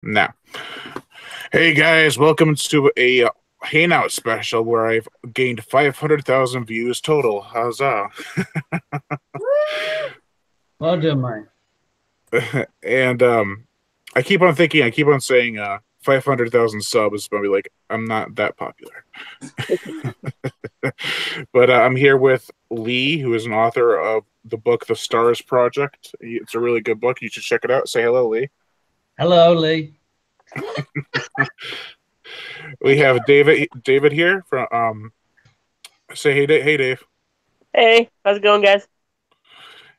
Now, hey guys, welcome to a Hangout special where I've gained 500,000 views total. How's that? Well done, mate. And I keep on thinking, I keep on saying 500,000 subs, but I'm not that popular. But I'm here with Lee, who is an author of the book The Stars Project. It's a really good book. You should check it out. Say hello, Lee. Hello, Lee. We have David here from say hey Dave. Hey, how's it going, guys?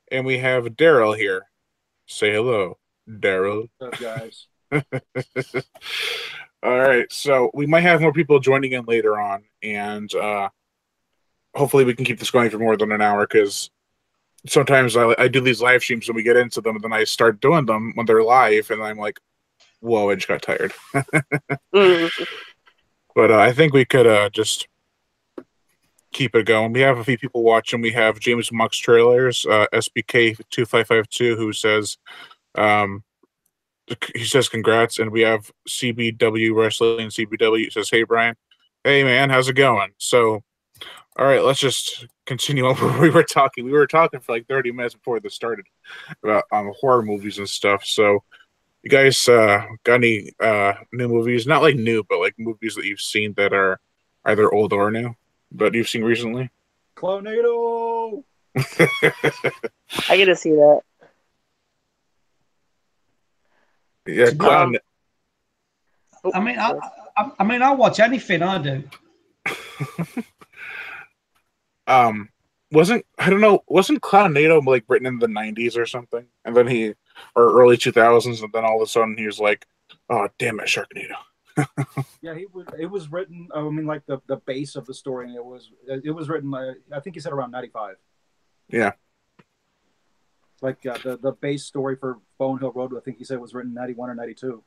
And we have Daryl here. Say hello, Daryl. What's up, guys? All right, so we might have more people joining in later on, and hopefully we can keep this going for more than an hour, because sometimes I do these live streams and we get into them, and then I start doing them when they're live, and I'm like, whoa, I just got tired. But I think we could just keep it going. We have a few people watching. We have James Muck's Trailers, SBK2552, who says, he says congrats, and we have CBW Wrestling CBW says, hey Brian, hey man, how's it going? So, all right, let's just continue on where we were talking. We were talking for like 30 minutes before this started about horror movies and stuff. So, you guys got any new movies? Not like new, but like movies that you've seen that are either old or new, but you've seen recently? Clonado! I get to see that. Yeah, Clown. I mean, I'll watch anything. I do. Wasn't Clownado like written in the 90s or something, and then or early 2000s, and then all of a sudden he was like, oh damn it, Sharknado. Yeah, it was written. I mean, like the base of the story, and it was written. I think he said around 95. Yeah. Like the base story for Bonehill Road, I think he said was written 91 or 92.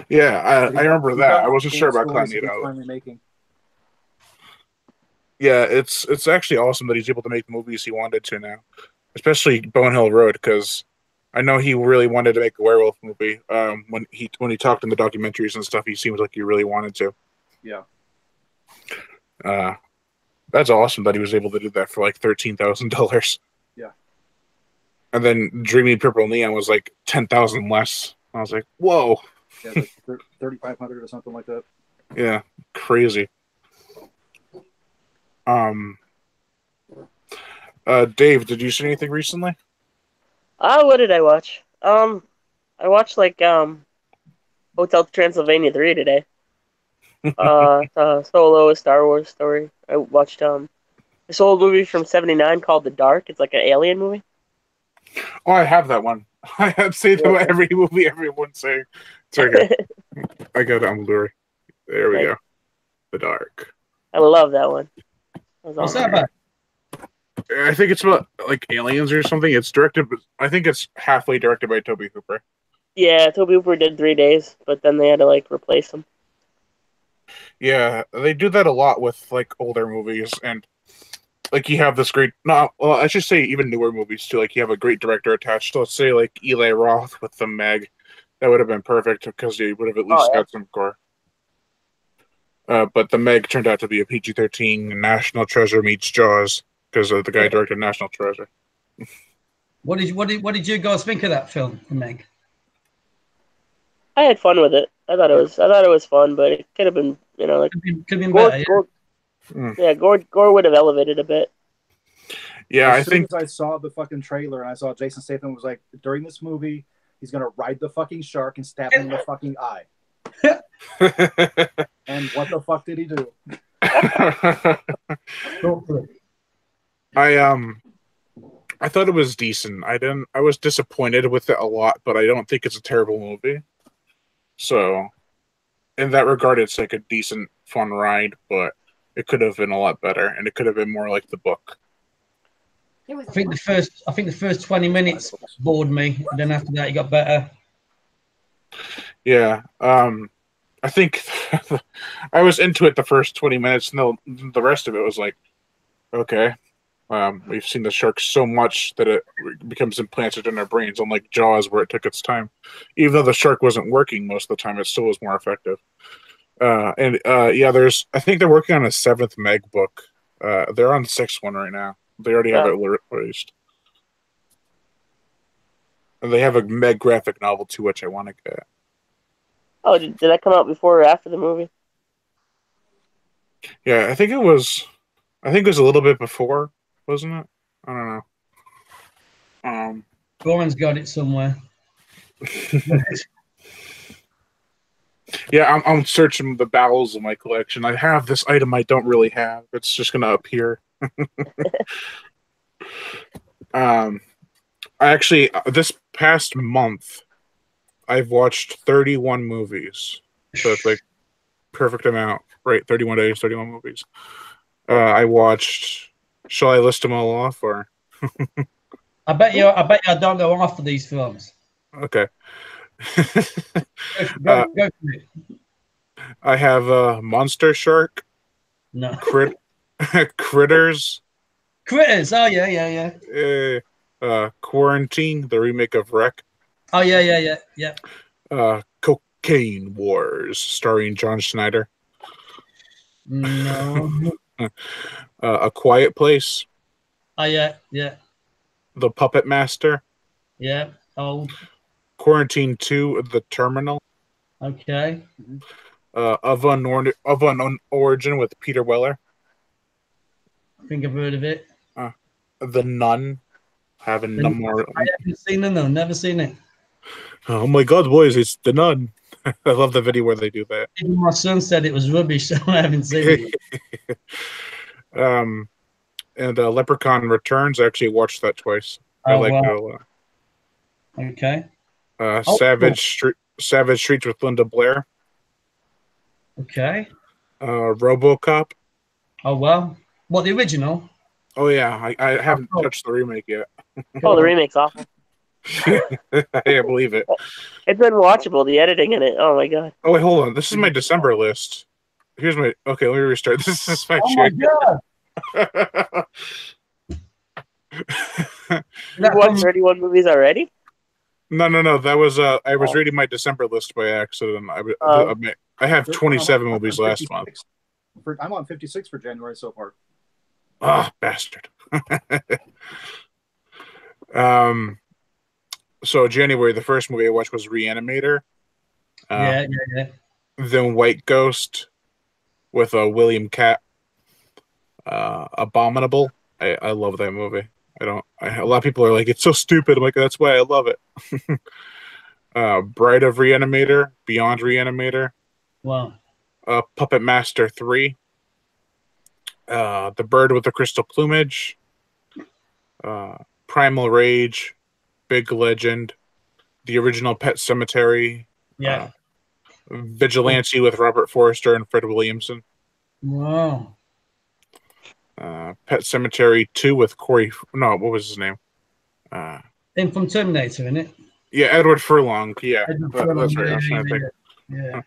Yeah, I remember that. I wasn't sure about Clownado. Finally making. Yeah, it's actually awesome that he's able to make the movies he wanted to now, especially Bonehill Road, because I know he really wanted to make a werewolf movie. When he talked in the documentaries and stuff, he seemed like he really wanted to. Yeah. That's awesome that he was able to do that for like $13,000. Yeah. And then Dreaming Purple Neon was like 10,000 less. I was like, whoa. Yeah, like 3,500 or something like that. Yeah, crazy. Dave, did you see anything recently? What did I watch? I watched Hotel Transylvania 3 today. Solo, a Star Wars story. I watched this old movie from '79 called The Dark. It's like an alien movie. Oh, I have that one. I have seen that about every movie everyone's saying. It's okay. I got it on Blu-ray. There we go. The Dark. I love that one. What's that about? I think it's about like aliens or something. It's directed, I think it's halfway directed by Toby Hooper. Yeah, Toby Hooper did 3 days, but then they had to like replace him. Yeah, they do that a lot with like older movies, and like you have this great, no, well, I should say even newer movies too. Like you have a great director attached. Let's say like Eli Roth with The Meg. That would have been perfect because you would have at least got some gore. But The Meg turned out to be a PG-13 National Treasure meets Jaws because the guy directed National Treasure. What did you guys think of that film, The Meg? I had fun with it. I thought it was fun, but it could have been, like could have been better. Gore would have elevated a bit. Yeah, as soon as I saw the fucking trailer and I saw Jason Statham was like, during this movie, he's gonna ride the fucking shark and stab him in the fucking eye. And what the fuck did he do? I thought it was decent. I was disappointed with it a lot, but I don't think it's a terrible movie. So, in that regard, it's like a decent, fun ride, but it could have been a lot better, and it could have been more like the book. I think the first 20 minutes bored me, and then after that, it got better. Yeah, I think I was into it the first 20 minutes, and the rest of it was like, okay. We've seen the shark so much that it becomes implanted in our brains, unlike Jaws, where it took its time. Even though the shark wasn't working most of the time, it still was more effective. I think they're working on a 7th Meg book. They're on the 6th one right now. They already have it released. And they have a Meg graphic novel too, which I want to get. Oh, did that come out before or after the movie? Yeah, I think it was a little bit before, wasn't it? I don't know. Goran's got it somewhere. Yeah, I'm searching the bowels of my collection. I have this item I don't really have. It's just gonna appear. I actually this past month I've watched 31 movies. So it's like perfect amount, right? 31 days, 31 movies. I watched. Shall I list them all off, or? I bet you I don't go after these films. Okay. Go for it. I have Monster Shark, No. Critters, Critters. Oh yeah. Quarantine, the remake of Wreck, Oh yeah. Cocaine Wars, starring John Schneider, No. A Quiet Place, Oh yeah. The Puppet Master, Yeah. Oh. Quarantine 2, The Terminal, Okay. of Unknown Origin with Peter Weller, I think I've heard of it. The Nun, having no more. I haven't seen it. No, never seen it. Oh my God, boys! It's The Nun. I love the video where they do that. Even my son said it was rubbish, so I haven't seen it. And Leprechaun Returns. I actually watched that twice. I liked it a lot. Okay. Savage Streets with Linda Blair. Okay. RoboCop. Oh well. What, the original? Oh yeah, I haven't touched the remake yet. Oh, the remake's awful. I can't believe it. It's unwatchable. The editing in it. Oh my god. Oh wait, hold on. This is my December list. Here's my. Okay, let me restart. This is my. Oh my god. You watched 31 movies already? No. That was I was reading my December list by accident. I have 27 movies last month. I'm on 56 for January so far. Ah, bastard. So January, the first movie I watched was Reanimator. Yeah. Then White Ghost with William Catt. Abominable. I love that movie. A lot of people are like, it's so stupid. I'm like, that's why I love it. Bride of Reanimator, Beyond Reanimator. Wow. Puppet Master 3. The Bird with the Crystal Plumage. Primal Rage. Big Legend. The Original Pet Cemetery. Yeah. Vigilante with Robert Forster and Fred Williamson. Wow. Pet Cemetery 2 with Corey. No, what was his name? Him from Terminator, isn't it? Yeah, Edward Furlong. Yeah, Edward that's Furlong, right. I was trying to think. Yeah.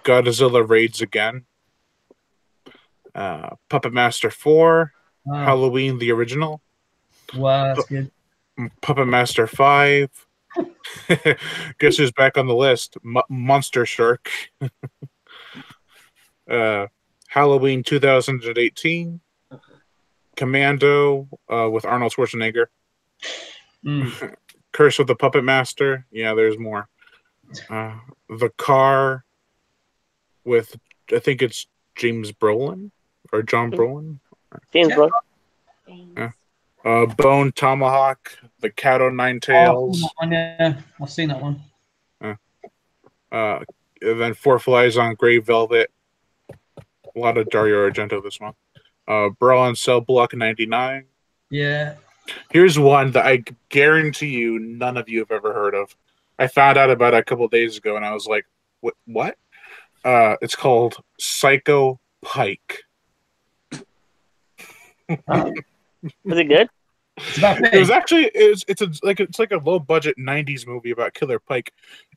Godzilla Raids Again. Puppet Master 4. Wow. Halloween the Original. Wow, that's good. Puppet Master 5. Guess who's back on the list? Monster Shark. Halloween 2018. Commando with Arnold Schwarzenegger. Curse with the Puppet Master. Yeah, there's more. The Car with, I think it's James Brolin or John Brolin. James Brolin. Yeah. Bone Tomahawk, The Cat o' Nine Tails. Yeah, I've seen that one. Then Four Flies on Grey Velvet. A lot of Dario Argento this month. Brawl on Cell Block 99. Yeah. Here's one that I guarantee you none of you have ever heard of. I found out about it a couple days ago, and I was like, what? It's called Psycho Pike. Was it good? It was actually it's like a low budget 90s movie about Killer Pike.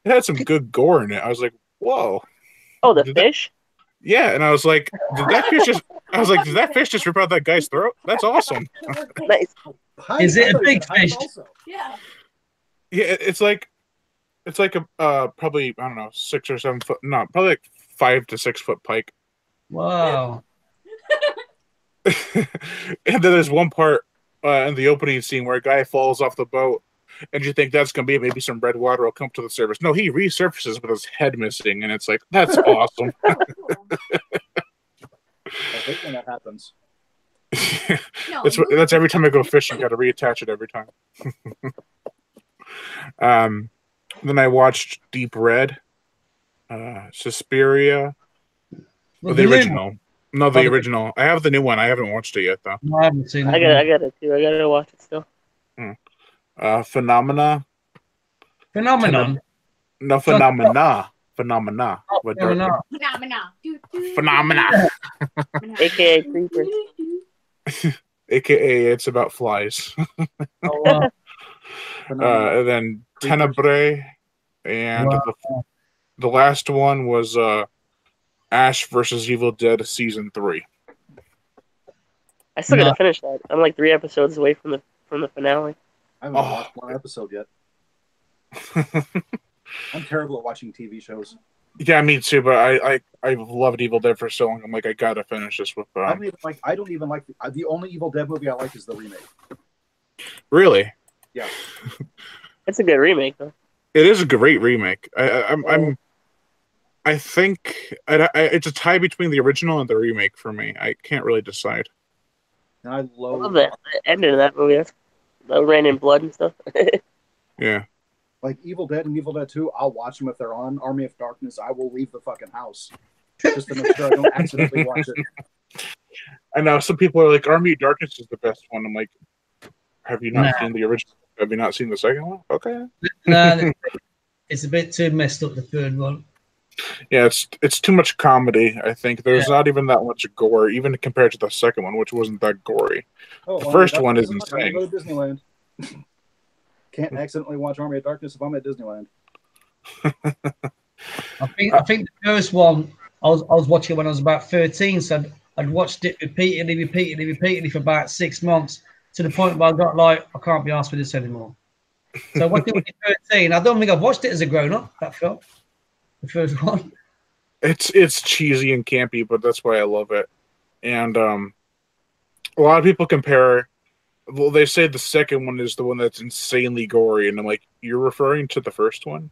It had some good gore in it. I was like, whoa. Oh, the fish? Yeah, and I was like, did that fish just? I was like, did that fish just rip out that guy's throat? That's awesome. Nice. Pike, Is it I a thought big said Pike fish? Also. Yeah. Yeah, it's like a probably I don't know 6 or 7 foot, no, probably like 5 to 6 foot pike. Wow. And then there's one part in the opening scene where a guy falls off the boat, and you think that's gonna be maybe some red water will come to the surface. No, he resurfaces with his head missing, and it's like that's awesome. I hate when that happens. No, That's every time I go fishing, got to reattach it every time. Then I watched Deep Red, Suspiria, Well, the the new original. No, the Oh, the- original. I have the new one. I haven't watched it yet though. one. I haven't seen I it. got it too. I gotta watch it still. Phenomena. Phenomenon. No, Phenomena. Phenomena. Oh, With Phenomenon. Phenomena. Phenomena. AKA Creeper. AKA it's about flies. Oh, wow. And then Tenebrae, and Wow. the last one was Ash versus Evil Dead season 3. I still No. gotta finish that. I'm like 3 episodes away from the finale. I haven't watched one episode yet. I'm terrible at watching TV shows. Yeah, me too. But I've loved Evil Dead for so long. I'm like, I gotta finish this with. I don't even like the only Evil Dead movie I like is the remake. Really, Yeah. It's a good remake though. it is a great remake. I think it's a tie between the original and the remake for me. I can't really decide. And I I love love the ending of that movie. That's that ran in blood and stuff. Yeah. like Evil Dead and Evil Dead 2. I'll watch them if they're on. Army of Darkness, I will leave the fucking house just to make sure I don't accidentally watch it. I know some people are like, Army of Darkness is the best one. I'm like, have you not seen the original? Have you not seen the second one? Okay. No, it's a bit too messed up, the third one. Yeah, it's too much comedy. I think there's not even that much gore, even compared to the second one, which wasn't that gory. Oh, The first one is I'm gonna insane. go to Disneyland. Can't accidentally watch Army of Darkness if I'm at Disneyland. I think the first one I was watching when I was about 13, so I'd watched it repeatedly for about 6 months, to the point where I got like, I can't be asked for this anymore. So when I was 13, I don't think I've watched it as a grown up. That film, the first one. It's cheesy and campy, but that's why I love it. And a lot of people compare. Well, they say the second one is the one that's insanely gory, and I'm like, you're referring to the first one?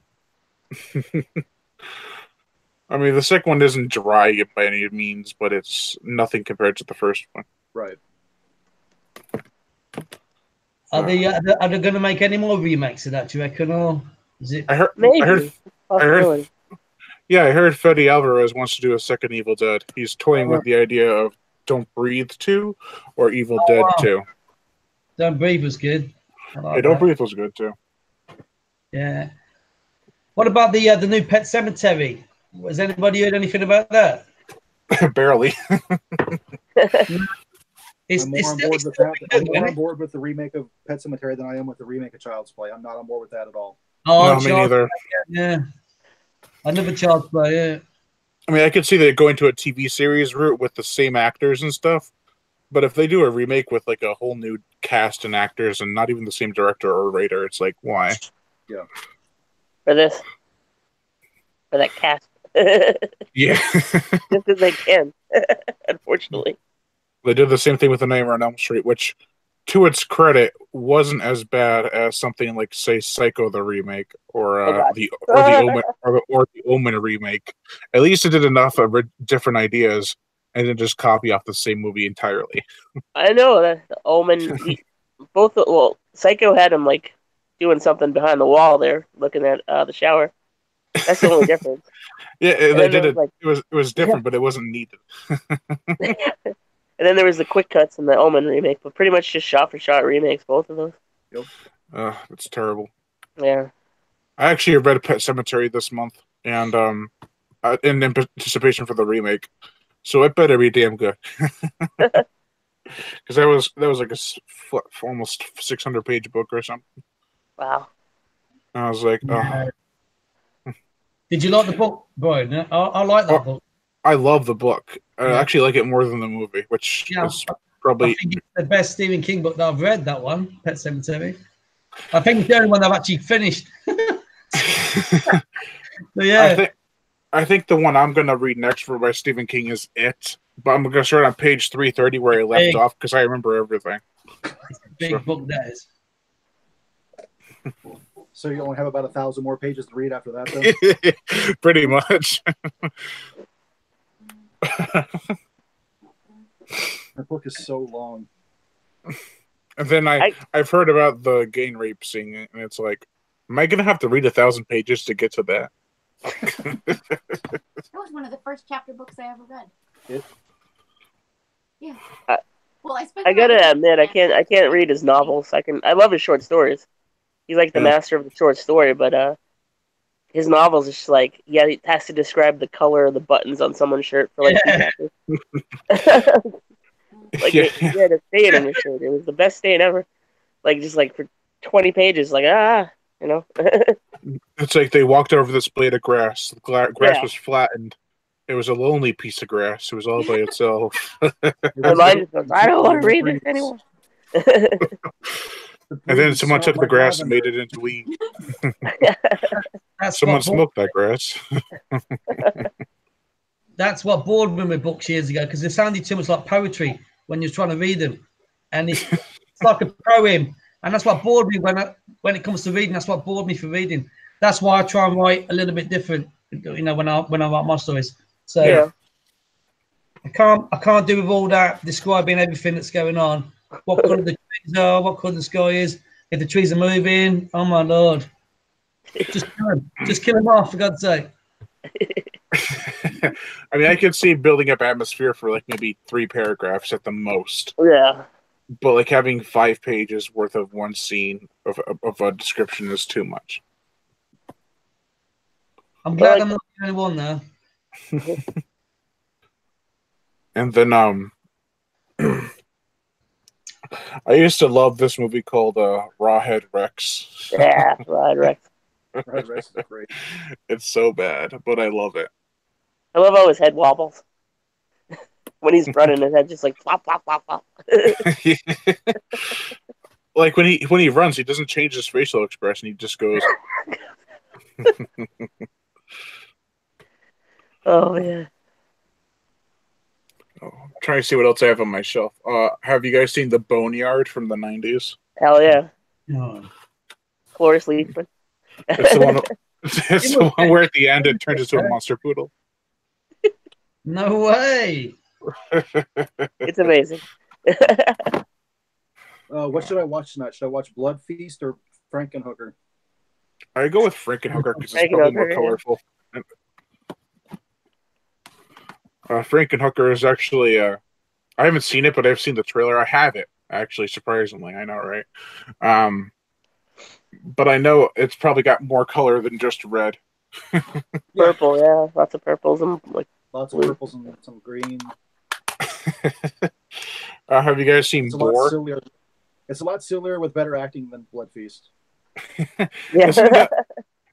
I mean, the second one isn't dry by any means, but it's nothing compared to the first one. Right. Are they going to make any more remakes of that? Do you reckon, or is it? I heard. Maybe. Possibility. Yeah, I heard Fede Alvarez wants to do a second Evil Dead. He's toying with the idea of Don't Breathe 2 or Evil Dead 2. Don't Breathe was good. I like Yeah, Don't that. Breathe was good too. Yeah. What about the new Pet Cemetery? Has anybody heard anything about that? Barely. It's, I'm more on board with that. I'm more on board with the remake of Pet Sematary than I am with the remake of Child's Play. I'm not on board with that at all. Oh, No, me neither. Yeah. Another Child's Play, yeah. I mean, I could see they going to a TV series route with the same actors and stuff, but if they do a remake with like a whole new cast and actors and not even the same director or writer, it's like, why? Yeah. For that cast. Yeah. Just as they can. Unfortunately. They did the same thing with The Nightmare on Elm Street, which, to its credit, wasn't as bad as something like, say, Psycho the remake or the Omen remake. At least it did enough of different ideas and didn't just copy off the same movie entirely. I know that the Omen. Psycho had him like doing something behind the wall there, looking at the shower. That's the only difference. Yeah, And they then did there it. was, It was different, but it wasn't needed. And then there was the quick cuts in the Omen remake, but pretty much just shot for shot remakes, both of those. It's terrible. Yeah. I actually read Pet Cemetery this month, and in anticipation for the remake, so it better be damn good. Because that was like almost 600-page book or something. Wow. And I was like, Yeah. Did you like the book, Brian? I like that book. I love the book. I Yeah. actually like it more than the movie, which Yeah, is I probably think it's the best Stephen King book that I've read. That one, Pet Sematary. I think it's the only one I've actually finished. So, yeah. I think the one I'm gonna read next for by Stephen King is It, but I'm gonna start on page 330 where I left Big. off because I remember everything. It's a big book, that is. So you only have about 1,000 more pages to read after that, then? Pretty much. That book is so long. And then I've heard about the gang rape scene, and it's like, am I gonna have to read 1,000 pages to get to that? That was one of the first chapter books I ever read. It? Yeah. I- Well, I spent. I gotta about- admit, I can't read his novels. I love his short stories. He's like the Yeah. master of the short story, but his novels is just like he has to describe the color of the buttons on someone's shirt for like 2 chapters. Like Yeah. he had a stain in his shirt. It was the best stain ever. Like just like for 20 pages, like you know. It's like they walked over this blade of grass. The grass Yeah. was flattened. It was a lonely piece of grass. It was all by itself. And mine just goes, I don't want to read this anymore. And then someone took the grass and made it into weed. Someone smoked that grass. That's what bored me with books years ago because they sounded too much like poetry when you're trying to read them, and it's like a poem, and that's what bored me when it comes to reading. That's what bored me for reading. That's why I try and write a little bit different, you know, when I write my stories. So Yeah. I can't do with all that describing everything that's going on. What colour the trees are, what colour the sky is, if the trees are moving. Oh my lord! Just kill them off for God's sake. I mean, I could see building up atmosphere for like maybe 3 paragraphs at the most, Yeah. but like having 5 pages worth of one scene of a description is too much. I'm glad Like- I'm not the only one now. And then I used to love this movie called Rawhead Rex. Yeah, right, Rex. Red Rex is great. It's so bad, but I love it. I love how his head wobbles. When he's running, his head just like flop, flop, flop, flop. Like when he runs, he doesn't change his facial expression. He just goes. Oh, yeah. I'm trying to see what else I have on my shelf. Have you guys seen The Boneyard from the 90s? Hell yeah. Oh. Cloris Leachman. It's the one. It's the one where at the end it turns into a monster poodle. No way. It's amazing. What should I watch tonight? Should I watch Blood Feast or Frankenhooker? I go with Frankenhooker because it's probably more Frankenhooker, yeah. colorful. Frankenhooker is actually I haven't seen it, but I've seen the trailer. I have it actually, surprisingly. I know, right? But I know it's probably got more color than just red. Purple, yeah. Lots of purples and like Lots of purples and some green. Have you guys seen It's a lot Boar? sillier. It's a lot sillier with better acting than Blood Feast. yeah.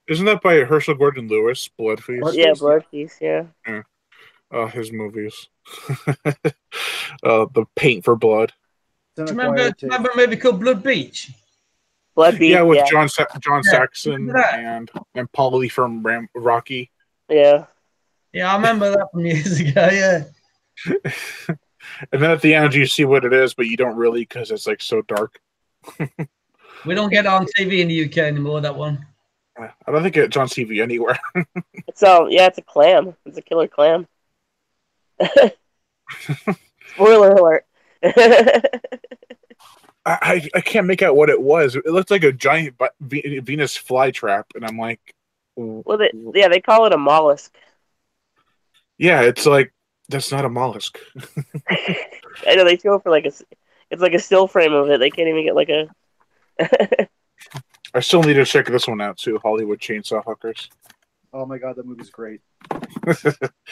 Isn't that by Herschel Gordon Lewis? Blood Feast. Yeah, Blood Feast, yeah. His movies. The Paint for Blood. Do you remember a movie called Blood Beach? Blood Beast, Yeah, with yeah. John Saxon remember that? and Paulie from Rocky. Yeah. Yeah, I remember that from years ago. Yeah. And then at the end, you see what it is, but you don't really because it's like so dark. We don't get it on TV in the UK anymore, that one. I don't think it's on TV anywhere. It's it's a clam. It's a killer clam. Spoiler alert. I can't make out what it was. It looked like a giant Venus flytrap, and I'm like, Well, they call it a mollusk. yeah, it's like that's not a mollusk. I know they show it for it's like a still frame of it. They can't even get like a. I still need to check this one out too. Hollywood Chainsaw Hookers. Oh my god, that movie's great. I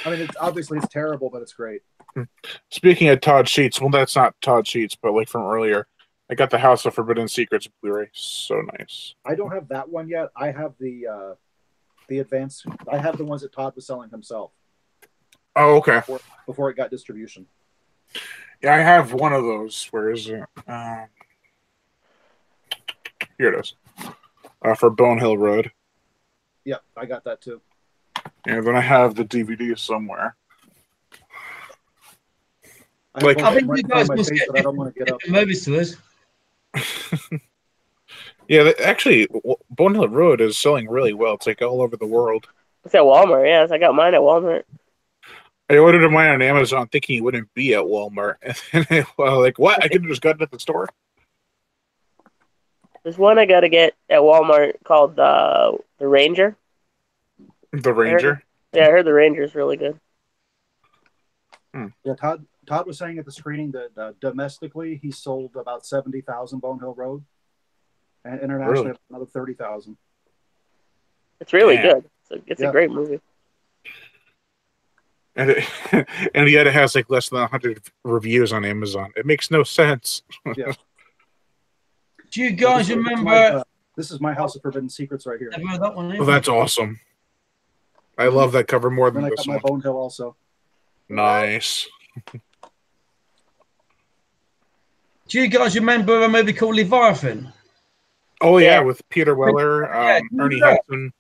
mean, it's terrible, but it's great. Speaking of Todd Sheets, well, that's not Todd Sheets, but like from earlier, I got the House of Forbidden Secrets Blu-ray. So nice. I don't have that one yet. I have the advanced. I have the ones that Todd was selling himself. Oh, okay. before it got distribution. Yeah, I have one of those. Where is it? Here it is. For Bone Hill Road. Yeah, I got that too. And then I have the DVD somewhere. I think you guys must get but I don't want to get up. Movies to us. Yeah, actually, Bone Hill Road is selling really well. It's like all over the world. It's at Walmart. Yes, I got mine at Walmart. I ordered mine on Amazon thinking it wouldn't be at Walmart. And well, like, what? I could have just gotten it at the store? There's one I got to get at Walmart called the Ranger. The Ranger? I heard the Ranger is really good. Yeah, Todd was saying at the screening that domestically he sold about 70,000 Bone Hill Road, and internationally another 30,000. It's really good. It's a great movie. And yet it has like less than 100 reviews on Amazon. It makes no sense. Yeah. Do you guys remember? This is my House of Forbidden Secrets right here. I've heard that one. Oh, that's awesome. I love that cover more than this one. I got my Bone Hill also. Nice. Do you guys remember a movie called Leviathan? Oh yeah, with Peter Weller, Ernie Hudson.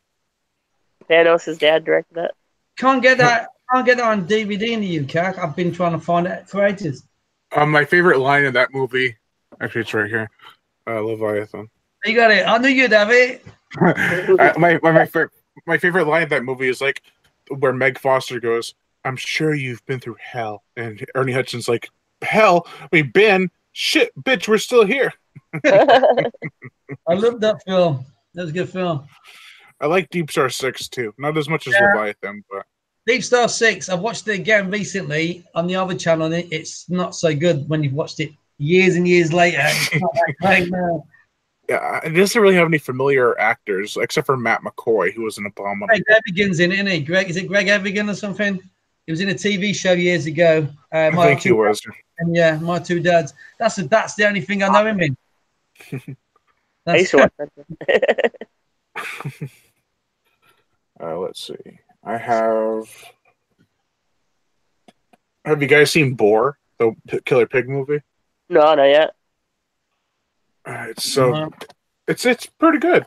Thanos' dad directed that. Can't get that on DVD in the UK. I've been trying to find it for ages. My favorite line in that movie, actually, it's right here. Leviathan. You got it. I knew you'd have it. My favorite line in that movie is like where Meg Foster goes, "I'm sure you've been through hell," and Ernie Hudson's like, "Hell? We've been shit, bitch. We're still here." I love that film. That was a good film. I like Deep Star 6 too. Not as much as Leviathan, but Deep Star 6. I've watched it again recently on the other channel. And it's not so good when you've watched it years and years later. It's not that great now. Yeah, it doesn't really have any familiar actors except for Matt McCoy, who was an abominable. Greg Evigan's in it, isn't he? Is it Greg Evigan or something? He was in a TV show years ago. I think he was. And yeah, My Two Dads. That's the only thing I know him in. I used to watch that. Let's see. I have. Have you guys seen Boar, the Killer Pig movie? No, not yet. It's pretty good.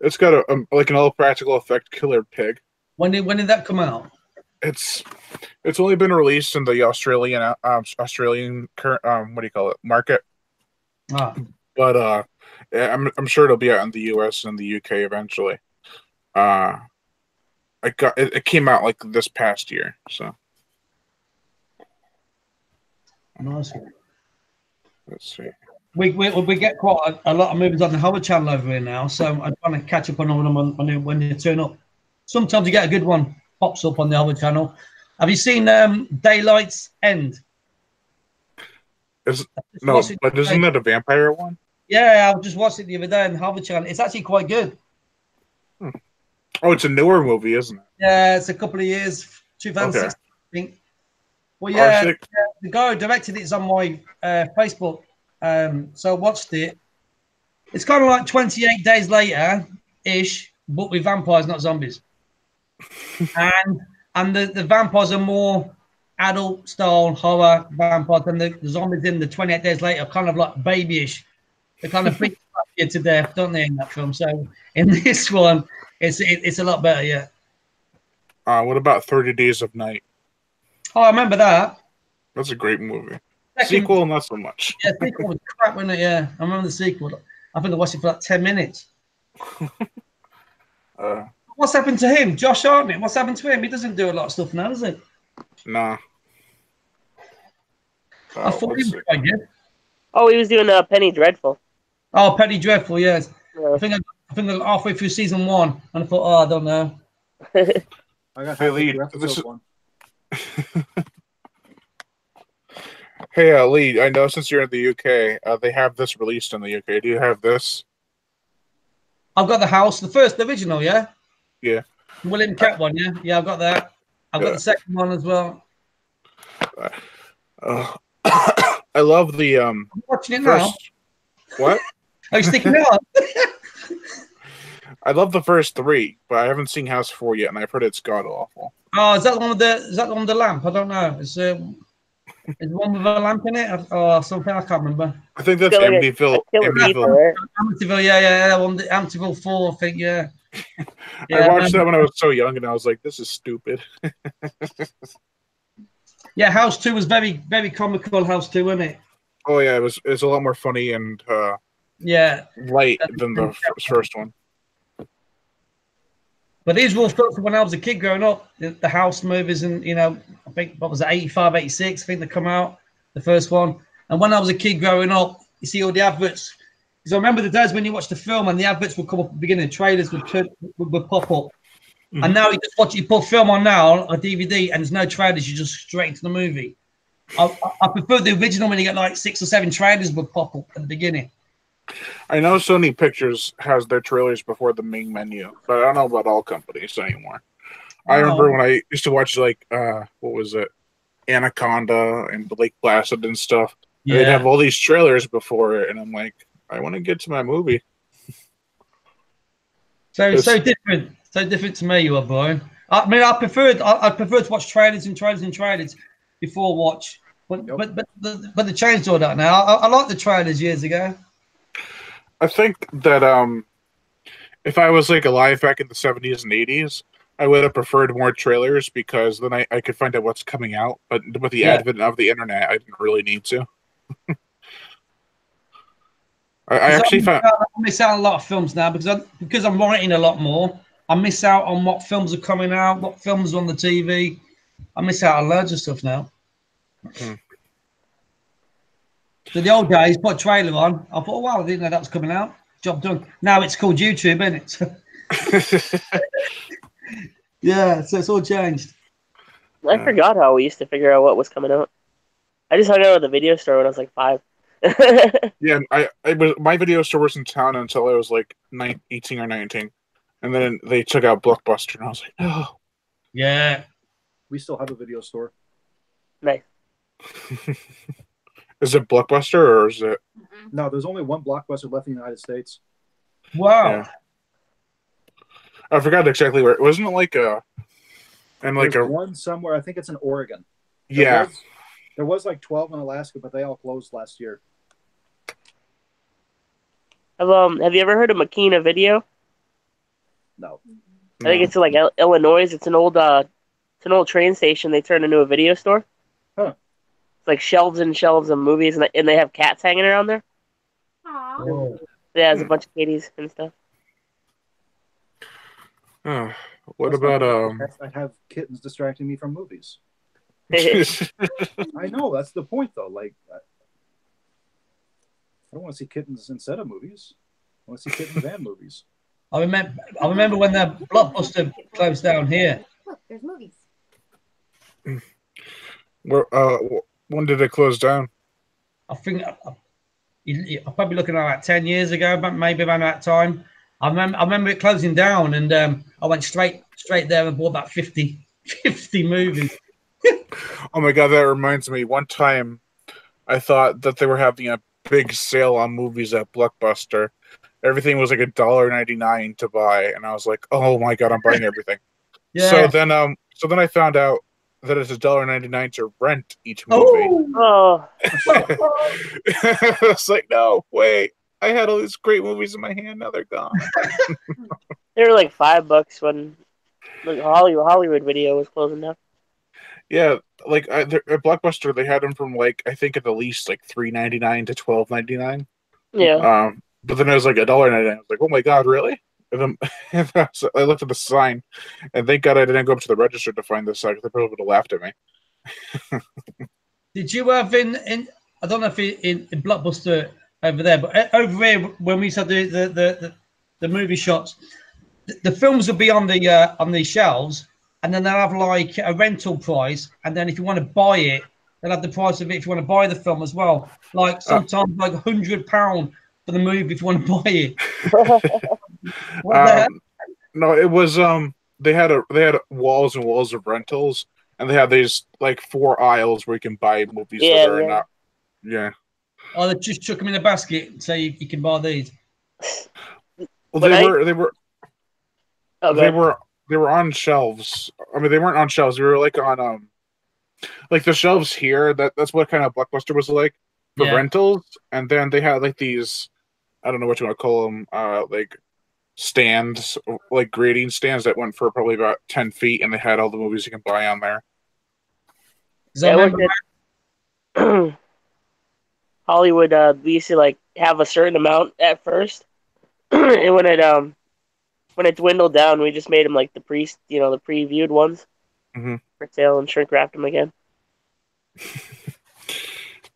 It's got like an all practical effect killer pig. When did that come out? It's only been released in the Australian current what do you call it, market. But I'm sure it'll be out in the US and the UK eventually. It came out like this past year, so. Nice. Let's see. We get quite a lot of movies on the Howard channel over here now, so I'm trying to catch up on them when they turn up. Sometimes you get a good one pops up on the Howard channel. Have you seen Daylight's End? No, but isn't that a vampire one? Yeah, I just watched it the other day on the Howard channel. It's actually quite good. Oh, it's a newer movie, isn't it? Yeah, it's a couple of years, 2016, I think. Well, yeah, the guy who directed it is on my Facebook. So I watched it. It's kind of like 28 Days Later-ish, but with vampires, not zombies. and the vampires are more adult-style horror vampires, and the zombies in the 28 Days Later are kind of like babyish. They kind of beat you to death, don't they, in that film? So in this one, it's a lot better, yeah. What about 30 Days of Night? Oh, I remember that. That's a great movie. Sequel, not so much. Yeah, sequel was crap, wasn't it? Yeah, I remember the sequel. I think I watched it for like 10 minutes. What's happened to him? Josh Hartnett, what's happened to him? He doesn't do a lot of stuff now, does he? Nah. I thought he was quite good. Oh, he was doing Penny Dreadful. Oh, Penny Dreadful, yes. Yeah. I think I halfway through season 1, and I thought, oh, I don't know. I got Lee, Hey, Lee, I know since you're in the UK, they have this released in the UK. Do you have this? I've got the house, the original, yeah? Yeah. William Cat one, yeah? Yeah, I've got that. I've got the second one as well. I love the I'm watching it now. What? Are you sticking it on? I love the first 3, but I haven't seen House 4 yet, and I've heard it's god awful. Oh, is that the one with the lamp? I don't know. Is the one with a lamp in it or something? I can't remember. I think that's Got like a Amityville. killer keeper, right? Amityville, yeah, that one, Amityville 4, I think, yeah. I watched that when I was so young, and I was like, "This is stupid." Yeah, House 2 was very, very comical. House 2, wasn't it? Oh yeah, it was a lot more funny and Yeah. light than the first one. But these were all films when I was a kid growing up. The House movies, and I think what was it, 85, 86, I think they come out, the first one. And when I was a kid growing up, you see all the adverts. Because I remember the days when you watched the film and the adverts would come up at the beginning, trailers would pop up. Mm-hmm. And now you put film on now, a DVD, and there's no trailers, you just straight into the movie. I prefer the original when you get like 6 or 7 trailers would pop up at the beginning. I know Sony Pictures has their trailers before the main menu, but I don't know about all companies anymore. I remember when I used to watch like what was it, Anaconda and Lake Placid and stuff. Yeah. They'd have all these trailers before it, and I'm like, I want to get to my movie. So different to me, you are, Brian. I mean, I prefer to watch trailers before watch, but they changed all that now. I liked the trailers years ago. I think that if I was like alive back in the 70s and 80s, I would have preferred more trailers because then I could find out what's coming out. But with the advent of the internet, I didn't really need to. I actually found I miss out on a lot of films now because I'm writing a lot more. I miss out on what films are coming out, what films are on the TV. I miss out on loads of stuff now. Mm-hmm. So the old days, put a trailer on. I thought, oh, wow, I didn't know that was coming out. Job done. Now it's called YouTube, isn't it? Yeah, so it's all changed. I forgot how we used to figure out what was coming out. I just hung out at the video store when I was like 5. Yeah, my video store was in town until I was like 18 or 19. And then they took out Blockbuster, and I was like, no. Yeah. We still have a video store. Nice. Is it Blockbuster or is it? No, there's only one Blockbuster left in the United States. Wow. Yeah. I forgot exactly where. Wasn't it like a? And like there's one somewhere. I think it's in Oregon. There was like 12 in Alaska, but they all closed last year. Have you ever heard of Makina Video? No. I think it's like Illinois. It's an old train station. They turned into a video store. Huh. It's like shelves and shelves of movies, and they have cats hanging around there. Aww. Oh. Yeah, there's a bunch of kitties and stuff. What about I have kittens distracting me from movies. I know, that's the point though. Like, I don't want to see kittens instead of movies. I want to see kittens and movies. I remember when the Blockbuster closed down here. Look, there's movies. When did it close down? I think I'm probably looking at like 10 years ago, but maybe around that time. I remember it closing down, and I went straight there and bought about 50 movies. Oh my god, that reminds me. One time, I thought that they were having a big sale on movies at Blockbuster. Everything was like $1.99 to buy, and I was like, "Oh my god, I'm buying everything." Yeah. So then I found out that it's $1.99 to rent each movie. Oh. It's like, no, wait. I had all these great movies in my hand. Now they're gone. They were like $5 when like Hollywood Video was closing down. Yeah, like at Blockbuster, they had them from like I think at the least like $3.99 to $12.99. Yeah. But then it was like $1.99. I was like, oh my god, really? And then so I looked at the sign, and thank God I didn't go up to the register to find this sign because they probably would have laughed at me. Did you have in I don't know if in Blockbuster over there, but over here when we used to do the movie shots, the films would be on the shelves, and then they'll have like a rental price, and then if you want to buy it, they'll have the price of it if you want to buy the film as well. Like sometimes like £100 for the movie if you want to buy it. No, it was they had walls and walls of rentals, and they had these like 4 aisles where you can buy movies that are not. Yeah. Oh, they just chuck them in a basket and say you can buy these. Well, they were Okay. They were on shelves. I mean, they weren't on shelves. They were like on like the shelves here. That's what kind of Blockbuster was like for rentals. And then they had like these, I don't know what you want to call them, like stands, like grading stands that went for probably about 10 feet, and they had all the movies you can buy on there. I remember Hollywood. We used to like have a certain amount at first, and when it dwindled down, we just made them like the previewed ones for sale and shrink wrapped them again.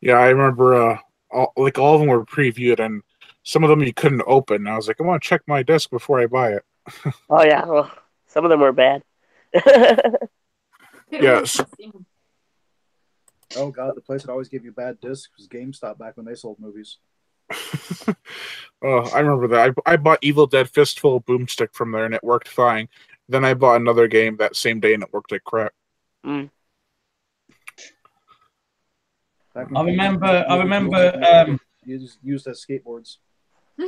Yeah, I remember all of them were previewed, and some of them you couldn't open. I was like, I want to check my disc before I buy it. Oh yeah, well, some of them were bad. Yes. Oh god, the place that always gave you bad discs was GameStop back when they sold movies. Oh, I remember that. I bought Evil Dead Fistful of Boomstick from there, and it worked fine. Then I bought another game that same day, and it worked like crap. Mm. I remember. You just used as skateboards. Do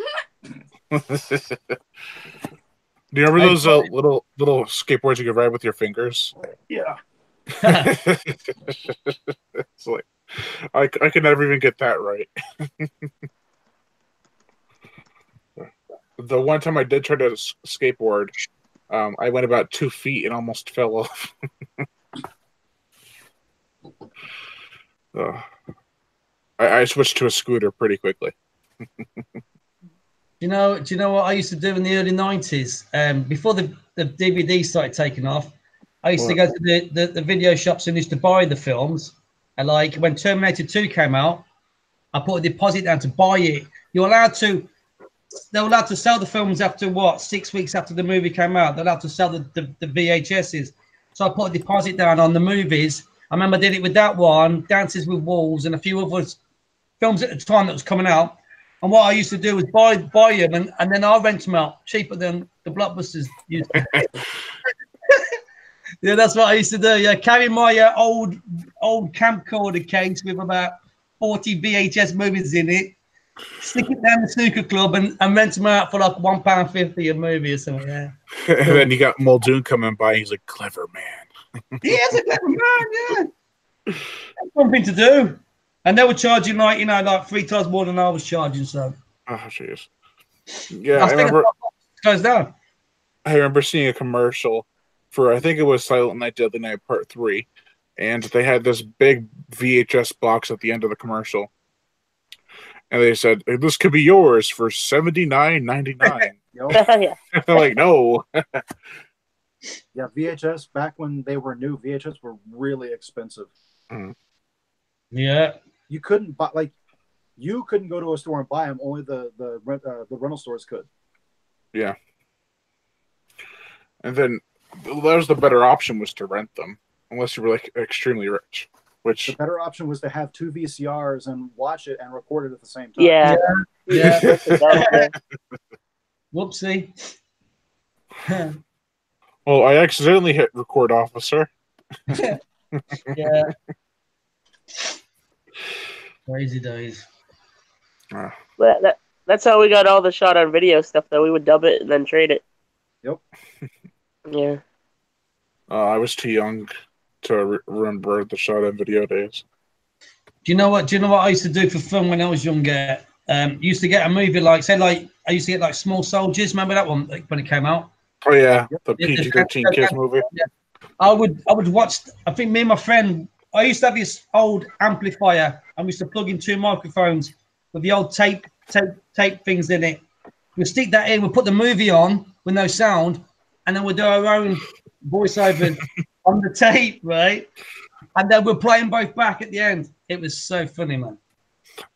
you remember those little skateboards you could ride with your fingers? Yeah. It's like I could never even get that right. The one time I did try to skateboard, I went about 2 feet and almost fell off. I switched to a scooter pretty quickly. Do you know what I used to do in the early 90s? Before the DVD started taking off, I used to go to the video shops and used to buy the films. And like when Terminator 2 came out, I put a deposit down to buy it. They were allowed to sell the films after 6 weeks after the movie came out. They're allowed to sell the VHSs. So I put a deposit down on the movies. I remember I did it with that one, Dances with Wolves, and a few other films at the time that was coming out. And what I used to do was buy them, and then I'll rent them out cheaper than the blockbusters used to. Yeah, that's what I used to do. Yeah, carry my old camcorder case with about 40 VHS movies in it, stick it down the snooker club, and rent them out for like £1.50 a movie or something. Yeah. And then you got Muldoon coming by. He's like, clever man. He is a clever man. Yeah, that's something to do. And they were charging like 3 times more than I was charging. So. Oh jeez. Yeah, I remember. Goes down. I remember seeing a commercial for, I think it was Silent Night, Deadly Night Part 3, and they had this big VHS box at the end of the commercial, and they said, "This could be yours for $79.99." Yeah. I'm like, no. Yeah, VHS back when they were new, VHS were really expensive. Yeah. You couldn't buy you couldn't go to a store and buy them. Only the rental stores could. Yeah. And then that was the better option, was to rent them, unless you were like extremely rich. Which the better option was to have 2 VCRs and watch it and record it at the same time. Yeah. Whoopsie. Oh, I accidentally hit record, officer. Yeah. Crazy days. But that's how we got all the shot on video stuff, though. We would dub it and then trade it. Yep. Yeah. I was too young to remember the shot on video days. Do you know what I used to do for fun when I was younger? Used to get a movie I used to get like Small Soldiers. Remember that one when it came out? Oh yeah, the PG-13 kids movie. Yeah. I would watch. I think me and my friend. I used to have this old amplifier, and we used to plug in 2 microphones with the old tape things in it. We'd stick that in. We'd put the movie on with no sound, and then we'd do our own voiceover on the tape, right? And then we're playing both back at the end. It was so funny, man.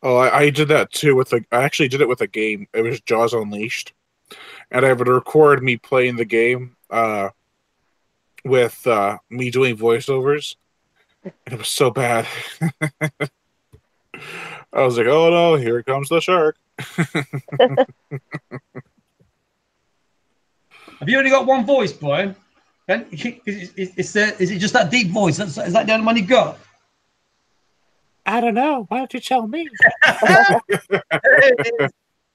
Oh, I did that too I actually did it with a game. It was Jaws Unleashed, and I would record me playing the game with me doing voiceovers, and it was so bad. I was like, "Oh no, here comes the shark." Have you only got one voice, Brian? Is it just that deep voice? Is that the only one you got? I don't know. Why don't you tell me?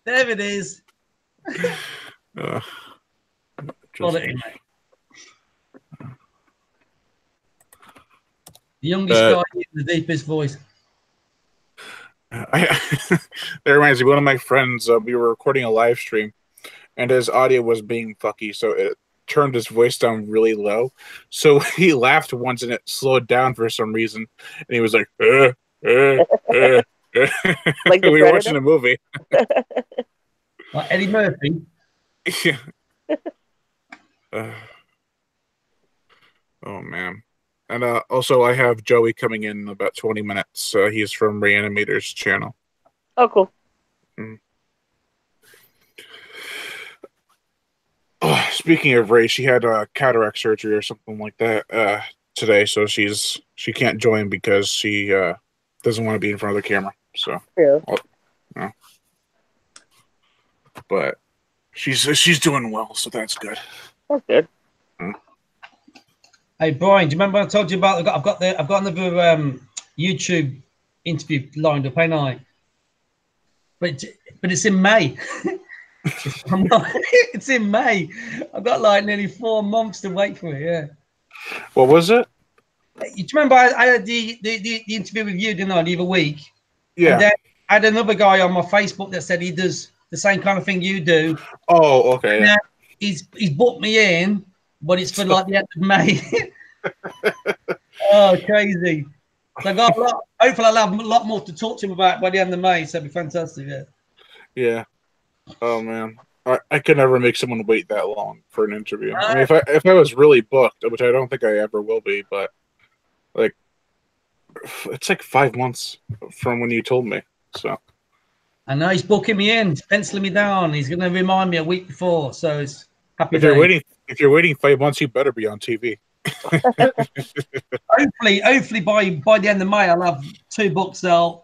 There it is. Quality, mate. The youngest guy in the deepest voice. That reminds me, one of my friends, we were recording a live stream, and his audio was being fucky, so it turned his voice down really low. So he laughed once, and it slowed down for some reason, and he was like, Like we were watching a movie. Like Eddie Murphy. Yeah. Oh man. And also I have Joey coming in about 20 minutes. He's from Reanimator's channel. Oh, cool. Oh, speaking of Ray, she had cataract surgery or something like that today, so she can't join because she doesn't want to be in front of the camera. So yeah. But she's doing well, so that's good. That's good. Hey Brian, do you remember I told you about? I've got another YouTube interview lined up, ain't I? But it's in May. It's in May. I've got like nearly 4 months to wait for it. Yeah. What was it? You remember I had the interview with you, didn't I, the other week? Yeah. And then I had another guy on my Facebook that said he does the same kind of thing you do. Oh, okay. Now, he's booked me in, but it's for like the end of May. Oh, crazy. So I got a lot. Hopefully, I'll have a lot more to talk to him about by the end of May. So it'll be fantastic. Yeah. Yeah. Oh man, I could never make someone wait that long for an interview. I mean, if I was really booked, which I don't think I ever will be, but like it's like 5 months from when you told me. So I know he's booking me in, he's penciling me down. He's going to remind me a week before. So it's happy. If you're waiting 5 months, you better be on TV. hopefully by the end of May, I'll have 2 books out.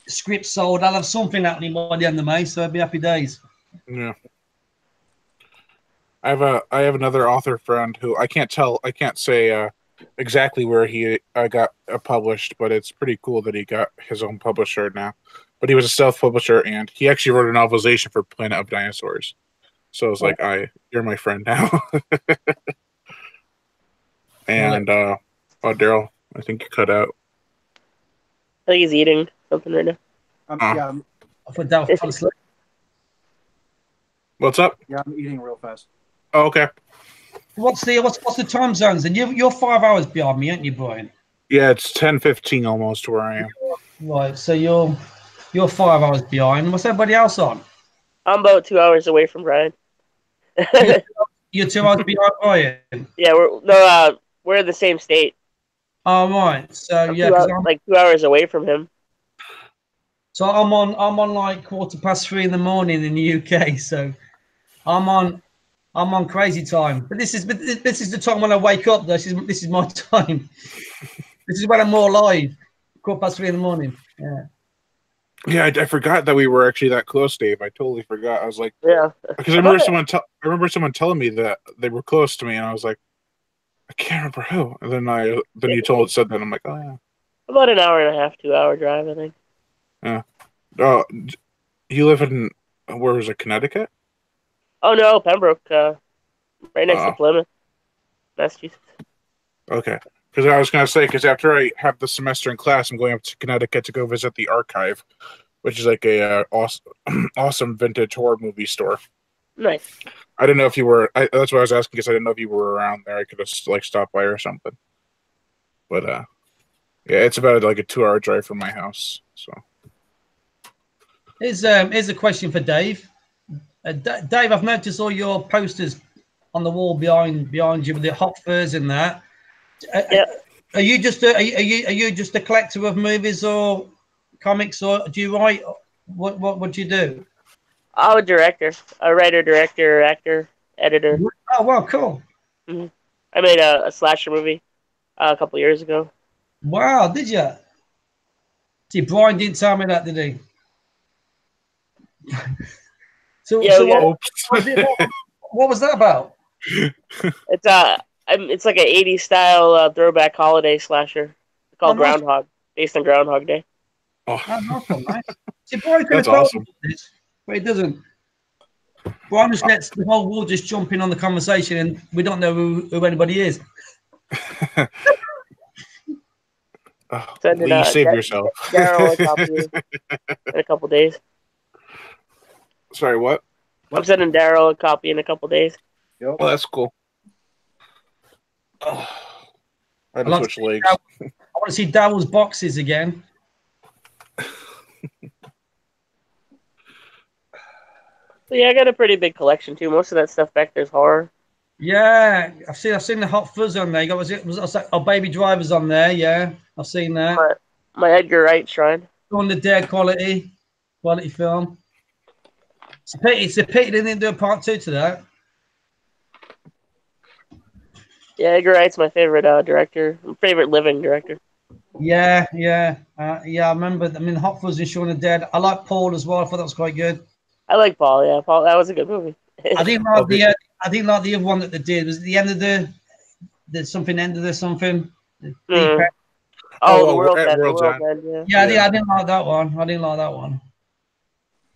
Script sold. I'll have something happening by the end of May, so it'll be happy days. Yeah. I have another author friend who I can't say exactly where he got published, but it's pretty cool that he got his own publisher now. But he was a self-publisher, and he actually wrote a novelization for Planet of Dinosaurs. So I was like, you're my friend now. And Daryl, I think you cut out. I think he's eating something right now. Yeah, I thought that was asleep. What's up? yeah, I'm eating real fast. Oh, okay. What's the time zones? And you're 5 hours behind me, aren't you, Brian? Yeah, it's 10:15 almost where I am. Right. So you're 5 hours behind. What's everybody else on? I'm about 2 hours away from Brian. You're 2 hours behind Brian. Yeah, we're in the same state. Oh right. So I'm yeah, like 2 hours away from him. So I'm on like 3:15 in the morning in the UK. So I'm on crazy time. But this is the time when I wake up. This is my time. This is when I'm more alive. 3:15 in the morning. Yeah. Yeah, I forgot that we were actually that close, Dave. I totally forgot. I was like, Yeah, because I remember someone telling me that they were close to me, and I was like, I can't remember who. And then you said that, and I'm like, oh yeah. about an hour and a half, 2 hour drive, I think. Yeah. Oh, you live in where was it, Connecticut? Oh no, Pembroke, right next to Plymouth, Massachusetts. Okay. Because I was going to say, because after I have the semester in class, I'm going up to Connecticut to go visit the Archive, which is like a awesome vintage horror movie store. Nice. I didn't know if you were. That's what I was asking, because I didn't know if you were around there. I could have like stopped by or something. But yeah, it's about like a 2-hour drive from my house. So Here's a question for Dave. Dave, I've noticed all your posters on the wall behind you with the hot furs in that. Yeah. Are you just a collector of movies or comics, or do you write? What do you do? I'm a writer, director, actor, editor. Oh wow, cool. Mm-hmm. I made a slasher movie a couple years ago. Wow, did you? See, Brian didn't tell me that, did he? What was that about? It's like an 80s style throwback holiday slasher called Groundhog, based on Groundhog Day. Oh, that's awesome, right? See, Brian could have that's awesome. this, but he doesn't. Brian just lets the whole world just jump in on the conversation, and we don't know who anybody is. Lee, save yourself. Daryl a copy in a couple days. Sorry, what? I'm sending Daryl a copy in a couple days. Yep. Well, that's cool. I had to switch legs. I want to see Daryl's boxes again. So yeah, I got a pretty big collection too. Most of that stuff back there's horror. Yeah, I've seen the Hot Fuzz on there. Was Baby Driver's on there? Yeah, I've seen that. My Edgar Wright shrine. On the Dare quality film. It's a pity they didn't do a part 2 to that. Yeah, Edgar Wright's my favorite director. Favorite living director. Yeah. I remember. I mean, Hot Fuzz and Shaun of the Dead. I like Paul as well. I thought that was quite good. I like Paul. Yeah, Paul. That was a good movie. I didn't like the other one that they did. Was it the end of the something end of the something? The the World's End. Yeah. I didn't like that one.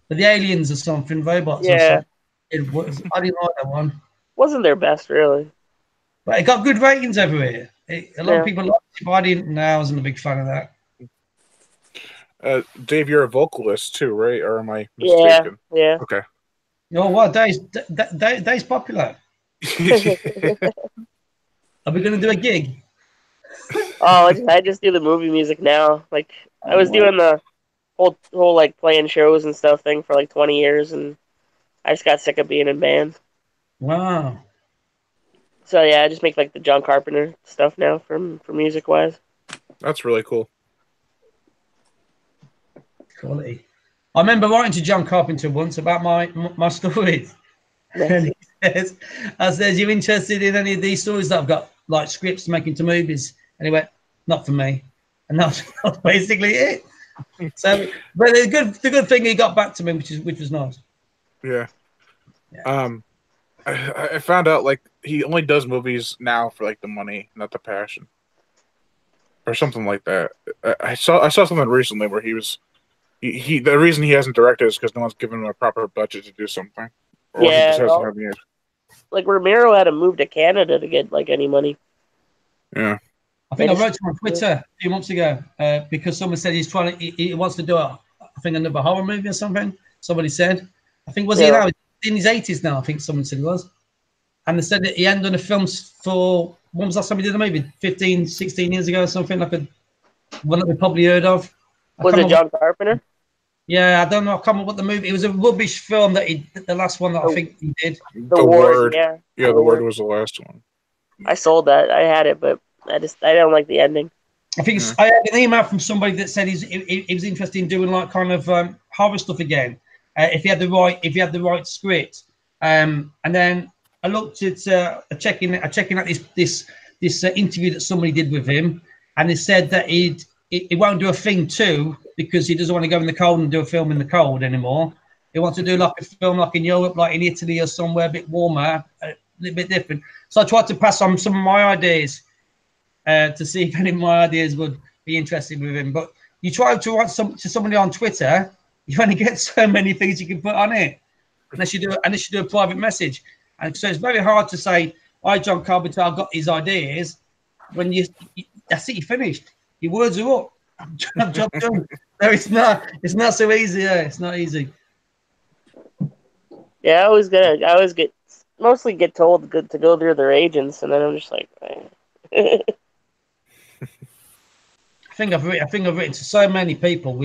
But the aliens or something, robots. Yeah. I didn't like that one. Wasn't their best, really. But it got good ratings everywhere. A lot of people liked it, but I didn't. No, I wasn't a big fan of that. Dave, you're a vocalist too, right? Or am I mistaken? Yeah. Okay. Oh, well, Dave's popular. Are we going to do a gig? Oh, I just do the movie music now. Like I was doing the whole like playing shows and stuff thing for like 20 years, and I just got sick of being in bands. Wow. So yeah, I just make like the John Carpenter stuff now for music wise. That's really cool. Quality. I remember writing to John Carpenter once about my stories. And he says, "You interested in any of these stories that I've got, like scripts to make into movies?" And he went, "Not for me." And that's basically it. So, but the good thing, he got back to me, which was nice. Yeah. I found out like he only does movies now for like the money, not the passion, or something like that. I saw something recently where he the reason he hasn't directed is because no one's given him a proper budget to do something. Or like Romero had to move to Canada to get like any money. Yeah. I think I wrote to him on Twitter a few months ago because someone said he wants to do another horror movie or something. Somebody said, I think he now in his 80s now. I think someone said he was, and they said that he hadn't done a film for when was the last time he did a movie? 15, 16 years ago or something. Like one that we probably heard of. Was it John Carpenter? Yeah, I don't know. I can't remember what the movie. It was a rubbish film the last one that I think he did. The Ward. Yeah, The Ward was the last one. I sold that. I had it, but I don't like the ending. I think I had an email from somebody that said he was interested in doing like kind of horror stuff again, if he had the right script. And then I looked at checking out this interview that somebody did with him, and they said that he won't do a thing too because he doesn't want to go in the cold and do a film in the cold anymore. He wants to do like a film like in Europe, like in Italy or somewhere a bit warmer, a little bit different. So I tried to pass on some of my ideas to see if any of my ideas would be interested with him. But you try to write to somebody on Twitter, you only get so many things you can put on it unless you do a private message. And so it's very hard to say, "Hi, John Carpenter, I've got these ideas." When that's it, you finished. Your words are up. Job done. No, it's not so easy. Yeah, it's not easy. Yeah, I always mostly get told to go through their agents, and then I'm just like, I think I've written to so many people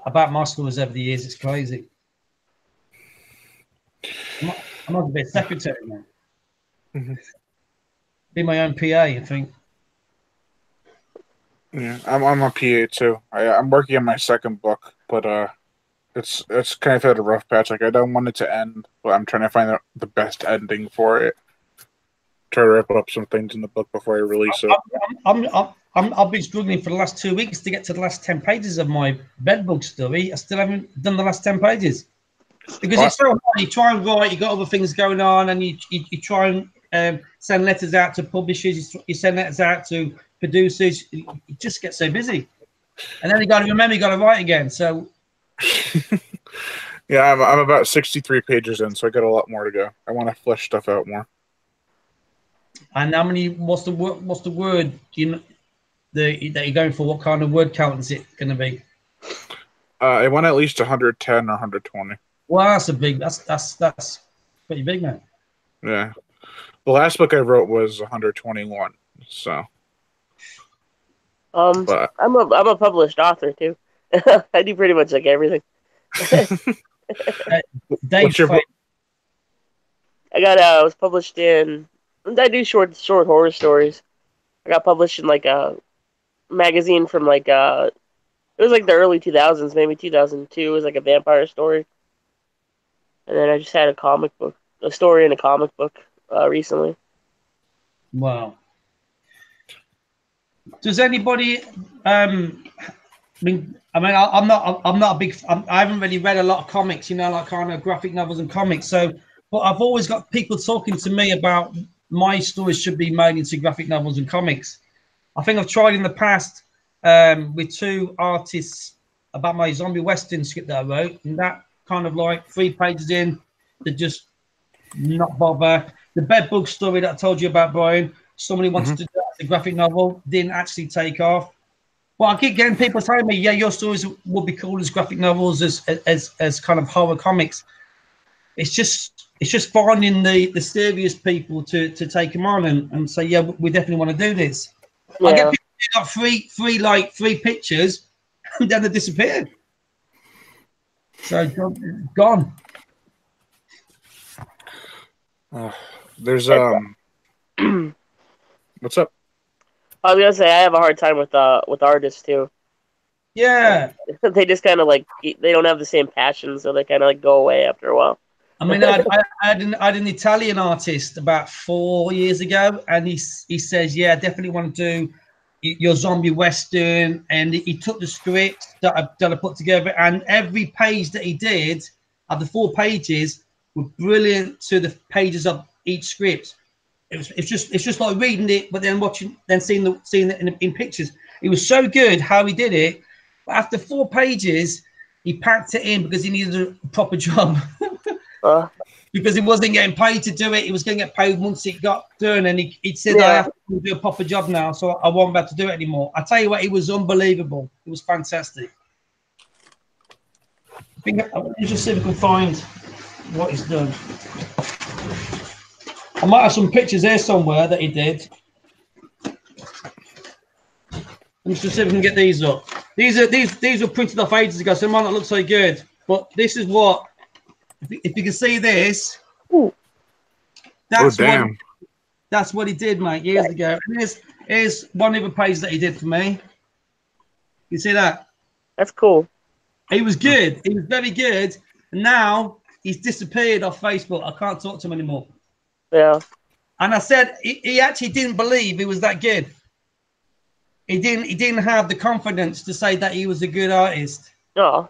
about my stories over the years. It's crazy. I'm not a bit secretary now. Mm-hmm. Be my own PA, I think. Yeah, I'm a PA too. I'm working on my second book, but it's kind of had a rough patch. Like I don't want it to end, but I'm trying to find out the best ending for it. Try to wrap up some things in the book before I release it. I've been struggling for the last 2 weeks to get to the last 10 pages of my bedbug story. I still haven't done the last 10 pages because it's so hard. You try and write, you got other things going on, and you try and send letters out to publishers. You send letters out to producers. You just get so busy, and then you got to remember you got to write again. So Yeah, I'm about 63 pages in, so I got a lot more to go. I want to flesh stuff out more. And how many? What's the word? Do you know that you're going for? What kind of word count is it going to be? I want at least 110 or 120. Well, that's a big. That's pretty big, man. Yeah, the last book I wrote was 121. So, but I'm a published author too. I do pretty much like everything. what's your book? I was published in. I do short horror stories. I got published in like a magazine from like it was like the early 2000s, maybe 2002. It was like a vampire story, and then I just had a story in a comic book recently. Wow. Does anybody? I'm not a big. I haven't really read a lot of comics, like kind of graphic novels and comics. So, but I've always got people talking to me about my stories should be made into graphic novels and comics. I think I've tried in the past with two artists about my zombie western script that I wrote, and that kind of like 3 pages in, they just not bother. The bedbug story that I told you about, Brian, somebody wanted to do a graphic novel, didn't actually take off. Well, I keep getting people telling me, yeah, your stories would be cool as graphic novels, as kind of horror comics. It's just finding the serious people to take them on and say, yeah, we definitely want to do this. Yeah. I get people who got three pictures, and then they disappeared. So gone. There's what's up? I was gonna say I have a hard time with artists too. Yeah. They just kind of like they don't have the same passion, so they kind of like go away after a while. I mean, I had an Italian artist about 4 years ago, and he says, yeah, I definitely want to do your zombie western, and he took the script that I put together, and every page that he did of the 4 pages were brilliant to the pages of each script. It's just like reading it, but then seeing it in pictures. It was so good how he did it. But after 4 pages, he packed it in because he needed a proper job. Because he wasn't getting paid to do it. He was going to get paid once it got done. And he said, I have to do a proper job now, so I won't be able to do it anymore. I tell you what, it was unbelievable. It was fantastic. Let me just see if I can find what he's done. I might have some pictures here somewhere that he did. Let me just see if we can get these up. These were printed off ages ago, so they might not look so good. But this is what, if you can see this, that's what he did, mate, years ago. And here's one of the pages that he did for me. You see that? That's cool. He was good. He was very good. And now he's disappeared off Facebook. I can't talk to him anymore. Yeah. And I said he actually didn't believe he was that good. He didn't have the confidence to say that he was a good artist. Oh.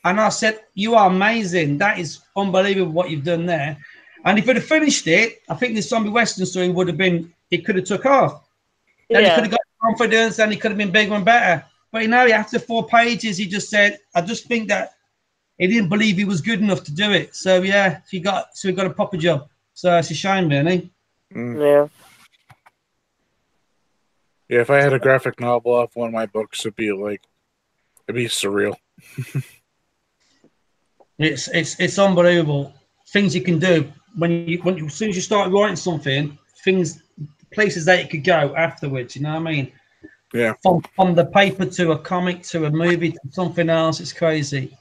And I said, you are amazing. That is unbelievable what you've done there. And if he'd have finished it, I think this zombie western story would have been, it could have took off. Then he could have got confidence, and he could have been bigger and better. But after 4 pages, he just said, I just think that he didn't believe he was good enough to do it. So yeah, he got a proper job. So it's a shame, really. Yeah. Yeah, if I had a graphic novel off one of my books, it'd be surreal. It's unbelievable things you can do as soon as you start writing something, places that it could go afterwards. You know what I mean? Yeah. From the paper to a comic to a movie to something else, it's crazy.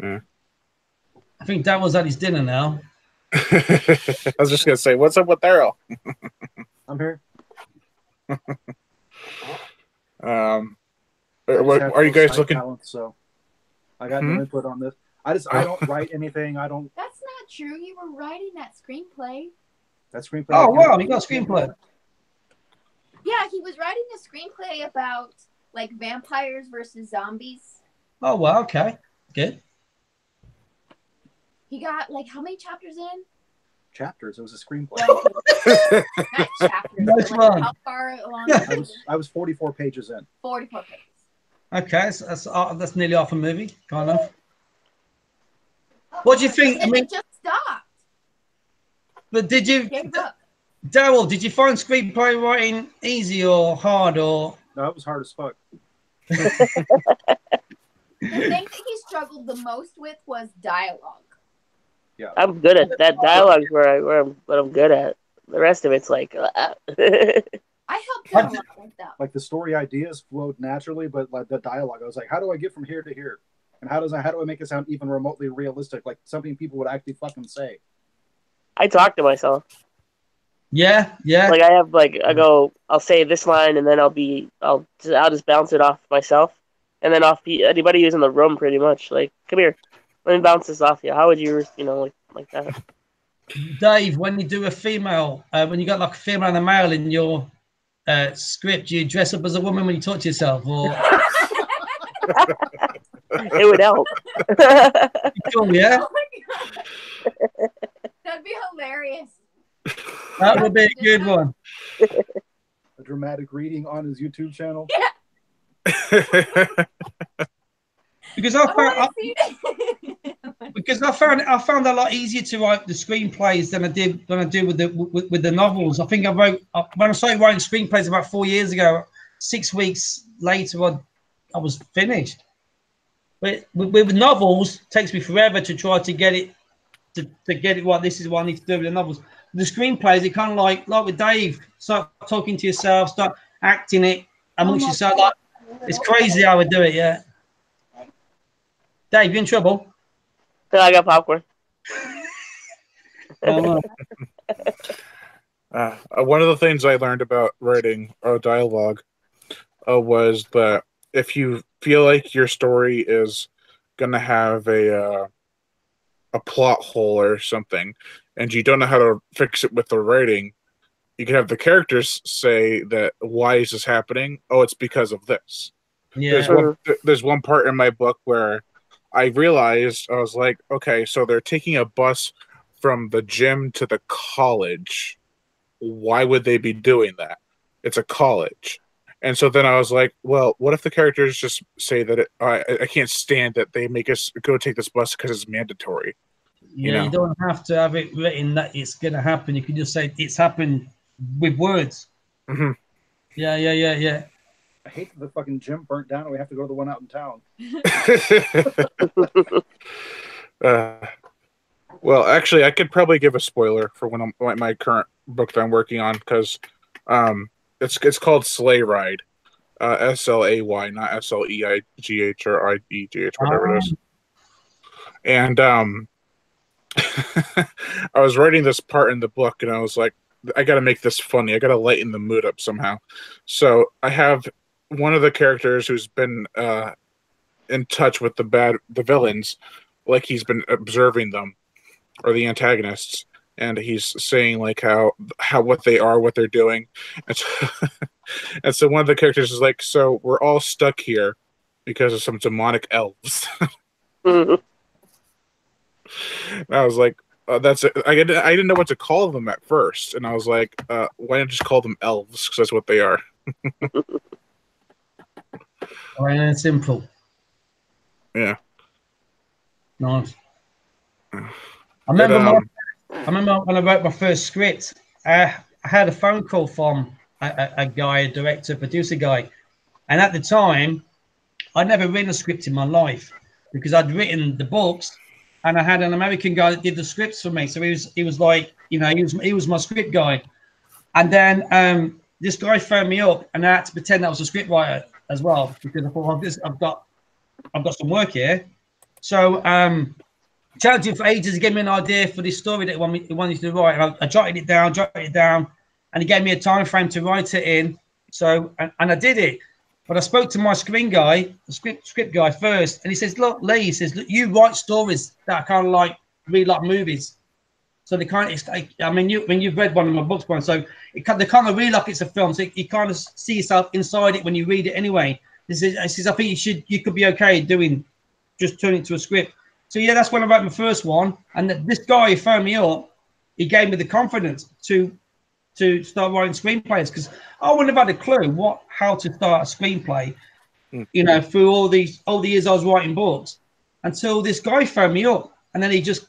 Yeah. I think Dad was at his dinner now. I was just gonna say, what's up with Daryl? I'm here. Are you guys looking? Talent, so I got no input on this. I don't write anything. I don't. That's not true. You were writing that screenplay. That screenplay. Oh wow, you got a screenplay. Yeah, he was writing a screenplay about like vampires versus zombies. Oh well, okay, good. He got like how many chapters in? Chapters. It was a screenplay. Well, not chapters. Nice But, one. how far along? I was 44 pages in. 44 pages. Okay, so that's nearly half a movie, kind of. What do you think? I And mean, it just stopped. but did you, Gave up. Daryl? Did you find screenplay writing easy or hard or? No, it was hard as fuck. The thing that he struggled the most with was dialogue. I'm good at that. Dialogue's what I'm good at. The rest of it's like. I helped him a lot with that. Like the story ideas flowed naturally, but like the dialogue, I was like, how do I get from here to here? And how do I make it sound even remotely realistic, like something people would actually fucking say? I talk to myself. Yeah. Like I have I'll say this line and then I'll just bounce it off myself, and then off anybody who's in the room pretty much. Like, come here, let me bounce this off you. How would you, like that? Dave, when you do a female, when you got like a female and a male in your script, do you dress up as a woman when you talk to yourself, or? It would help. Cool, yeah. Oh my God. That'd be hilarious. That would be a good one. A dramatic reading on his YouTube channel. Yeah. Because I found it a lot easier to write the screenplays than I did with the novels. I think when I started writing screenplays about 4 years ago. 6 weeks later, I was finished. But with novels, it takes me forever to try to get it to get it right. This is what I need to do with the novels. The screenplays, it kind of like with Dave, start talking to yourself, start acting it amongst yourself. Like, it's crazy how I do it. Yeah. Dave, you in trouble? No, I got popcorn. Oh, one of the things I learned about writing dialogue was that if you feel like your story is gonna have a plot hole or something, and you don't know how to fix it with the writing, you can have the characters say that, why is this happening? Oh, it's because of this. yeah. There's one part in my book where I realized, I was like, okay, so they're taking a bus from the gym to the college. Why would they be doing that? It's a college. And so then I was like, well, what if the characters just say that I can't stand that they make us go take this bus because it's mandatory? Yeah, you don't have to have it written that it's going to happen. You can just say it's happened with words. Mm-hmm. Yeah. I hate that the fucking gym burnt down and we have to go to the one out in town. Well, actually, I could probably give a spoiler for my current book that I'm working on, because it's called Sleigh Ride, SLAY, not SLEIGH or IEGH, whatever it is. And I was writing this part in the book, and I was like, I got to make this funny. I got to lighten the mood up somehow. So I have one of the characters who's been in touch with the villains, like he's been observing them, or the antagonists, and he's saying like how what they are, what they're doing, and so one of the characters is like, so we're all stuck here because of some demonic elves. And I was like, that's it. I didn't know what to call them at first, and I was like, why don't you just call them elves, because that's what they are. Plain and simple. Yeah. Nice. I remember when I wrote my first script, I had a phone call from a guy, a director, producer guy, and at the time, I'd never written a script in my life because I'd written the books, and I had an American guy that did the scripts for me. So he was like, he was my script guy, and then this guy phoned me up, and I had to pretend I was a script writer as well, because I thought, I've got some work here. So chatted to him for ages. He gave me an idea for this story that he wanted to write, and I jotted it down, and he gave me a time frame to write it in. So and I did it. But I spoke to my screen guy, the script guy first, and he says, "Look, Lee," he says, "look, you write stories that are kind of like read like movies. So they kind of, I mean, when you've read one of my books, Brian, so they kind of read like it's a film. So you kind of see yourself inside it when you read it anyway." He says, "I think you could be okay doing, just turn it to a script." So yeah, that's when I wrote my first one. And this guy who phoned me up, he gave me the confidence to start writing screenplays, because I wouldn't have had a clue how to start a screenplay, through all the years I was writing books, until this guy phoned me up and then he just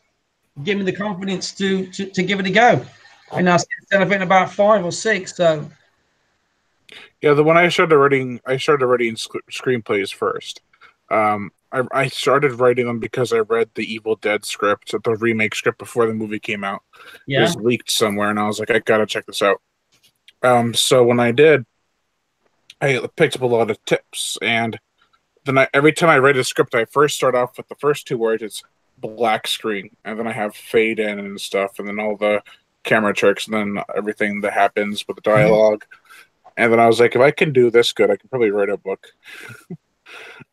gave me the confidence to give it a go. And I started in about 5 or 6. So yeah, the when I started writing screenplays first. I started writing them because I read the Evil Dead script, the remake script before the movie came out. It yeah, was leaked somewhere, and I was like, I gotta check this out. So when I did, I picked up a lot of tips, and then every time I write a script, I first start off with the first 2 words. It's black screen, and then I have fade in and stuff, and then all the camera tricks, and then everything that happens with the dialogue. And then I was like, if I can do this good, I can probably write a book.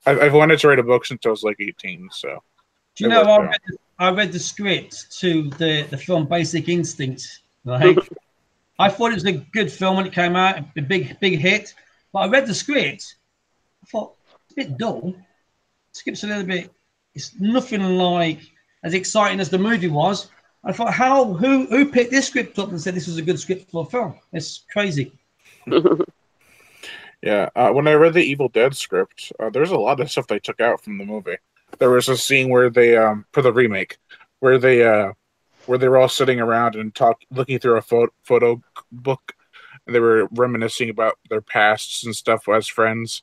I've wanted to write a book since I was like 18. So, do you know I read the script to the film Basic Instinct. Right, I thought it was a good film when it came out, a big hit. But I read the script. I thought it's a bit dull. The script's a little bit. It's nothing like as exciting as the movie was. I thought, who picked this script up and said this was a good script for a film? It's crazy. Yeah, when I read the Evil Dead script, there's a lot of stuff they took out from the movie. There was a scene where they, for the remake, where they were all sitting around and looking through a photo book, and they were reminiscing about their pasts and stuff as friends.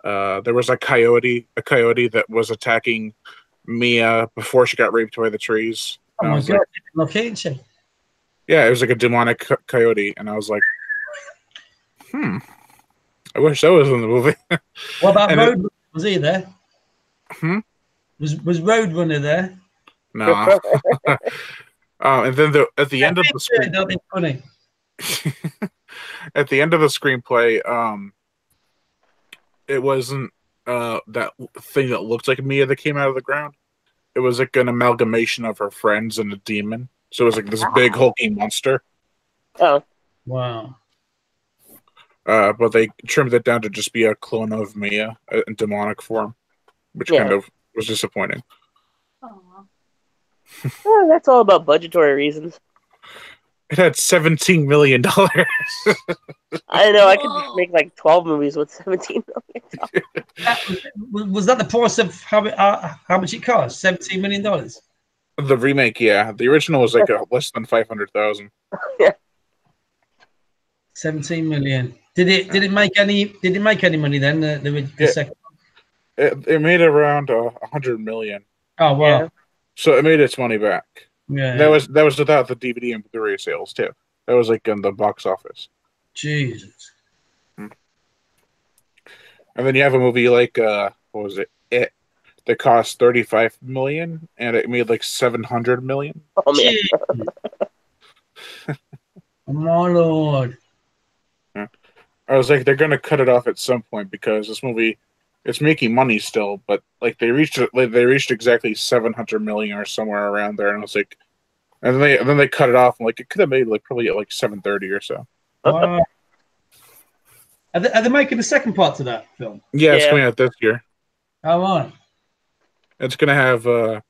There was a coyote that was attacking Mia before she got raped by the trees. Oh my god! Look, ain't she? Yeah, it was like a demonic coyote, and I was like, I wish that was in the movie. What about Roadrunner? Was he there? Was Roadrunner there? No. And then at the end of the screenplay, that'd be funny. at the end of the screenplay, it wasn't that thing that looked like Mia that came out of the ground. It was like an amalgamation of her friends and a demon. So it was like this big hulking monster. Oh, wow. But they trimmed it down to just be a clone of Mia in demonic form, which kind of was disappointing. Well, that's all about budgetary reasons. It had $17 million. I know. I could just make like 12 movies with $17 million. Was that the price of how much it cost? $17 million. The remake, yeah. The original was like less than 500,000. Yeah. 17 million. Did it make any money then? The second one? It made around 100 million. Oh wow! Yeah. So it made its money back. Yeah. That was without the DVD and Blu-ray sales too. That was like in the box office. Jesus. And then you have a movie like what was it? It that cost 35 million and it made like 700 million. Oh man. My lord. I was like, they're gonna cut it off at some point because this movie, it's making money still, but like they reached exactly 700 million or somewhere around there, and I was like, and then they cut it off. I'm like, it could have made like probably at like 730 or so. Wow. Are they making the second part to that film? Yeah, it's coming out this year. Oh right. It's gonna have the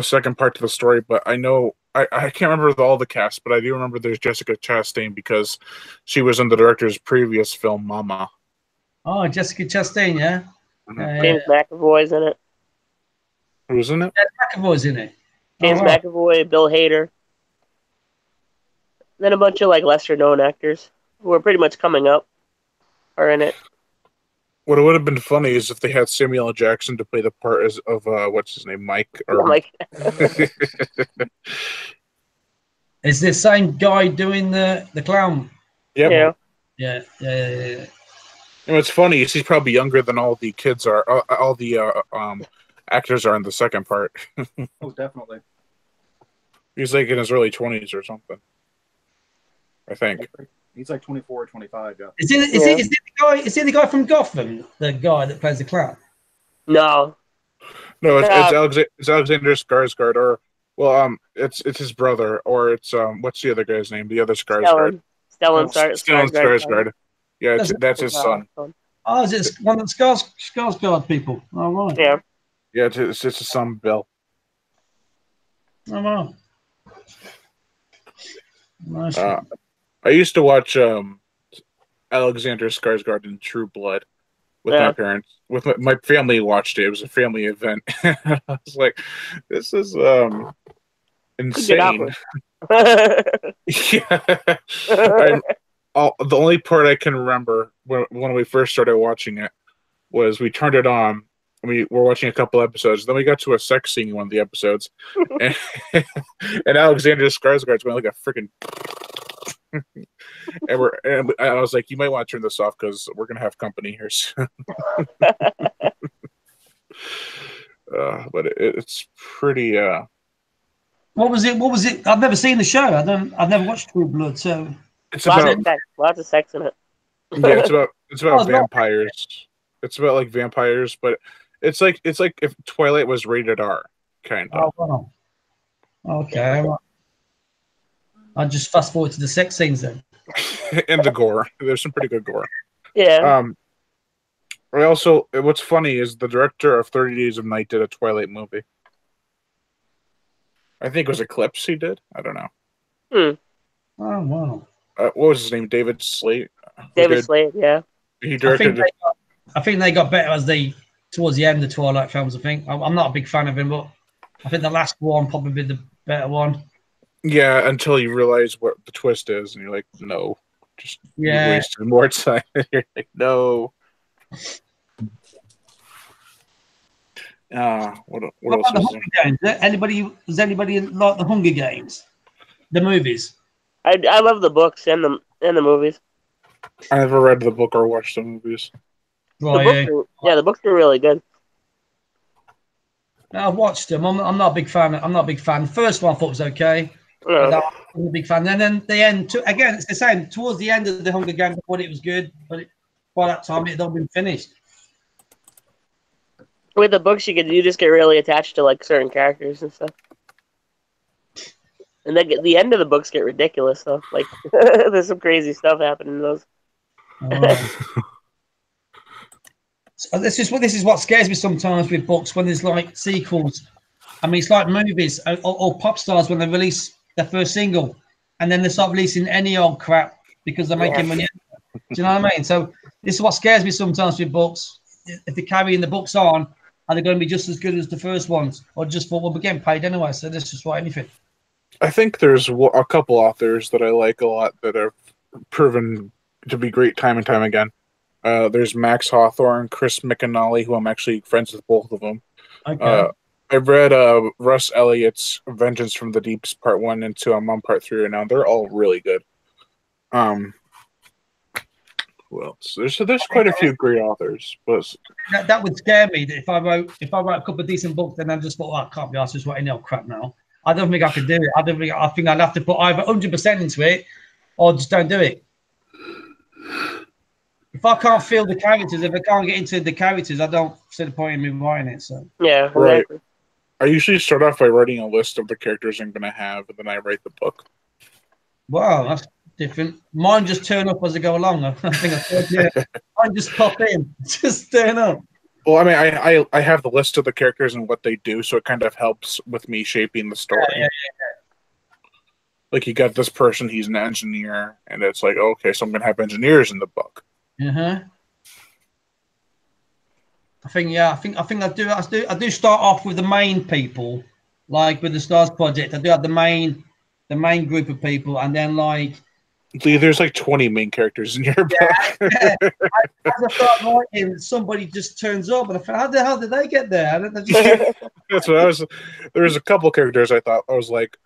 second part to the story, but I know. I can't remember all the cast, but I do remember there's Jessica Chastain because she was in the director's previous film, Mama. Oh, Jessica Chastain, yeah. James McAvoy's in it. Who's in it? McAvoy's in it. James McAvoy, Bill Hader. Then a bunch of like lesser known actors who are pretty much coming up are in it. What would have been funny is if they had Samuel L. Jackson to play the part of what's his name, Mike. Or Mike. Is the same guy doing the clown? Yeah. Yeah. And what's funny is he's probably younger than all the kids are. All the actors are in the second part. Oh, definitely. He's like in his early 20s or something. I think. He's like 24 or 25, yeah. Is he the guy from Gotham? The guy that plays the clown? No. No, it's Alexander Skarsgård, or it's his brother, or it's what's the other guy's name? The other Skarsgård. Stellan Skarsgård. Yeah, that's his son. Oh, is it one of the Skarsgård people? Oh right. Yeah. Yeah, it's his son, Bill. Oh wow. Nice. I used to watch Alexander Skarsgård in True Blood with my parents. With my family watched it. It was a family event. I was like, this is insane. Yeah. The only part I can remember when we first started watching it was we turned it on. We were watching a couple episodes. Then we got to a sex scene in one of the episodes, and, and Alexander Skarsgård's going like a freaking. and I was like, you might want to turn this off because we're gonna have company here soon. But it's pretty. What was it? What was it? I've never seen the show. I've never watched True Blood, so it's lots of sex in it. Yeah, it's about vampires. It's about like vampires, but it's like if Twilight was rated R, kind of. Oh, wow. Okay. I'll just fast forward to the sex scenes then. And the gore. There's some pretty good gore. Yeah. What's funny is the director of 30 Days of Night did a Twilight movie. I think it was Eclipse he did. I don't know. Oh, wow. What was his name? David Slade? David Slade, yeah. He directed I think they got better towards the end of Twilight films, I think. I'm not a big fan of him, but I think the last one probably the better one. Yeah, until you realize what the twist is, and you're like, no. Just you wasted more time. You're like, no. What else about the Hunger Games? Does anybody like the Hunger Games? The movies? I love the books and the movies. I never read the book or watched the movies. The books are really good. I've watched them. I'm not a big fan. The first one I thought was okay. I'm a big fan. And then the end, again, it's the same. Towards the end of the Hunger Games, I thought it was good, but by that time, it had all been finished. With the books, you just get really attached to like certain characters and stuff. And then the end of the books get ridiculous, though. Like, there's some crazy stuff happening in those. So this is what scares me sometimes with books when there's like sequels. I mean, it's like movies or pop stars when they release their first single, and then they start releasing any old crap because they're making money. Do you know what I mean? So this is what scares me sometimes with books. If they're carrying the books on, are they going to be just as good as the first ones, or just for we're getting paid anyway? So this is why anything. I think there's a couple authors that I like a lot that have proven to be great time and time again. There's Max Hawthorne, Chris McAnally, who I'm actually friends with both of them. Okay. I've read Russ Elliott's Vengeance from the Deeps Part 1 and 2. I'm on Part 3 right now. They're all really good. Who else? There's quite a few great authors, but that would scare me. That if I wrote a couple of decent books, then I just thought, I can't be asked just writing any old crap now. I don't think I could do it. I think I'd have to put either 100% into it or just don't do it. If I can't feel the characters, if I can't get into the characters, I don't see the point in me writing it. So yeah, right. I usually start off by writing a list of the characters I'm going to have, and then I write the book. Wow, that's different. Mine just turn up as I go along. I think mine just pop in, just turn up. Well, I mean, I have the list of the characters and what they do, so it kind of helps with me shaping the story. Yeah. Like, you got this person, he's an engineer, and it's like, okay, so I'm going to have engineers in the book. I think I do start off with the main people, like with the Stars Project. I do have the main group of people, and then like there's like 20 main characters in your book. As I start writing, somebody just turns up, and I thought, how the hell did they get there? That's what I was. There was a couple characters I thought I was like,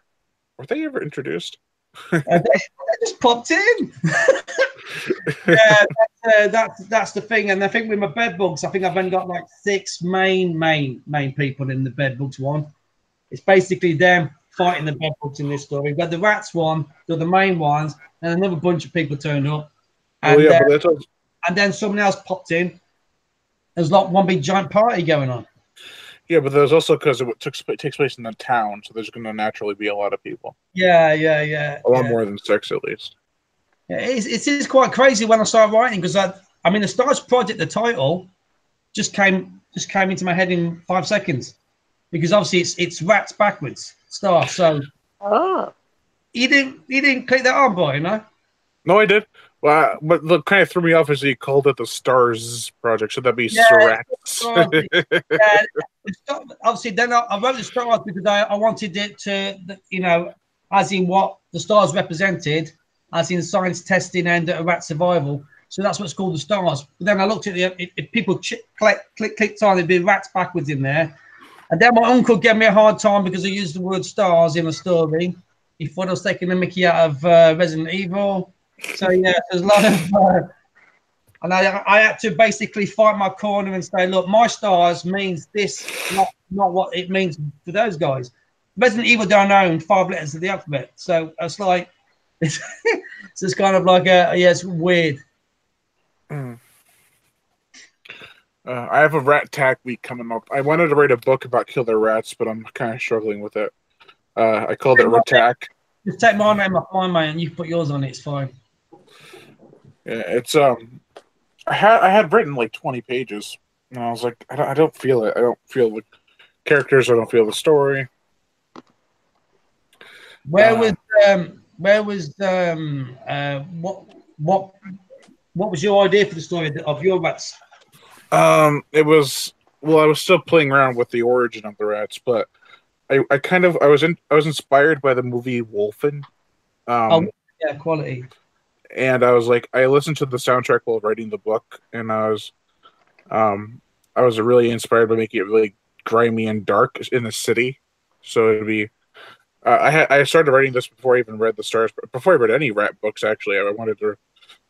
were they ever introduced? They just popped in. Yeah, that's the thing. And I think with my bed bugs, I think I've only got like 6 main people in the bed bugs one. It's basically them fighting the bed bugs in this story. We've got the rats one, they're the main ones, and another bunch of people turned up. And, and then someone else popped in. There's like one big giant party going on. Yeah, but there's also because it takes place in the town, so there's going to naturally be a lot of people. Yeah. A lot more than 6, at least. Yeah, it is quite crazy when I started writing because I mean the Stars Project, the title, just came into my head in 5 seconds because obviously it's rats backwards stars. So you didn't click that on, boy, you know? No, I did. Well, but what kind of threw me off is he called it the Stars Project. Should that be Yeah, Srats? yeah, obviously, then I wrote the stars because I wanted it to, you know, as in what the stars represented, as in science testing and rat survival. So that's what's called the stars. But then I looked at if people clicked on, there'd be rats backwards in there. And then my uncle gave me a hard time because I used the word stars in a story. He thought I was taking the mickey out of Resident Evil. So yeah, there's a lot of, and I had to basically fight my corner and say, look, my stars means this, not what it means for those guys. Resident Evil don't own 5 letters of the alphabet, so it's like it's kind of like it's weird. I have a Rat Tack week coming up. I wanted to write a book about killer rats, but I'm kind of struggling with it. I called it Rat Tack. Just take my name off mine, mate, and you can put yours on it. It's fine. Yeah, it's I had written like 20 pages, and I was like, I don't feel it. I don't feel the characters. I don't feel the story. What was your idea for the story of your rats? It was, well, I was still playing around with the origin of the rats, but I was inspired by the movie Wolfen. Yeah, quality. And I was like, I listened to the soundtrack while writing the book, and I was really inspired by making it really grimy and dark in the city. So it'd be, I started writing this before I even read the Stars, before I read any rat books. Actually, I wanted to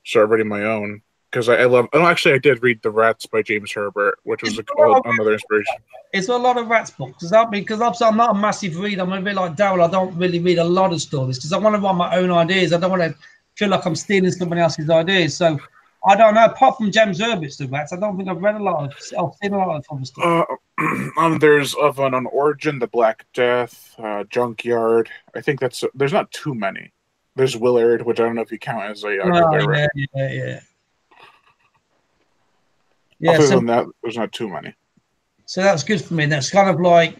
start writing my own because I love. Oh, actually, I did read The Rats by James Herbert, which was another inspiration. It's a lot of rats books. Because I'm not a massive reader. I'm a bit like Daryl. I don't really read a lot of stories because I want to write my own ideas. I don't want to feel like I'm stealing somebody else's ideas. So I don't know. Apart from James Herbert's The Rats, I don't think I've read a lot of. I've seen a lot of other stuff. There's one on Origin, The Black Death, Junkyard. I think there's not too many. There's Willard, which I don't know if you count as a. Yeah. Other than that, there's not too many. So that's good for me. That's kind of like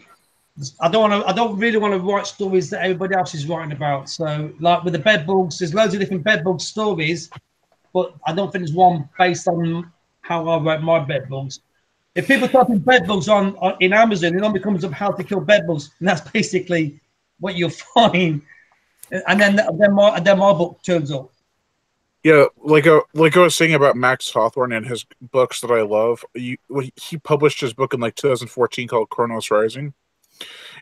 I don't really want to write stories that everybody else is writing about. So like with the bed bugs, there's loads of different bed bug stories, but I don't think there's one based on how I write my bed bugs. If people type in bed bugs in Amazon, it only comes up how to kill bed bugs, and that's basically what you'll find. And then my book turns up. Yeah, like I was saying about Max Hawthorne and his books that I love. He published his book in like 2014 called Chronos Rising,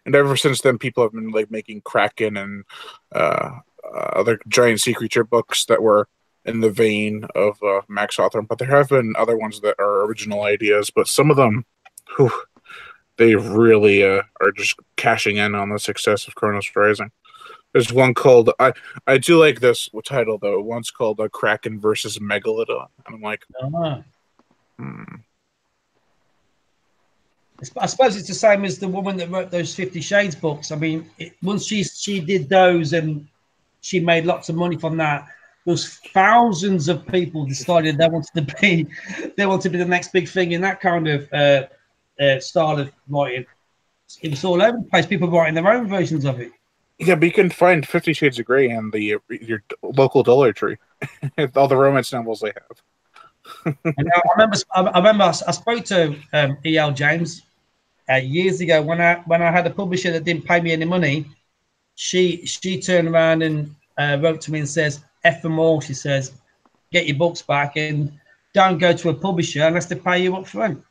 and ever since then, people have been like making Kraken and other giant sea creature books that were in the vein of Max Hawthorne. But there have been other ones that are original ideas, but some of them, they really are just cashing in on the success of Chronos Rising. There's one called I do like this title though. One's called Kraken versus Megalodon, and I'm like, I suppose it's the same as the woman that wrote those 50 Shades books. I mean, once she did those and she made lots of money from that, there's thousands of people decided they wanted to be the next big thing in that kind of style of writing. It was all over the place. People writing their own versions of it. Yeah, but you can find 50 Shades of Grey in your local Dollar Tree. All the romance novels they have. I remember I spoke to E.L. James years ago when I had a publisher that didn't pay me any money. She turned around and wrote to me and says, F them all, she says, get your books back and don't go to a publisher unless they pay you up front.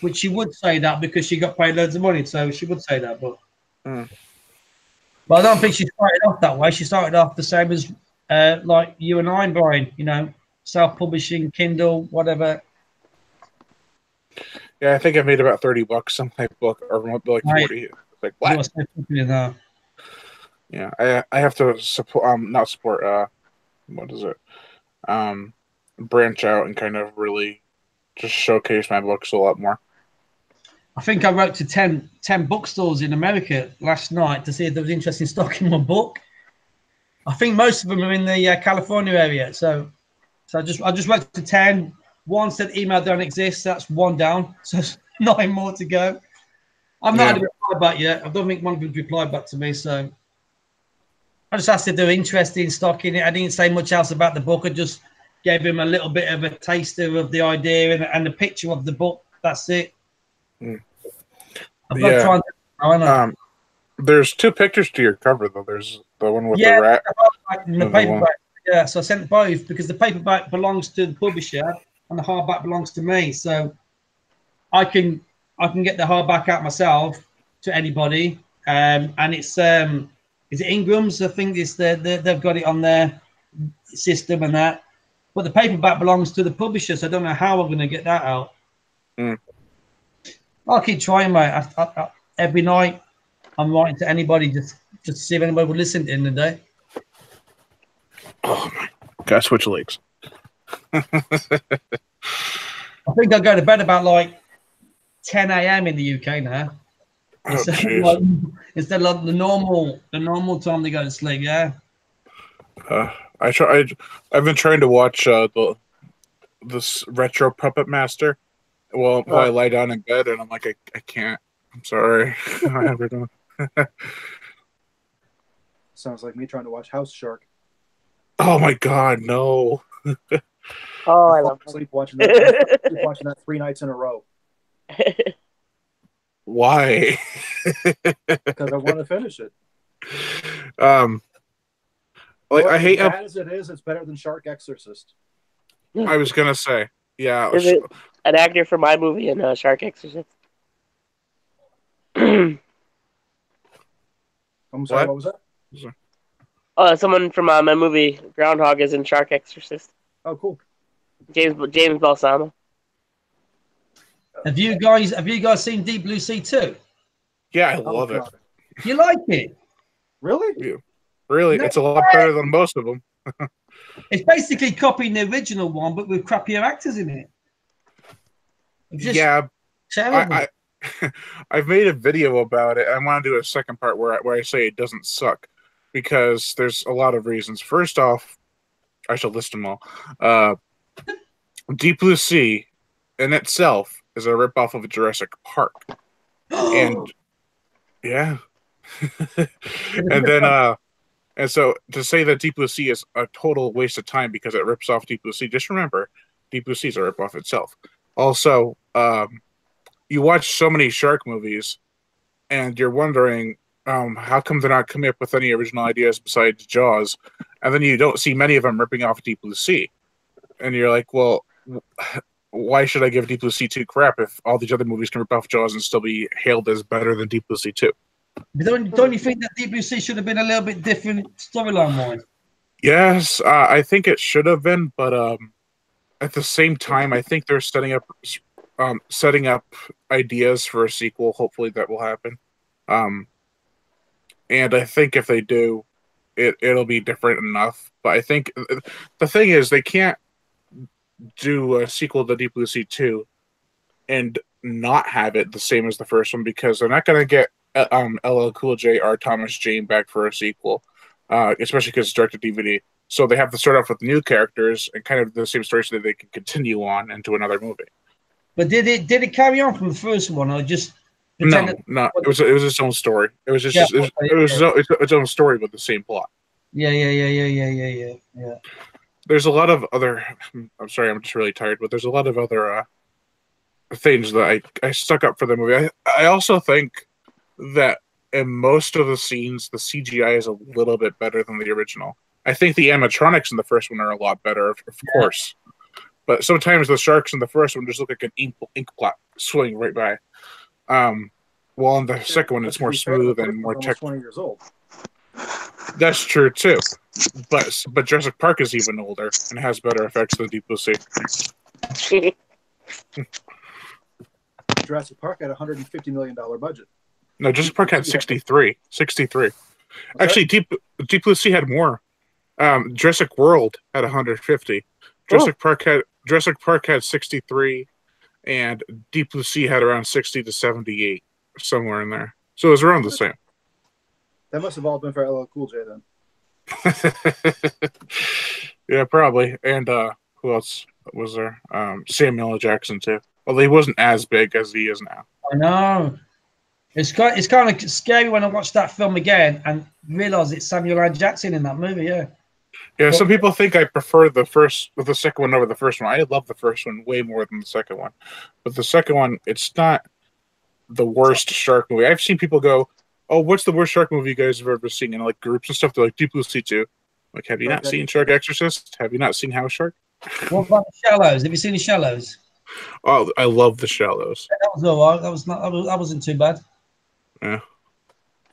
Which she would say that because she got paid loads of money, so she would say that, but I don't think she started off that way. She started off the same as like you and I, Brian, you know, self-publishing, Kindle, whatever. Yeah, I think I made about $30 on my book, or like 40. It's like, what? Yeah, I have to support, not support, what is it? Branch out and kind of really just showcase my books a lot more. I think I wrote to 10 bookstores in America last night to see if there was interest in stocking my book. I think most of them are in the California area. So I just wrote to 10. One said email don't exist. That's one down. So there's 9 more to go. I've not had a reply back yet. I don't think one of them replied back to me. So I just asked if they were interested in stocking it. I didn't say much else about the book. I just gave him a little bit of a taster of the idea and the picture of the book. That's it. Mm. I'm not trying to. I know. There's 2 pictures to your cover though. There's the one with the Yeah, rat and the paperback. Yeah, so I sent both because the paperback belongs to the publisher and the hardback belongs to me. So I can get the hardback out myself to anybody. And it's is it Ingram's? I think it's they've got it on their system and that. But the paperback belongs to the publisher, so I don't know how we're going to get that out. Mm. I'll keep trying, mate. Every night I'm writing to anybody just to see if anybody would listen in the day. Oh my gosh, switch legs. I think I go to bed about like 10 a.m. in the UK now. Instead of the normal time to go to sleep. Yeah. I've been trying to watch this retro Puppet Master while I lie down in bed, and I'm like, I can't. I'm sorry. I never done. Sounds like me trying to watch House Shark. Oh my god, no. Oh, I love sleep watching that. Sleep watching that 3 nights in a row. Why? Because I want to finish it. Like, I hate as bad as it is, it's better than Shark Exorcist. I was gonna say, yeah. Is it an actor for my movie in Shark Exorcist? I'm sorry, what was that? Someone from my movie Groundhog is in Shark Exorcist. Oh, cool. James Balsamo. Have you guys seen Deep Blue Sea 2? Yeah, I love it. You like it? Really? Yeah. Really? It's a lot better than most of them. It's basically copying the original one, but with crappier actors in it. Yeah. Terrible. I've made a video about it. I want to do a second part where I say it doesn't suck, because there's a lot of reasons. First off, I shall list them all. Deep Blue Sea in itself is a ripoff of Jurassic Park. And yeah. And then and so to say that Deep Blue Sea is a total waste of time because it rips off Deep Blue Sea, just remember, Deep Blue Sea is a ripoff itself. Also, you watch so many shark movies, and you're wondering how come they're not coming up with any original ideas besides Jaws, and then you don't see many of them ripping off Deep Blue Sea, and you're like, well, why should I give Deep Blue Sea 2 crap if all these other movies can rip off Jaws and still be hailed as better than Deep Blue Sea 2? Don't you think that Deep Blue Sea should have been a little bit different storyline-wise? Yes, I think it should have been, but at the same time, I think they're setting up ideas for a sequel. Hopefully, that will happen. And I think if they do, it'll be different enough. But I think the thing is, they can't do a sequel to Deep Blue Sea 2 and not have it the same as the first one, because they're not going to get LL Cool J or Thomas Jane back for a sequel, especially because it's direct to DVD. So they have to start off with new characters and kind of the same story so that they can continue on into another movie. But did it carry on from the first one, or just no? It was its own story. It was just its own story with the same plot. Yeah. There's a lot of other. I'm sorry, I'm just really tired, but there's a lot of other things that I stuck up for the movie. I also think that in most of the scenes, the CGI is a little bit better than the original. I think the animatronics in the first one are a lot better, of course. But sometimes the sharks in the first one just look like an ink blot swimming right by. While in the second one, it's more smooth and more technical. 20 years old. That's true too. But Jurassic Park is even older and has better effects than Deep Blue Sea. Jurassic Park had a $150 million budget. No, Jurassic Park had 63. 63. Actually, Deep Blue Sea had more. Jurassic World had 150. Jurassic Park had 63, and Deep Blue Sea had around 60 to 78, somewhere in there. So it was around the same. That must have all been for LL Cool J then. Yeah, probably. And who else was there? Samuel L. Jackson too. Although he wasn't as big as he is now. I know. It's kind of scary when I watch that film again and realize it's Samuel L. Jackson in that movie. Yeah. Yeah, some people think I prefer the second one over the first one. I love the first one way more than the second one, but the second one, it's not the worst shark movie. I've seen people go, "Oh, what's the worst shark movie you guys have ever seen?" And like groups and stuff, they're like, "Deep Blue Sea 2." Like, have you not seen Shark Exorcist? Have you not seen House Shark? What about the Shallows? Have you seen the Shallows? Oh, I love The Shallows. That was all right. That wasn't too bad. Yeah.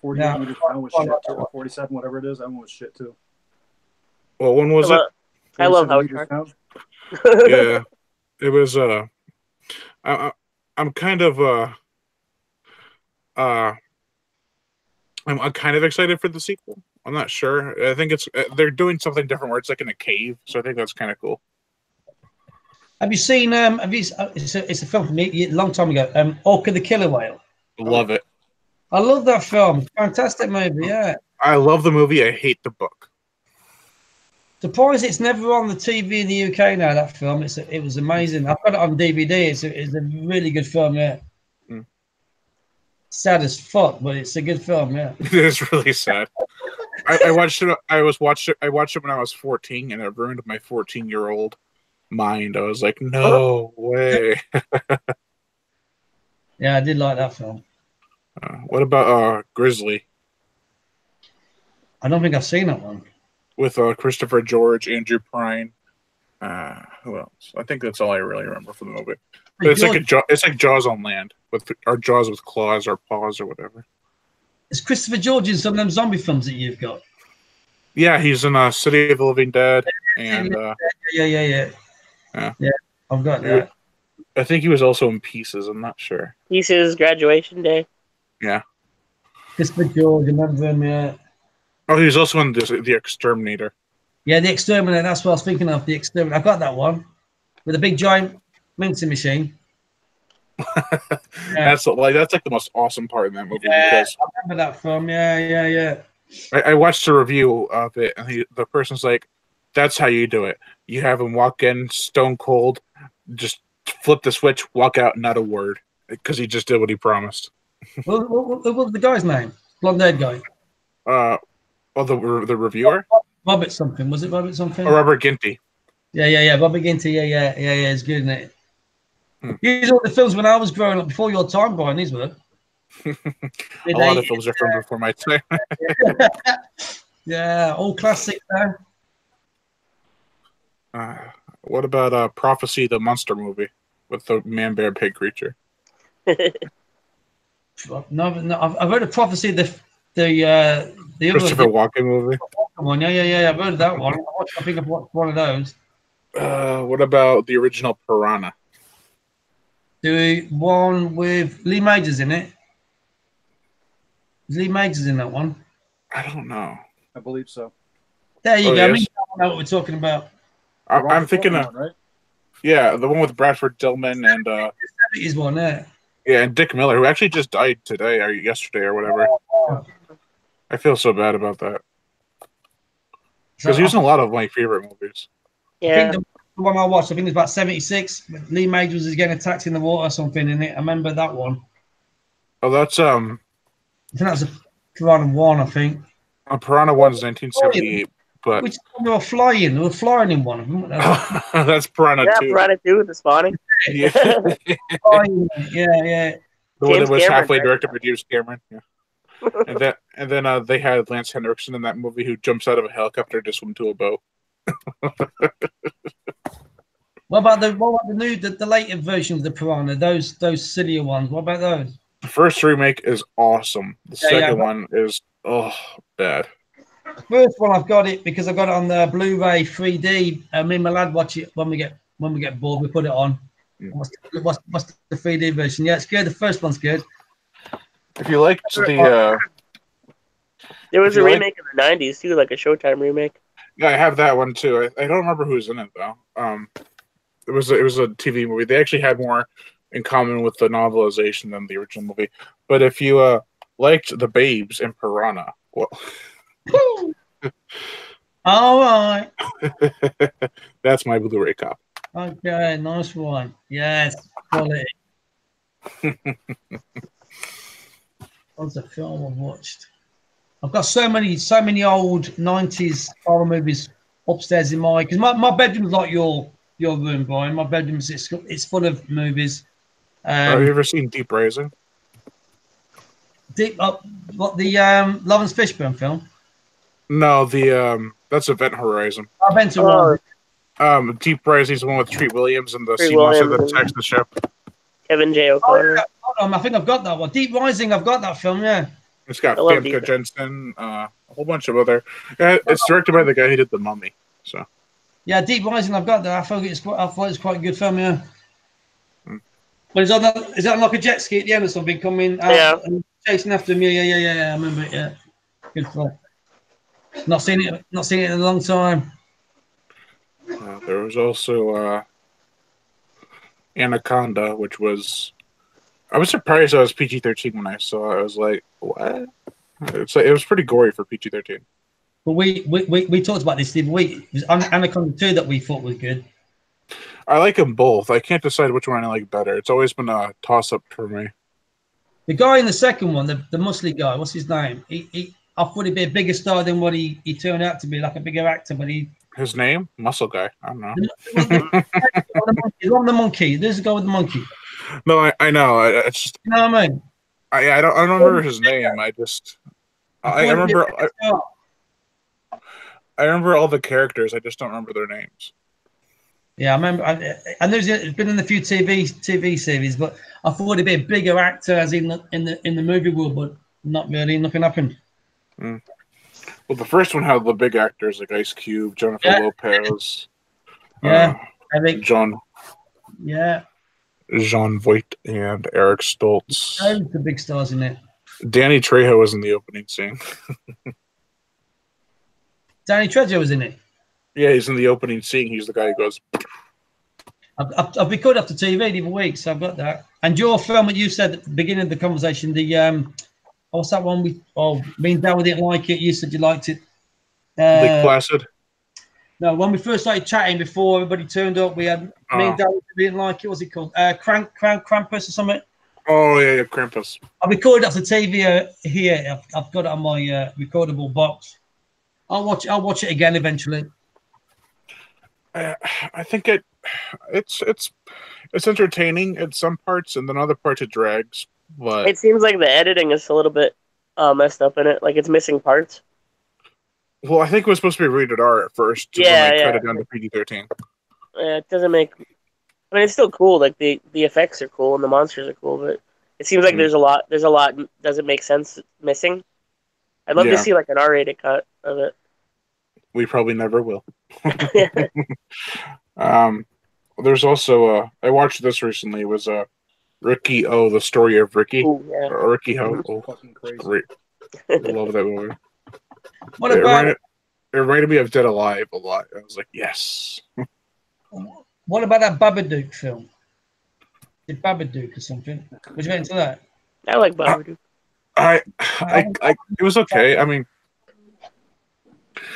48 meters down was shit too, or 47, whatever it is. That one was shit too. What one was it? I love House 47 Shark. meters down. Yeah, it was. I'm kind of I'm kind of excited for the sequel. I'm not sure. I think they're doing something different where it's like in a cave, so I think that's kind of cool. Have you seen? It's a film from a long time ago. Orca the Killer Whale. Love it. I love that film. Fantastic movie. Yeah. I love the movie. I hate the book. Surprised it's never on the TV in the UK now. That film. It was amazing. I've got it on DVD. It's a really good film. Yeah. Mm. Sad as fuck, but it's a good film. Yeah. It is really sad. I watched it. I watched it when I was 14, and it ruined my 14-year-old mind. I was like, no way. Yeah, I did like that film. What about Grizzly? I don't think I've seen that one. With Christopher George, Andrew Prine. Who else? I think that's all I really remember from the movie. But it's like Jaws on land, or Jaws with claws or paws or whatever. It's Christopher George in some of them zombie films that you've got. Yeah, he's in City of the Living Dead, and yeah. I've got that. I think he was also in Pieces. I'm not sure. Pieces, Graduation Day. Yeah. Christopher George, remember him? Yeah. Oh, he was also in the Exterminator. Yeah, the Exterminator. That's what I was thinking of. The Exterminator. I got that one with a big giant mincing machine. That's like the most awesome part in that movie. Yeah, because I remember that film. Yeah. I watched a review of it, and the person's like, "That's how you do it. You have him walk in stone cold, just flip the switch, walk out, not a word, because he just did what he promised." What was the guy's name? Blonde-haired guy. The reviewer. Robert something. Was it Robert something? Oh, Robert Ginty. Yeah. Robert Ginty. Yeah. It's good, isn't it? These are all the films when I was growing up, before your time, Brian. These were. A lot of films are from before my time. Yeah, all classic now. What about Prophecy, the monster movie with the man bear pig creature? No, I've heard of Prophecy, the Christopher Walken movie. One. Yeah. I've heard of that one. I think I've watched one of those. What about the original Piranha? The one with Lee Majors in it. Is Lee Majors in that one? I don't know. I believe so. There you go. Yes. I mean, I don't know what we're talking about. I'm thinking of, right? Yeah, the one with Bradford Dillman and The 70s one, yeah. Yeah, and Dick Miller, who actually just died today or yesterday or whatever. I feel so bad about that because he was in a lot of my favorite movies. Yeah. I think the one I watched, I think it was about 76. Lee Majors is getting attacked in the water or something in it. I remember that one. Oh, that's I think that was a Piranha 1, I think. Piranha 1's 1978, but Which one they were flying? They were flying in one of them. that's Piranha 2. Piranha 2, The Spawning. Yeah. Yeah. The one that was James Cameron, halfway right? directed by James Cameron. Yeah. and then they had Lance Henriksen in that movie who jumps out of a helicopter to swim to a boat. What about the later versions of the Piranha? Those sillier ones. What about those? The first remake is awesome. The second one is bad. The first one I've got it because I got it on the Blu-ray 3D. Me and my lad watch it when we get bored. We put it on. What's the 3D version? Yeah, it's good. The first one's good. If you liked There was a remake in the 90s too, like a Showtime remake. Yeah, I have that one too. I don't remember who's in it though. It was a TV movie. They actually had more in common with the novelization than the original movie. But if you liked The Babes and Piranha, well, all right. That's my Blu-ray copy. Okay, nice one. Yes, quality. What's a film I've watched? I've got so many old 90s horror movies upstairs in my, because my bedroom's like your room, Brian. My bedroom's it's full of movies. Have you ever seen Deep Rising? What the Lawrence Fishburne film? No, the that's Event Horizon. I've been to one. Deep Rising is the one with Treat Williams and the Treat sea monster that Williams attacks the ship. Kevin J. Oh, O'Connor. yeah. Hold on, I think I've got that one. Deep Rising, I've got that film, yeah. It's got I love Famke Deep- Jensen, a whole bunch of other. It's directed by the guy who did The Mummy. So Yeah, Deep Rising, I've got that. I thought it's quite a good film, yeah. Mm. But is that like a jet ski at the end or something coming out and chasing after him? Yeah. I remember it. Yeah, good film. Not seen it in a long time. there was also Anaconda, which was. I was surprised I was PG-13 when I saw it. I was like, what? It was pretty gory for PG-13. But we talked about this, didn't we? It was Anaconda 2 that we thought was good. I like them both. I can't decide which one I like better. It's always been a toss-up for me. The guy in the second one, the muscly guy, what's his name? I thought he'd be a bigger star than what he turned out to be, like a bigger actor, but His name? Muscle Guy. I don't know. He's on the monkey. There's a guy with the monkey. No, I know. It's just, You know what I mean? I don't remember his name. I remember all the characters. I just don't remember their names. Yeah, I remember. I know he's been in a few TV series, but I thought he'd be a bigger actor as in the movie world, but not really. Nothing happened. Mm. Well, the first one had the big actors like Ice Cube, Jennifer Lopez, I think John Voight, and Eric Stoltz. Those are the big stars in it. Danny Trejo was in the opening scene. Danny Trejo was in it. Yeah, he's in the opening scene. He's the guy who goes. I've recorded after TV the other week, so I've got that. And your film that you said at the beginning of the conversation, what's that one? Me and Dad didn't like it. You said you liked it. Lake Placid. No, when we first started chatting before everybody turned up, we had me and Dad didn't like it. What's it called? Krampus or something. Oh yeah, Krampus. I recorded off the TV here. I've got it on my recordable box. I'll watch it again eventually. I think it's entertaining at some parts, and then other parts it drags. But it seems like the editing is a little bit messed up in it. Like it's missing parts. Well, I think it was supposed to be rated R at first. Yeah, cut it down to PG-13. It doesn't make. I mean, it's still cool. Like the effects are cool and the monsters are cool, but it seems like there's a lot doesn't make sense missing. I'd love to see like an R-rated cut of it. We probably never will. There's also I watched this recently. It was Ricky O, the story of Ricky. Ooh, yeah. Or Ricky Ho. Fucking crazy. Great. I love that movie. What about it reminded me of Dead Alive a lot. I was like, yes. What about that Babadook film? The Babadook or something? Was you into that? I like Babadook. It was okay. I mean,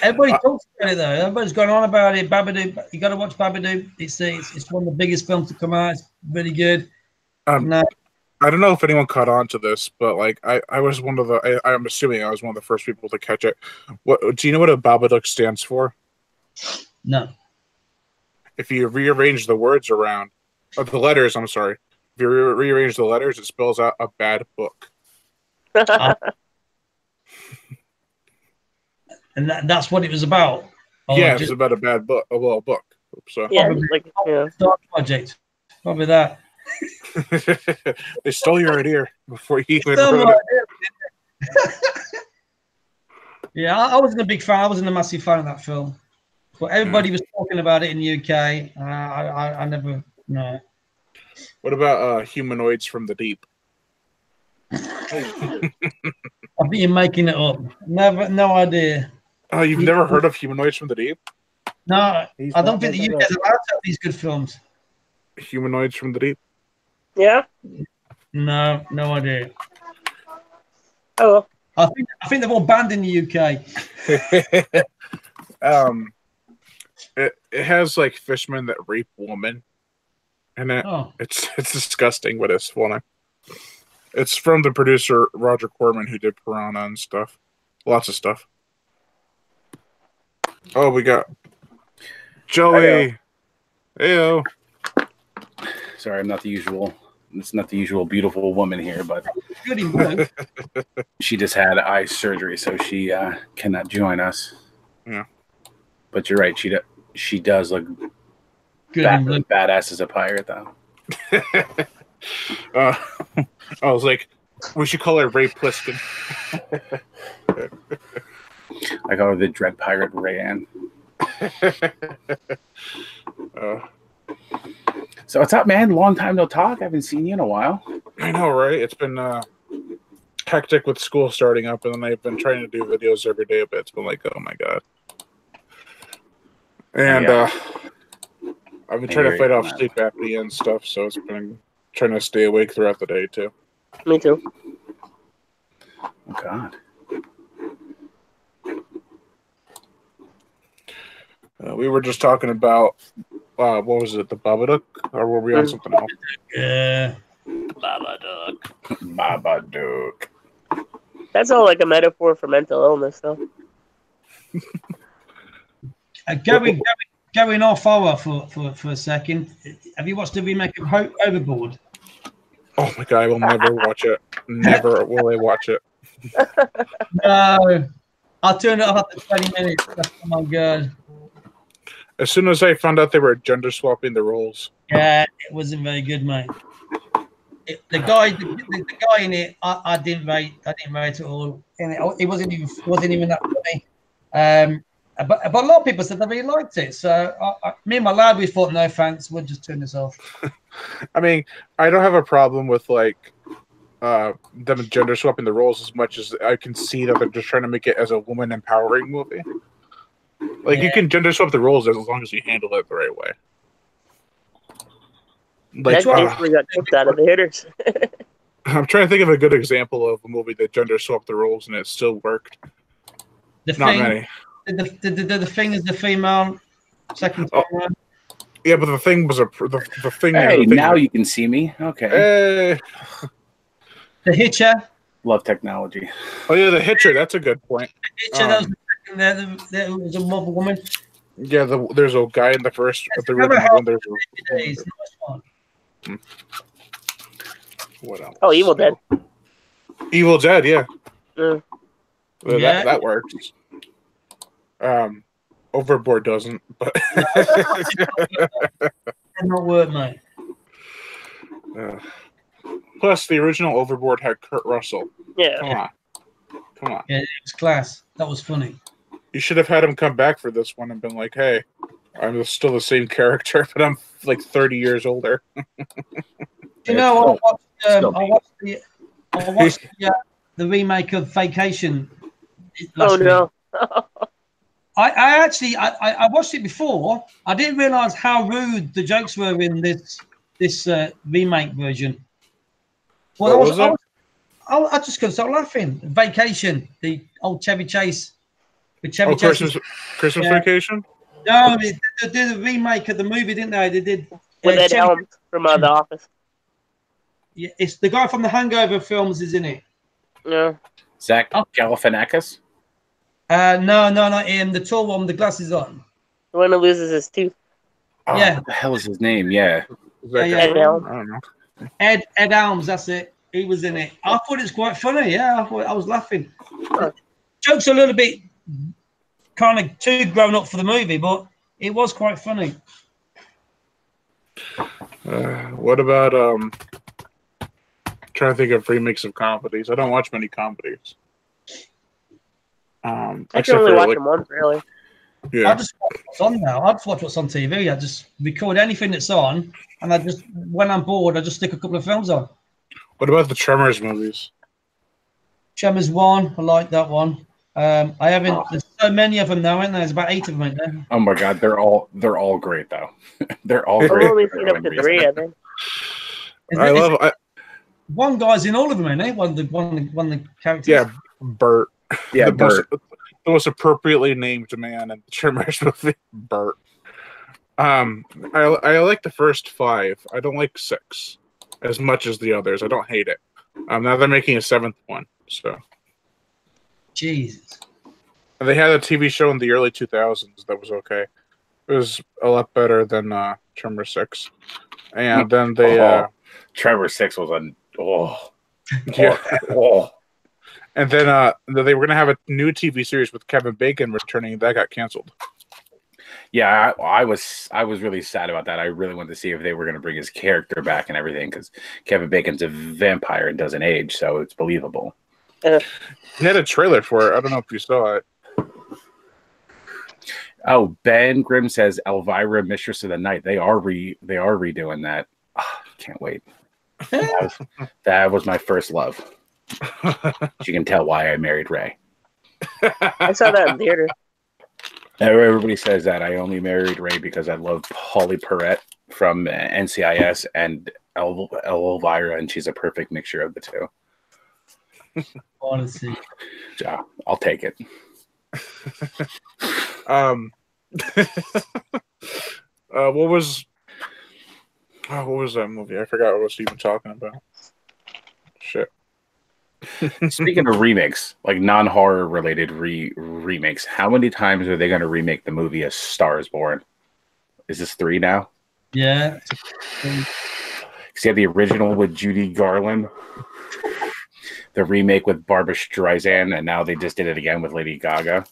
everybody talks about it though. Everybody's going on about it. Babadook, you got to watch Babadook. It's one of the biggest films to come out. It's really good. I don't know if anyone caught on to this, but like I was one of the. I'm assuming I was one of the first people to catch it. What do you know what a Babadook stands for? No. If you rearrange the words around, the letters, I'm sorry. If you rearrange the letters, it spells out a bad book. And that's what it was about. Yeah, it's about a bad book, a little book. So Yeah, Dark Project. Probably that. They stole your idea before you even wrote it. Yeah, I wasn't a big fan. I wasn't a massive fan of that film. But everybody was talking about it in the UK. I never, no. What about Humanoids from the Deep? I think you're making it up. No idea. Oh, you've never heard of Humanoids from the Deep? No, I don't think the UK is allowed to have these good films. Humanoids from the Deep? Yeah? No idea. Oh. I think they're all banned in the UK. It has like fishermen that rape women in it. Oh. It's disgusting, but it's funny. It's from the producer Roger Corman, who did Piranha and stuff. Lots of stuff. Oh, we got Joey. Heyo. Sorry, I'm not the usual. It's not the usual beautiful woman here, but Goody blue. she just had eye surgery, so she cannot join us. Yeah. But you're right. She does look Good and blue. badass as a pirate, though. I was like, we should call her Ray Pliskin. I call her the Dread Pirate Rayanne. So what's up, man? Long time no talk. I haven't seen you in a while. I know, right? It's been hectic with school starting up, and then I've been trying to do videos every day, but it's been like, oh my god. And I've been trying to fight off sleep apnea and stuff, so it's been trying to stay awake throughout the day too. Me too. Oh god. We were just talking about what was it, the Babadook, or were we on something else? Yeah. Babadook. Babadook. That's all like a metaphor for mental illness, though. Going off horror for a second. Have you watched the remake of Overboard? Oh my god, I will never watch it. Never will I watch it. No. I'll turn it off after 20 minutes. Oh my god. As soon as I found out they were gender swapping the roles. Yeah, it wasn't very good, mate. The guy in it, I didn't rate at all. And it wasn't even that funny. But a lot of people said they really liked it. So me and my lad, we thought, no thanks, we'll just turn this off. I mean, I don't have a problem with like them gender swapping the roles as much as I can see that they're just trying to make it as a woman empowering movie. Like you can gender swap the roles as long as you handle it the right way. Like, that case got kicked out of the hitters. I'm trying to think of a good example of a movie that gender swapped the roles and it still worked. Not many. The Thing is the female second time around. Yeah, but the Thing was the thing. Hey, now you can see me. Okay. Hey. The Hitcher. Love technology. Oh yeah, the Hitcher. That's a good point. The Hitcher. That was the second there. There was a mother woman. Yeah, there's a guy in the first. The original one. There's what else? Oh, Evil Dead. Evil Dead, yeah. Yeah. Well, that works. Overboard doesn't, but not work, mate. Plus, the original Overboard had Kurt Russell. Yeah. Come on. Yeah, it was class. That was funny. You should have had him come back for this one and been like, "Hey, I'm still the same character, but I'm like 30 years older." You know, I watched the remake of Vacation. Oh no! I actually watched it before. I didn't realize how rude the jokes were in this remake version. Well, I just couldn't stop laughing. Vacation, the old Chevy Chase. With Chevy Chase. Christmas Vacation? No, they did a remake of the movie, didn't they? They did. With Ed Helms from The Office. Yeah, it's the guy from the Hangover films is in it. Yeah. Zach Galifianakis? No, not him. The tall one with the glasses on. The one who loses his tooth. Oh, yeah. What the hell is his name? Yeah. Ed Helms. I don't know. Ed Helms, that's it. He was in it. I thought it was quite funny. Yeah, I was laughing. Jokes a little bit kind of too grown up for the movie, but it was quite funny. What about trying to think of remakes of comedies? I don't watch many comedies. I can only watch them once, really. Yeah. I just watch what's on now. I just watch what's on TV. I just record anything that's on, and I just, when I'm bored, I just stick a couple of films on. What about the Tremors movies? Tremors 1, I like that one. I haven't. There's so many of them now, aren't there? There's about 8 of them, ain't there? Oh my god, they're all great though. They're all great. I've only seen up to 3, I think. One guy's in all of them, ain't he? One of the characters. Yeah, Bert. Yeah, Bert. The most appropriately named man in the Tremors movie, Bert. I like the first 5. I don't like 6 as much as the others. I don't hate it. Now they're making a 7th one, so. Jesus. And they had a TV show in the early 2000s that was okay. It was a lot better than Tremor 6. And then they Trevor 6 was yeah. oh. And then they were gonna have a new TV series with Kevin Bacon returning. That got canceled. Yeah, I was really sad about that. I really wanted to see if they were going to bring his character back and everything, because Kevin Bacon's a vampire and doesn't age, so it's believable. He had a trailer for it. I don't know if you saw it. Oh, Ben Grimm says Elvira, Mistress of the Night. They are redoing that. Oh, can't wait. That was my first love. You can tell why I married Ray. I saw that in theater. Everybody says that. I only married Ray because I love Polly Perrette from NCIS and Elvira, and she's a perfect mixture of the two. Honestly. So I'll take it. What was that movie? I forgot what I was even talking about. Shit. Speaking of remakes, like non-horror related remakes, how many times are they going to remake the movie A Star Is Born? Is this 3 now? Yeah. See, the original with Judy Garland, the remake with Barbara Streisand, and now they just did it again with Lady Gaga.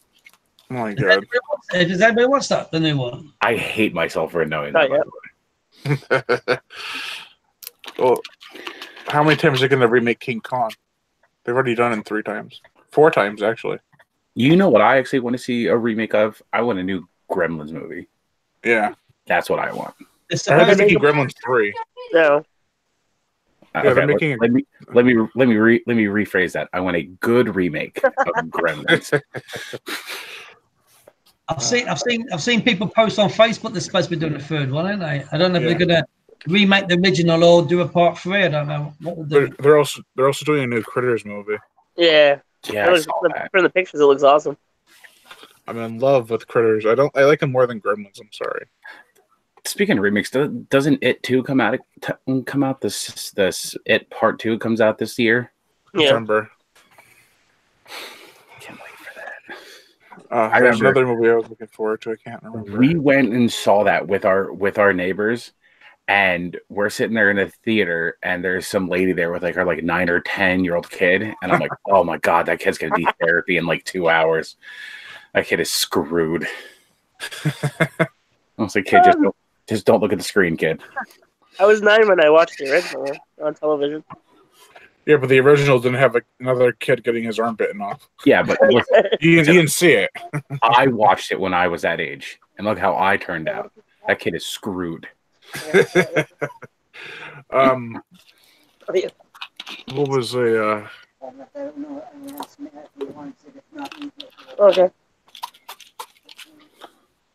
Oh my god! Does anybody watch that? The new one? I hate myself for knowing that. Well, how many times are they going to remake King Kong? They've already done it 3 times. 4 times, actually. You know what I actually want to see a remake of? I want a new Gremlins movie. Yeah. That's what I want. I heard they're making Gremlins 3. No. Yeah, Okay, they're making let me rephrase that. I want a good remake of Gremlins. I've seen people post on Facebook they're supposed to be doing a 3rd one, aren't they? I don't know if they're gonna remake the original or do a part 3. I don't know what they're doing. They're also doing a new Critters movie. Yeah. Yeah, From the pictures, it looks awesome. I'm in love with Critters. I like them more than Gremlins. I'm sorry. Speaking of remakes, doesn't It 2 come out? This It Part 2 comes out this year. Yeah. December. Can't wait for that. I have another movie I was looking forward to. I can't remember. We went and saw that with our neighbors, and we're sitting there in the theater, and there's some lady there with her 9 or 10-year-old kid, and I'm like, oh my god, that kid's gonna need therapy in 2 hours. That kid is screwed. I was like, kid, just don't look at the screen, kid. I was 9 when I watched the original on television. Yeah, but the original didn't have another kid getting his arm bitten off. Yeah, but you didn't see it. I watched it when I was that age, and look how I turned out. That kid is screwed. What was a Okay.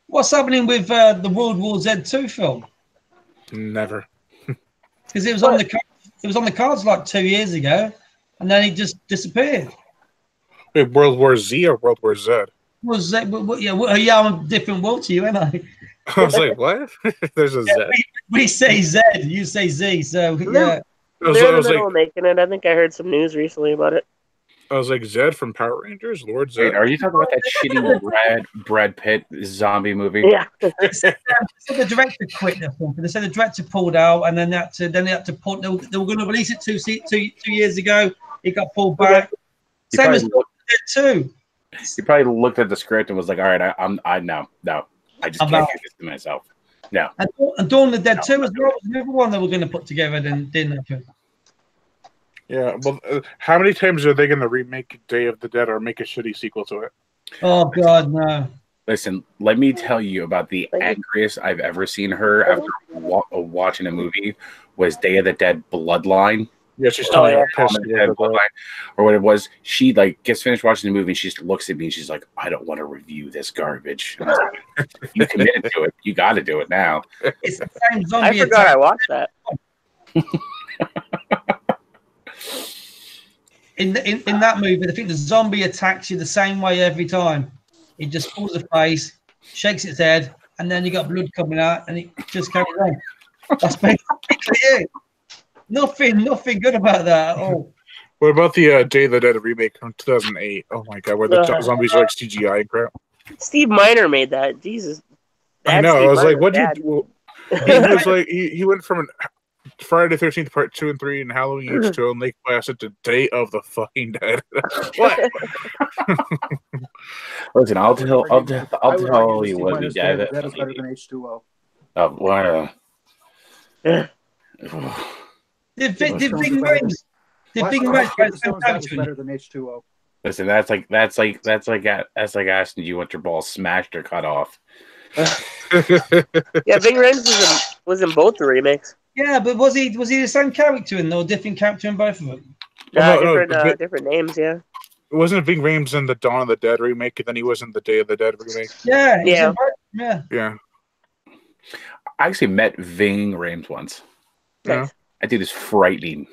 What's happening with the World War Z2 film? Never. Because it was on the cards 2 years ago, and then it just disappeared. Wait, World War Z or World War Z? Was that? Yeah, I'm a different world to you, ain't I? I was like, what? There's a Z. We say Z, you say Z. So yeah. They're in the middle of making it. I think I heard some news recently about it. I was like, Zed from Power Rangers, Lord Zed. Wait, are you talking about that shitty Brad Pitt zombie movie? Yeah. So the director quit the film. They said the director pulled out, and then they had to pull. They were going to release it two years ago. It got pulled back. Same as too. He probably looked at the script and was like, "All right, no, I just can't do this to myself." No. And Dawn of the Dead 2 as well was another one they were going to put together, and didn't happen. Yeah, well, how many times are they going to remake Day of the Dead or make a shitty sequel to it? Oh God, no! Listen, let me tell you about the angriest I've ever seen her after watching a movie was Day of the Dead Bloodline. Yeah, she's telling me or what it was. She gets finished watching the movie and she just looks at me and she's like, "I don't want to review this garbage." And I was like, you committed to it. You got to do it now. It's the same zombie. I forgot I watched that. In that movie, I think the zombie attacks you the same way every time. It just pulls a face, shakes its head, and then you got blood coming out, and it just carries on. That's basically it. Nothing good about that at all. What about the Day of the Dead remake from 2008? Oh my god, where the zombies are like CGI and crap. Steve Miner made that. Jesus. I know. I was like, what did you do? He Dad. was like, he went from Friday the 13th Part 2 and 3 and Halloween H2O and Lake Placid to Day of the Fucking Dead. What? Listen, I'll tell I would argue you that what we Day of the did. Dead is better than H2O. Wow. Did Big Rings? Did Big Rings That better than H2O? Listen, that's like asking you want your balls smashed or cut off. Yeah, Bing Rames was in both the remakes. Yeah, but was he the same character in, or different character in both of them? Different names. Yeah. Wasn't Ving Rhames in the Dawn of the Dead remake, and then he was in the Day of the Dead remake? Yeah, yeah. I actually met Ving Rhames once. Nice. That dude is frightening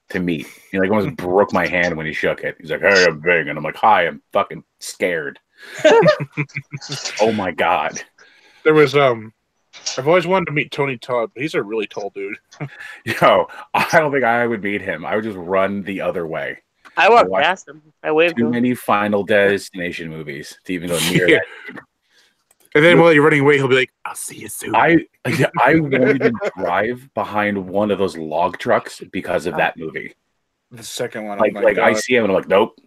to meet. He like almost broke my hand when he shook it. He's like, "Hey, I'm Ving," and I'm like, "Hi, I'm fucking scared." Oh my god. There was I've always wanted to meet Tony Todd, but he's a really tall dude. Yo, I don't think I would meet him. I would just run the other way. I walked past him. I waved to Too him. many Final Destination movies to even go near that. And then while you're running away, he'll be like, "I'll see you soon." I won't even drive behind one of those log trucks because of that movie. The second one, like I see him and I'm like, nope.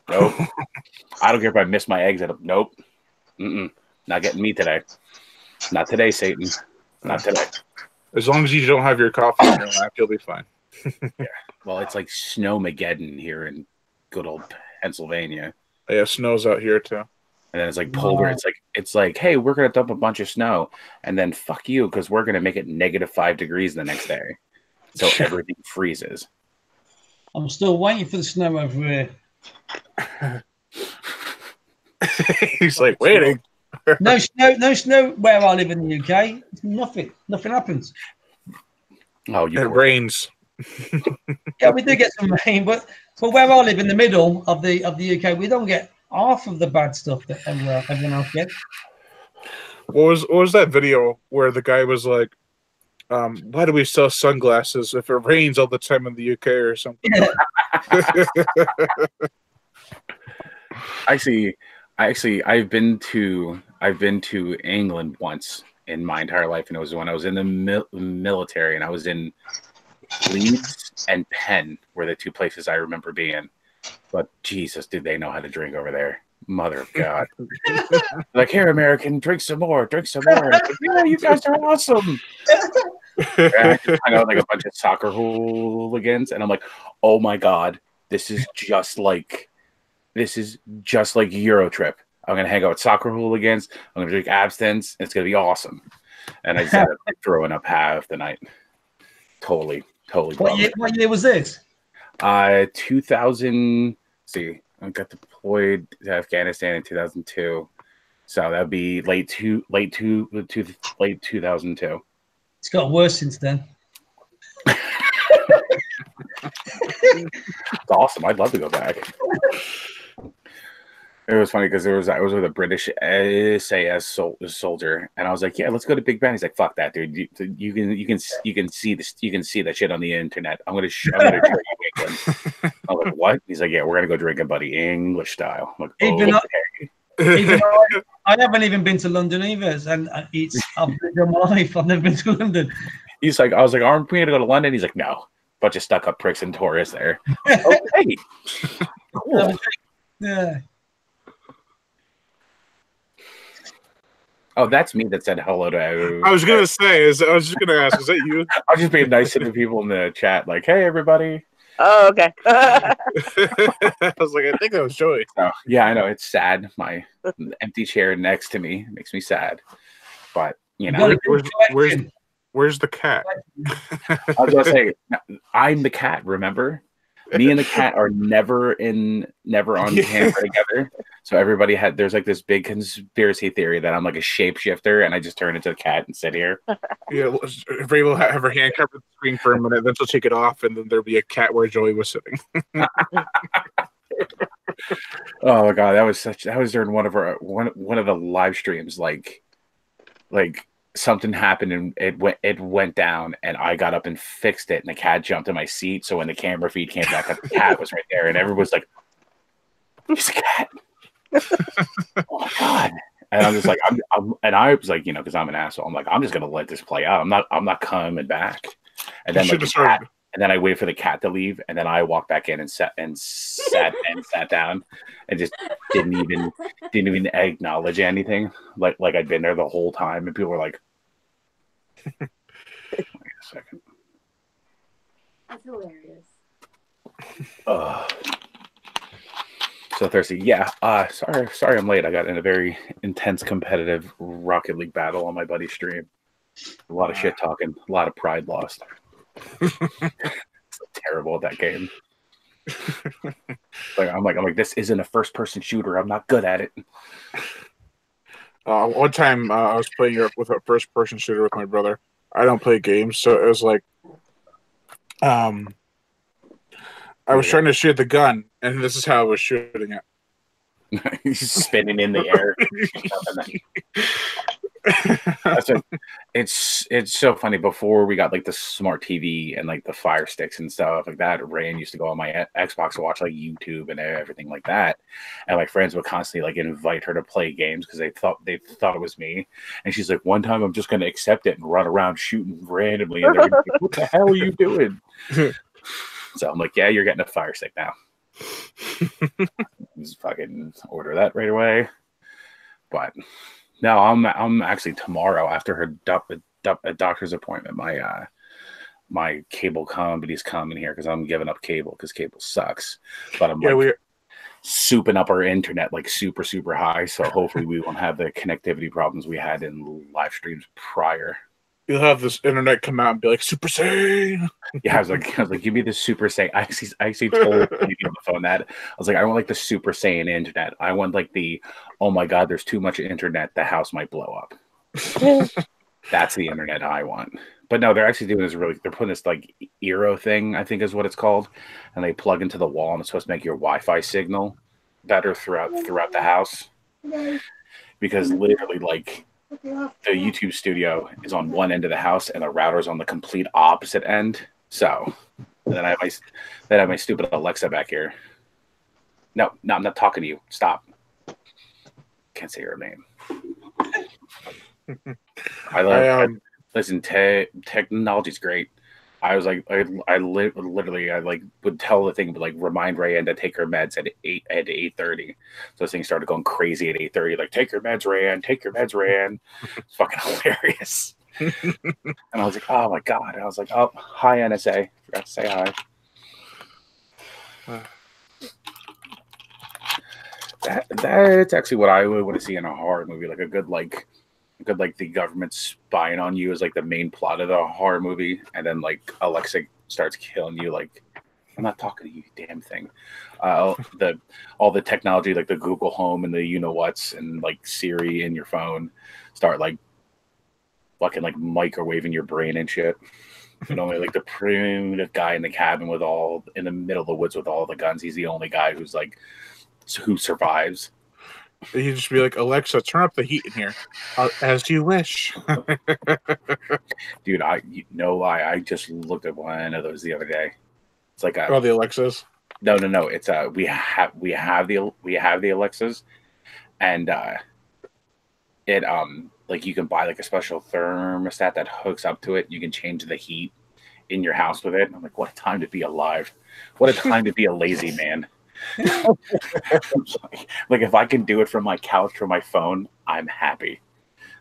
I don't care if I miss my exit. Nope. Not getting me today. Not today, Satan. Not today. As long as you don't have your coffee in your lap, you'll be fine. Yeah. Well, it's like Snowmageddon here in good old Pennsylvania. Yeah, snow's out here too. And then it's like polar. It's like, hey, we're gonna dump a bunch of snow, and then fuck you, because we're gonna make it -5 degrees the next day, so everything freezes. I'm still waiting for the snow over here. He's like waiting. No snow where I live in the UK. Nothing happens. Oh, it rains. Yeah, we do get some rain, but where I live in the middle of the UK, we don't get half of the bad stuff that everyone else gets. What was that video where the guy was like, why do we sell sunglasses if it rains all the time in the UK or something? Yeah. I've been to England once in my entire life, and it was when I was in the military, and I was in Leeds and Penn were the two places I remember being. But Jesus, did they know how to drink over there? Mother of God. Like, here, American, drink some more. Like, yeah, you guys are awesome. I hung out like a bunch of soccer hooligans, and I'm like, oh my God, this is just like Euro trip. I'm gonna hang out with soccer hooligans. I'm gonna drink abstinence. It's gonna be awesome. And I ended up throwing up half the night. Totally. What year was this? 2000. See, I got deployed to Afghanistan in 2002, so that'd be late 2002. It's got worse since then. It's awesome. I'd love to go back. It was funny because I was with a British SAS soldier, and I was like, "Yeah, let's go to Big Ben." He's like, "Fuck that, dude. You can see this. You can see that shit on the internet. I'm gonna show you England." I'm like, "What?" He's like, "Yeah, we're gonna go drinking, buddy, English style." I'm like, even I haven't even been to London either, and I've lived all my life. I've never been to London. He's like, I was like, "Aren't we gonna go to London?" He's like, "No, bunch of stuck-up pricks and tourists there." Okay, cool. Yeah. Oh, that's me that said hello to. I was gonna say, I was just gonna ask, is that you? I was just being nice to the people in the chat, like, "Hey, everybody." Oh, okay. I was like, I think that was Joey. Oh, yeah, I know, it's sad. My empty chair next to me makes me sad, but you know, where's the cat? I was gonna say, I'm the cat. Remember, me and the cat are never on camera together. So there's like this big conspiracy theory that I'm like a shapeshifter and I just turn into a cat and sit here. Yeah, Ray will have her hand cover the screen for a minute, then she'll take it off, and then there'll be a cat where Joey was sitting. Oh my God, that was during one of the live streams. Like something happened and it went down, and I got up and fixed it, and the cat jumped in my seat. So when the camera feed came back up, the cat was right there, and everyone was like, "It's a cat." Oh my God. And I'm just like, and I was like, because I'm an asshole. I'm like, I'm just gonna let this play out. I'm not coming back. And then and then I wait for the cat to leave, and then I walked back in and sat down, and just didn't even acknowledge anything, like I'd been there the whole time, and people were like, "Wait a second." That's hilarious. So thirsty. Yeah. Sorry I'm late. I got in a very intense competitive Rocket League battle on my buddy's stream. A lot of shit talking, a lot of pride lost. Terrible at that game. I'm like, this isn't a first-person shooter. I'm not good at it. One time I was playing with a first-person shooter with my brother. I don't play games, so it was like, I was trying to shoot the gun, and this is how I was shooting it. He's spinning in the air. It's so funny. Before we got like the smart TV and like the Fire Sticks and stuff like that, Rain used to go on my Xbox to watch like YouTube and everything like that, and my friends would constantly like invite her to play games because they thought it was me, and she's like, one time I'm just gonna accept it and run around shooting randomly, and they're like, what the hell are you doing? So I'm like, yeah, you're getting a Fire Stick now. Just fucking order that right away. But no, I'm actually tomorrow after her doctor's appointment. My cable company's coming here because I'm giving up cable because cable sucks. But I'm we're souping up our internet like super super high, so hopefully we won't have the connectivity problems we had in live streams prior. You'll have this internet come out and be like, Super Saiyan. Yeah, I was like, give me the Super Saiyan. I actually told people on the phone that. I was like, I want like the Super Saiyan internet. I want like the, oh my God, there's too much internet. The house might blow up. That's the internet I want. But no, they're actually doing this they're putting this like Eero thing, I think is what it's called. And they plug into the wall and it's supposed to make your Wi-Fi signal better throughout the house. Because literally like, the YouTube studio is on one end of the house and the router is on the complete opposite end. So then I have my stupid Alexa back here. No, I'm not talking to you. Stop. Can't say her name. Listen, technology's great. I was like, I literally would tell the thing, like remind Rayanne to take her meds at 8:30. So this thing started going crazy at 8:30, like take your meds, Rayanne, take your meds, Rayanne. It's fucking hilarious. And I was like, oh my God. And I was like, oh, hi NSA. Forgot to say hi. That's actually what I would want to see in a horror movie, like a good the government spying on you is like the main plot of the horror movie, and then like Alexa starts killing you. Like, I'm not talking to you, damn thing. All the technology, like the Google Home and the you know what's and like Siri in your phone, start like fucking like microwaving your brain and shit. And only like the primitive guy in the cabin in the middle of the woods with all the guns. He's the only guy who survives. You just be like, Alexa, turn up the heat in here, as you wish. Dude, I just looked at one of those the other day. It's like the Alexas. No. It's we have the Alexas, and it like you can buy like a special thermostat that hooks up to it. You can change the heat in your house with it. And I'm like, what a time to be alive! What a time to be a lazy man. Like if I can do it from my couch or my phone, I'm happy.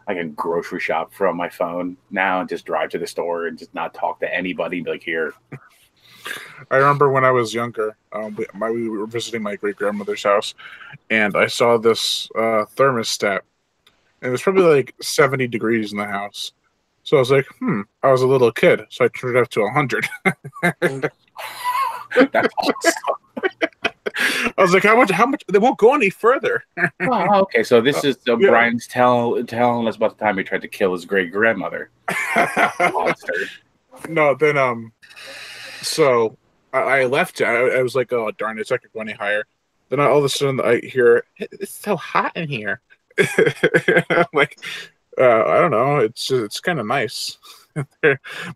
I can grocery shop from my phone now and just drive to the store and just not talk to anybody. Be like, here. I remember when I was younger, we were visiting my great grandmother's house, and I saw this thermostat, and it was probably like 70 degrees in the house. So I was like, I was a little kid, so I turned it up to 100. That's awesome. I was like, how much? They won't go any further. Oh, okay. So this is Brian's telling us about the time he tried to kill his great grandmother. Monster. No, then so I left. I was like, oh darn, it's not going any higher. Then all of a sudden I hear, it's so hot in here. I'm like, I don't know. It's kind of nice.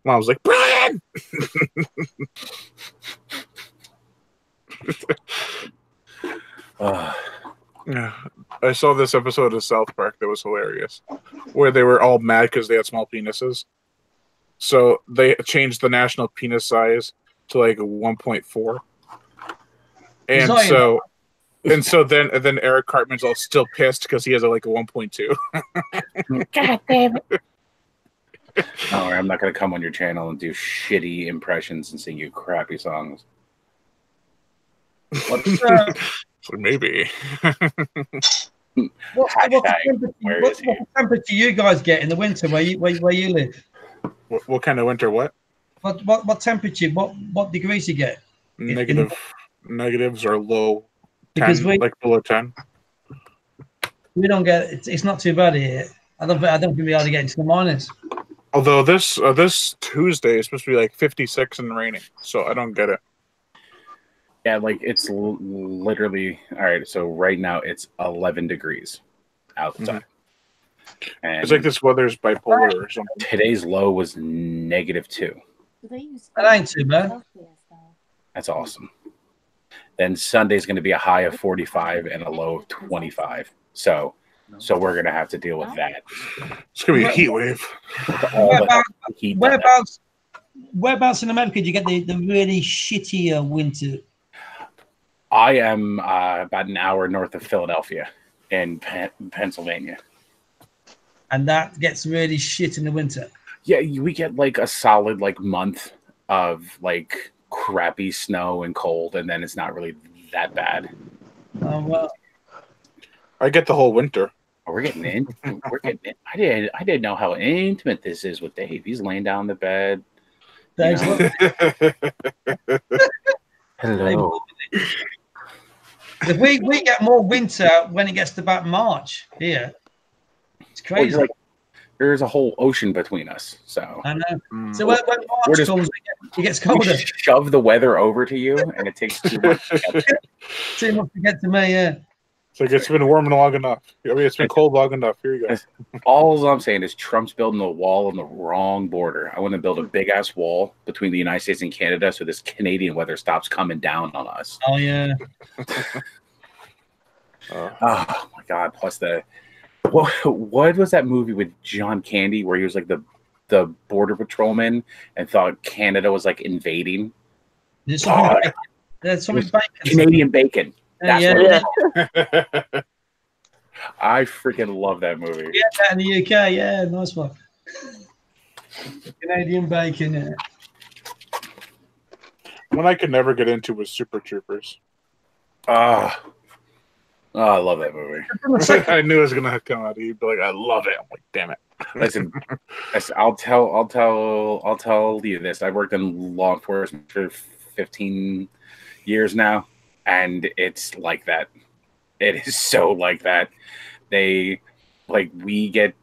Mom's like, Brian. Yeah, I saw this episode of South Park that was hilarious, where they were all mad because they had small penises. So they changed the national penis size to like 1.4, and Zion. then Eric Cartman's all still pissed because he has like a 1.2. God damn it! Don't worry, I'm not gonna come on your channel and do shitty impressions and sing you crappy songs. What's, So maybe. what's the temperature you guys get in the winter where you live? What kind of winter? What? What temperature? What degrees you get? Negatives are low. 10, Because like below 10. We don't get it's not too bad here. I don't think we ought to get into the minus. Although this Tuesday is supposed to be like 56 and raining, so I don't get it. Yeah, like it's literally all right. So right now it's 11 degrees outside. Mm-hmm. And it's like this weather's bipolar or something. Today's low was -2. That ain't too bad. That's awesome. Then Sunday's going to be a high of 45 and a low of 25. So we're going to have to deal with that. It's going to be a heat wave. Whereabouts in America do you get the really shitty winter? I am about an hour north of Philadelphia in Pennsylvania. And that gets really shit in the winter. Yeah, we get like a solid like month of like crappy snow and cold, and then it's not really that bad. Oh well. I get the whole winter. Oh, we're getting in. I didn't know how intimate this is with Dave. He's laying down in the bed. Hello. We get more winter when it gets to about March here. It's crazy. Like, there's a whole ocean between us, so I know. So when March comes, it gets colder. Shove the weather over to you, and it takes too much. Too much to get to me. Yeah. It's like it's been warm long enough. I mean, it's been cold long enough. Here you go. All I'm saying is Trump's building a wall on the wrong border. I want to build a big ass wall between the United States and Canada, so this Canadian weather stops coming down on us. Oh yeah. Oh my God! Plus what was that movie with John Candy where he was like the border patrolman and thought Canada was like invading? There's something bacon. Canadian bacon. That's yeah. I freaking love that movie. Yeah, that in the UK. Yeah, nice one. Canadian bacon. Yeah. One I could never get into was Super Troopers. Oh, I love that movie. I knew it was gonna come out. You'd be like, I love it. I'm like, damn it. Listen, I'll tell you this. I worked in law enforcement for 15 years now, and it's like that. It is so like that. We get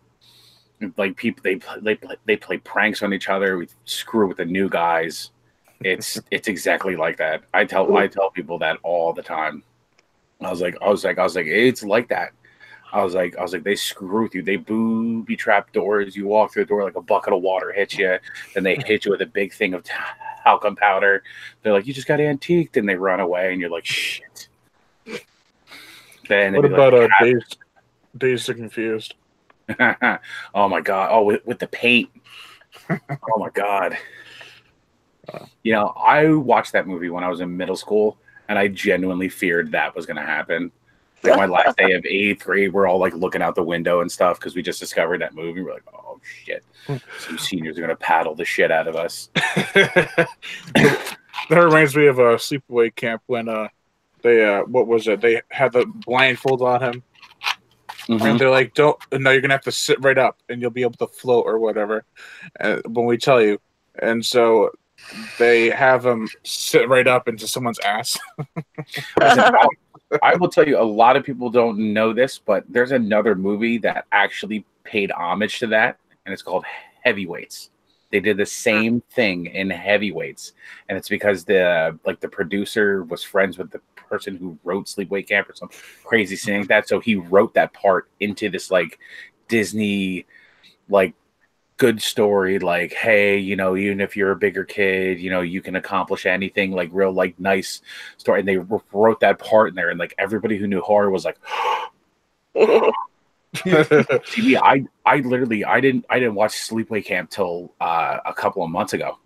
like people they play pranks on each other. We screw with the new guys. It's exactly like that. I tell people that all the time. I was like, it's like that. I was like, they screw with you. They booby trap doors. You walk through the door like a bucket of water hits you. Then they hit you with a big thing of talcum powder. They're like, you just got antiqued, and they run away, and you're like, shit. Then what about Dazed and Confused? Oh my God! Oh, with the paint. Oh my God! You know, I watched that movie when I was in middle school, and I genuinely feared that was going to happen. Like my last day of 8th grade, we're all like looking out the window and stuff because we just discovered that movie. We're like, oh shit, some seniors are going to paddle the shit out of us. That reminds me of a sleepaway camp when they what was it? They had the blindfold on him. Mm-hmm. And they're like, no, you're going to have to sit right up and you'll be able to float or whatever when we tell you. And so they have him sit right up into someone's ass. I will tell you, a lot of people don't know this, but there's another movie that actually paid homage to that, and it's called Heavyweights. They did the same thing in Heavyweights, and it's because the producer was friends with the person who wrote Sleepaway Camp or some crazy thing like that. So he wrote that part into this like Disney like good story, like, hey, even if you're a bigger kid, you can accomplish anything, like real like nice story. And they wrote that part in there, and like everybody who knew horror was like, TV. I literally I didn't watch Sleepaway Camp till a couple of months ago.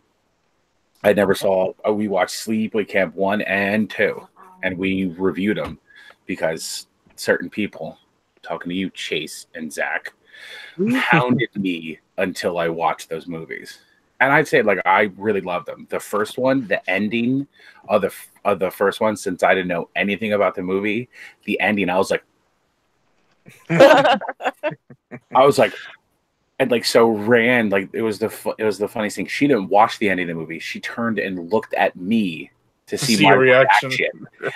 I never saw. We watched Sleepaway Camp 1 and 2, and we reviewed them because certain people, talking to you, Chase and Zach, hounded me until I watched those movies. And I'd say, like, I really loved them. The first one, the ending of the first one, since I didn't know anything about the movie, the ending, I was like, and like, so Rand, like, it was the funniest thing. She didn't watch the ending of the movie. She turned and looked at me to see my reaction.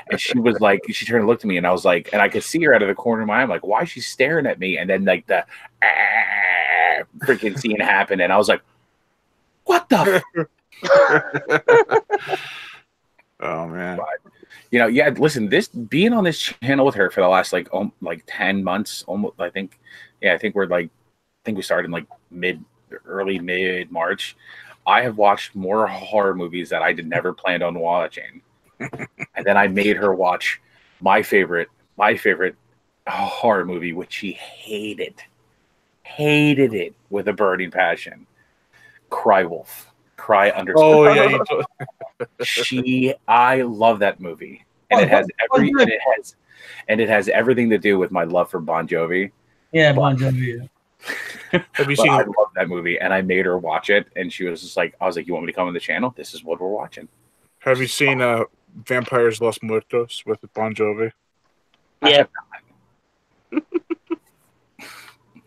And she was like, she turned and looked at me, and I was like, and I could see her out of the corner of my eye. I'm like, why is she staring at me? And then like the freaking scene happened, and I was like, what the? Oh man. But, yeah. Listen, this being on this channel with her for the last like 10 months, almost. I think we're like, I think we started in like early mid March. I have watched more horror movies that I never planned on watching, and then I made her watch my favorite horror movie, which she hated it with a burning passion. Cry Wolf. Cry underscore. Oh yeah, I love that movie, and it has everything to do with my love for Bon Jovi. Yeah, Bon Jovi. Have you seen? I love that movie, and I made her watch it, and she was just like, I was like, you want me to come on the channel? This is what we're watching. Have you seen Vampires Los Muertos with Bon Jovi? Yeah.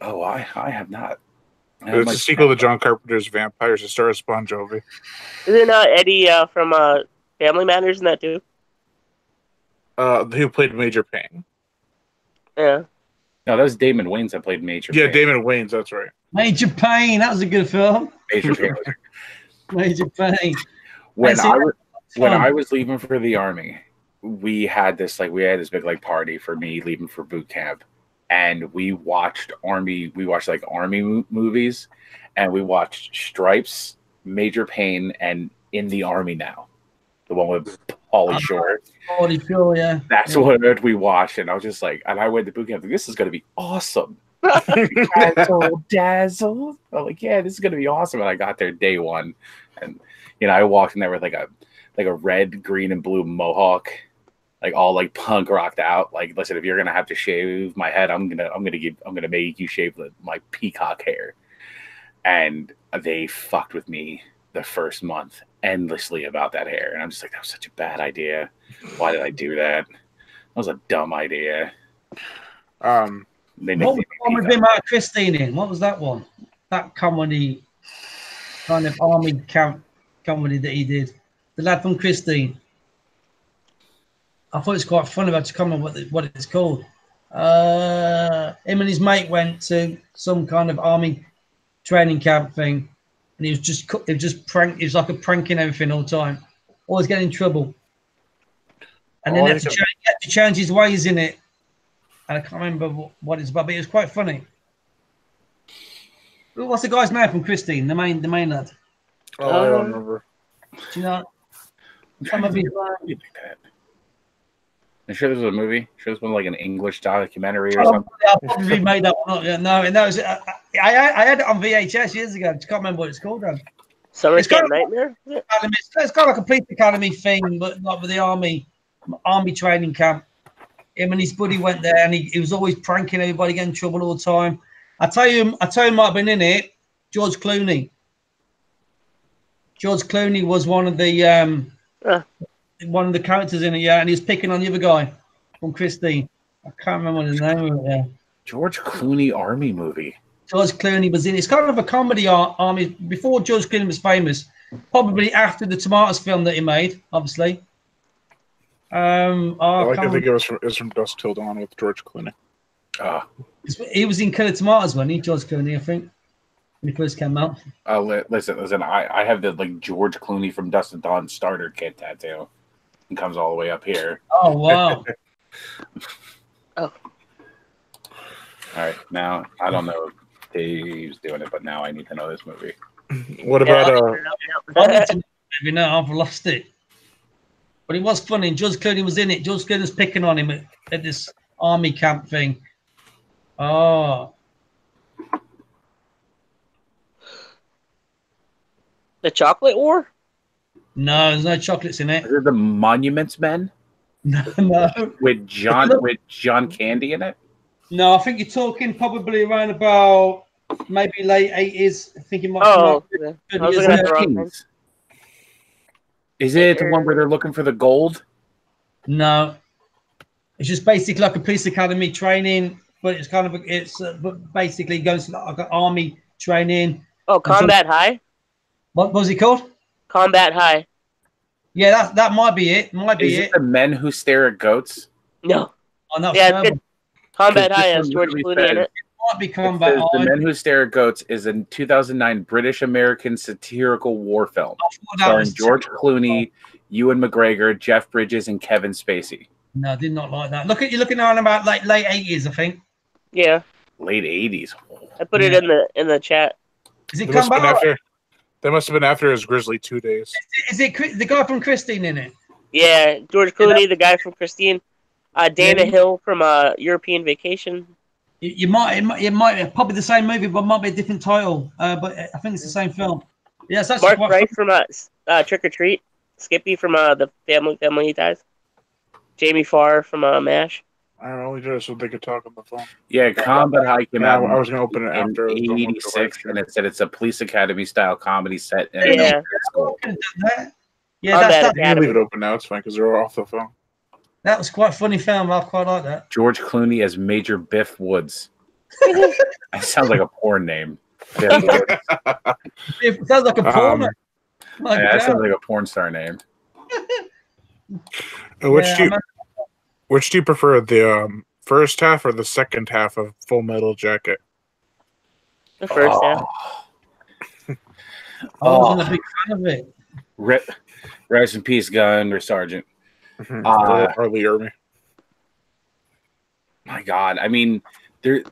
I have not. It's a sequel to John Carpenter's Vampires. It stars Bon Jovi. Isn't Eddie from Family Matters in that too? Who played Major Payne? Yeah. No, that was Damon Wayans that played Major Payne. Yeah, Damon Wayans, that's right. Major Payne, that was a good film. Major Payne. Major Payne. When I was leaving for the Army, we had this big like party for me leaving for boot camp, and we watched Army movies, and we watched Stripes, Major Payne, and In the Army Now, the one with Pauly Shore. Pauly Shore, yeah. That's what we watched, and I was just like, and I went to boot camp, like, this is going to be awesome. Dazzle. I'm like, yeah, this is going to be awesome. And I got there day one, and I walked in there with like a red, green, and blue mohawk, like all like punk rocked out. Like, listen, if you're gonna have to shave my head, I'm gonna make you shave my peacock hair. And they fucked with me the first month endlessly about that hair, and I'm just like, that was such a bad idea. Why did I do that? That was a dumb idea. What was the one with him out Christine in? What was that one? That comedy, kind of army camp comedy that he did. The lad from Christine. I thought it's quite funny. I just can't remember what it's called. Him and his mate went to some kind of army training camp thing, and he was like a pranking everything all the time, always getting in trouble. And then he had to change his ways in it. And I can't remember what it's about, but it was quite funny. What's the guy's name from Christine? The main lad. Oh, I don't remember. Do you know? Some of his. I'm sure this was a movie. I'm sure this was like an English documentary or something. I probably made that one up. Yeah, no, and that was I had it on VHS years ago. I just can't remember what it's called. Summer Camp Nightmare. It's kind of like a police academy thing, but like with the army training camp. Him and his buddy went there, and he was always pranking everybody, getting in trouble all the time. I tell you, might have been in it. George Clooney. George Clooney was one of the characters in it, yeah, and he was picking on the other guy from Christine. I can't remember his name of it. Yeah. George Clooney army movie. George Clooney was in. It's kind of a comedy army before George Clooney was famous. Probably after the Tomatoes film that he made, obviously. I can think it was from Dusk Till Dawn with George Clooney. He was in Killer Tomatoes, wasn't he, George Clooney, I think, when he first came out. Listen. I have the like George Clooney from Dusk Till Dawn starter kit tattoo. It comes all the way up here. Oh wow! Oh. All right, now I don't know. he was doing it, but now I need to know this movie. What about I need to know, I've lost it. But it was funny. George Clooney was in it. George Clooney was picking on him at this army camp thing. Oh. The Chocolate War? No, there's no chocolates in it. Is it the Monuments Men? No. With John Candy in it? No, I think you're talking probably around about maybe late 80s. I think it might come Oh, out. yeah. I was looking at the wrong thing. Is it the one where they're looking for the gold? No. It's just basically like a police academy training, but it's kind of but basically goes to like an army training. Oh, Combat High? What was it called? Combat High. Yeah, that might be it. Might be Is it the Men Who Stare at Goats? No. Oh, no, Yeah, it's good. Combat High has George Clooney in it. Might be Combat The High. Men Who Stare at Goats is a 2009 British-American satirical war film starring George Clooney, Ewan McGregor, Jeff Bridges, and Kevin Spacey. No, I did not like that. You're looking around about like late 80s, I think. Yeah. Late 80s. I put it in the chat. Is it That must, Combat High? that must have been after his Grizzly 2 days. Is it the guy from Christine in it? Yeah, George Clooney, the guy from Christine. Dana Hill from European Vacation. It might probably the same movie, but might be a different title. But I think it's the same film. Yeah, it's actually Mark quite Price from Trick or Treat. Skippy from the Family Ties. Jamie Farr from MASH. I only did it so they could talk on the phone. Yeah, Combat High came out I was going to open it after. in 86, and it said it's a police academy style comedy set in Yeah. school. Yeah, Combat that, You can leave it open now. It's fine because they're off the phone. that was quite a funny film. I quite like that. George Clooney as Major Biff Woods. That sounds like a porn name. Biff Woods. It sounds like a porno. My Yeah, that God. sounds like a porn star name. Which do you prefer, the first half or the second half of Full Metal Jacket? The first half. I wasn't a big fan of it. Rest in peace, Gunner Sergeant. Or Lee Ermey. My God, I mean, they're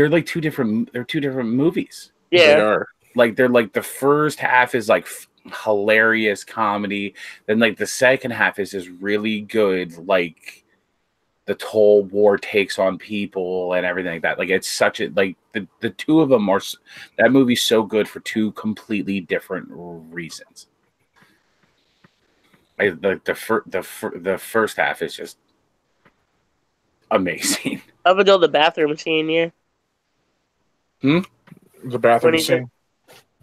like two different movies. They Yeah. are. Like they're like the first half is like hilarious comedy, then like the second half is just really good, like the toll war takes on people and everything like that. Like it's such a like the two of them are that movie's so good for two completely different reasons. Like the first half is just amazing. Up until the bathroom scene, yeah. The bathroom scene.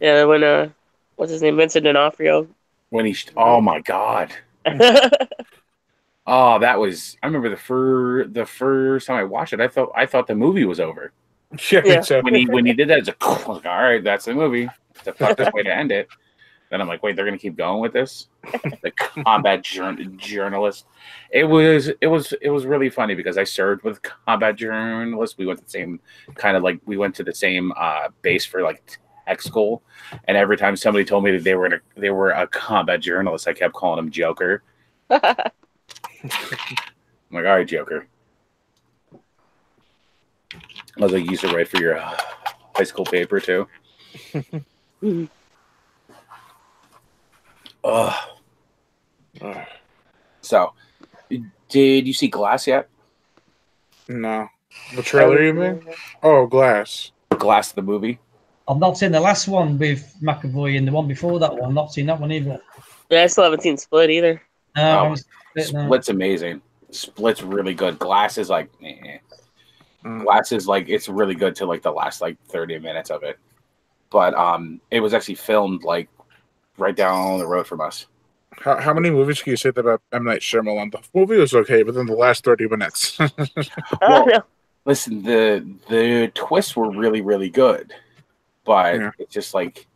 Yeah, when what's his name, Vincent D'Onofrio. When oh my God. Oh, that was. I remember the first time I watched it. I thought the movie was over. Yeah. When he did that, it's like, all right, that's the movie. It's a fucked way to end it. Then I'm like, wait, they're gonna keep going with this? The combat journalist. It was really funny because I served with combat journalists. We went to the same we went to the same base for like tech school, and every time somebody told me that they were a combat journalist, I kept calling them Joker. I'm like, all right, Joker. I was like, you used to write for your high school paper too. So, did you see Glass yet? No. The trailer, you mean? Oh, Glass. Glass, the movie? I've not seen the last one with McAvoy and the one before that one. Not seen that one either. Yeah, I still haven't seen Split either. No, Split's amazing. Split's really good. Glass is like, Glass is like, it's really good to like the last like 30 minutes of it. But it was actually filmed like right down the road from us. How many movies can you say that about M. Night Shyamalan? The movie was okay, but then the last 30 minutes. Well, listen, the twists were really, really good. But it's just like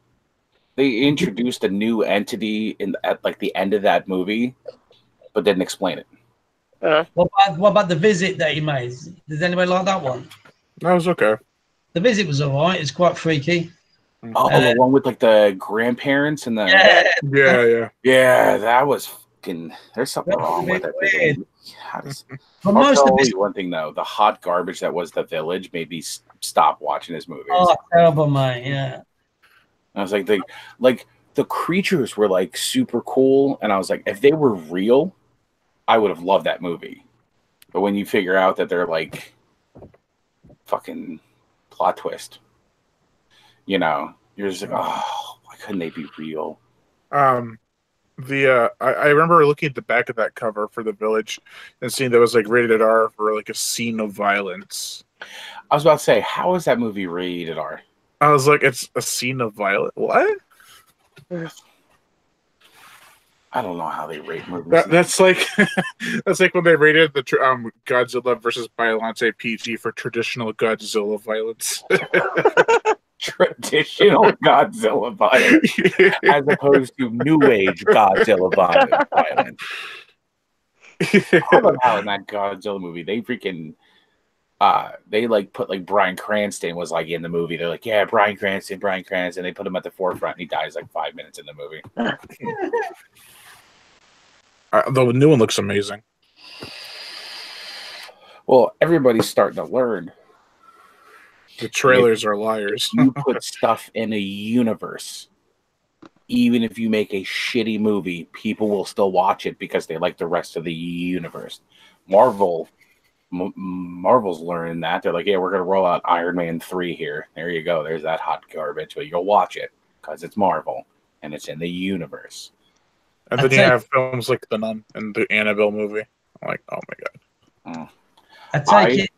they introduced a new entity at like the end of that movie, but didn't explain it. What about the visit that he made? Does anybody like that one? That was okay. The visit was alright. It's quite freaky. Oh, the one with like the grandparents and the yeah. Yeah, that was there's something wrong with it. Weird. I'll tell you one thing though: the hot garbage that was The Village made me stop watching his movies. Oh, terrible, mate! Yeah. I was like, the creatures were like super cool, and I was like, if they were real, I would have loved that movie. But when you figure out that they're like fucking plot twist, you know, you're just like, oh, why couldn't they be real? I remember looking at the back of that cover for The Village and seeing that it was like rated R for like a scene of violence. I was about to say, how is that movie rated R? I was like, it's a scene of violence. What? I don't know how they rate movies. That's like that's like when they rated the Godzilla versus Biollante PG for traditional Godzilla violence. Traditional Godzilla violence, as opposed to new age Godzilla violence. I love how in that Godzilla movie they freaking they like put like Bryan Cranston was like in the movie. They're like, yeah, Bryan Cranston. They put him at the forefront and he dies like 5 minutes in the movie. The new one looks amazing. Well, everybody's starting to learn. The trailers are liars. You put stuff in a universe. Even if you make a shitty movie, people will still watch it because they like the rest of the universe. Marvel's learning that. They're like, yeah, we're going to roll out Iron Man 3 here. There you go. There's that hot garbage. But you'll watch it because it's Marvel and it's in the universe. And then you have films like The Nun and the Annabelle movie. I'm like, oh my god. I take it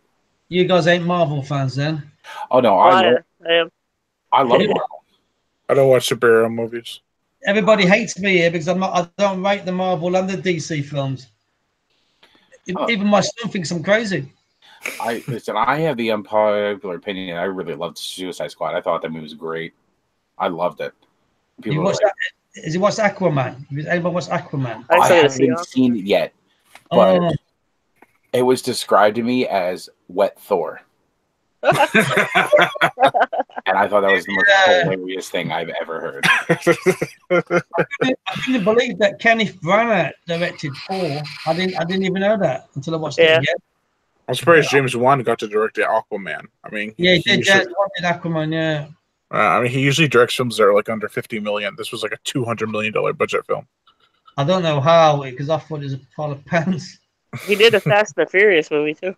you guys ain't Marvel fans then? Oh no, I am. I love Marvel. I don't watch superhero movies. Everybody hates me here because I don't rate the Marvel and the DC films. Even my son thinks I'm crazy. I have the unpopular opinion. I really loved Suicide Squad. I thought that movie was great. I loved it. Has he watched Aquaman? Has anyone watched Aquaman? I haven't seen it yet, but it was described to me as wet Thor. And I thought that was the most hilarious thing I've ever heard. I couldn't believe that Kenneth Branagh directed Thor. I didn't even know that until I watched it again. I'm surprised James Wan got to direct the Aquaman. I mean, he did Aquaman, yeah. I mean, he usually directs films that are like under $50 million. This was like a $200 million budget film. I don't know how, because I thought it was a pile of pants. He did a Fast and the Furious movie too.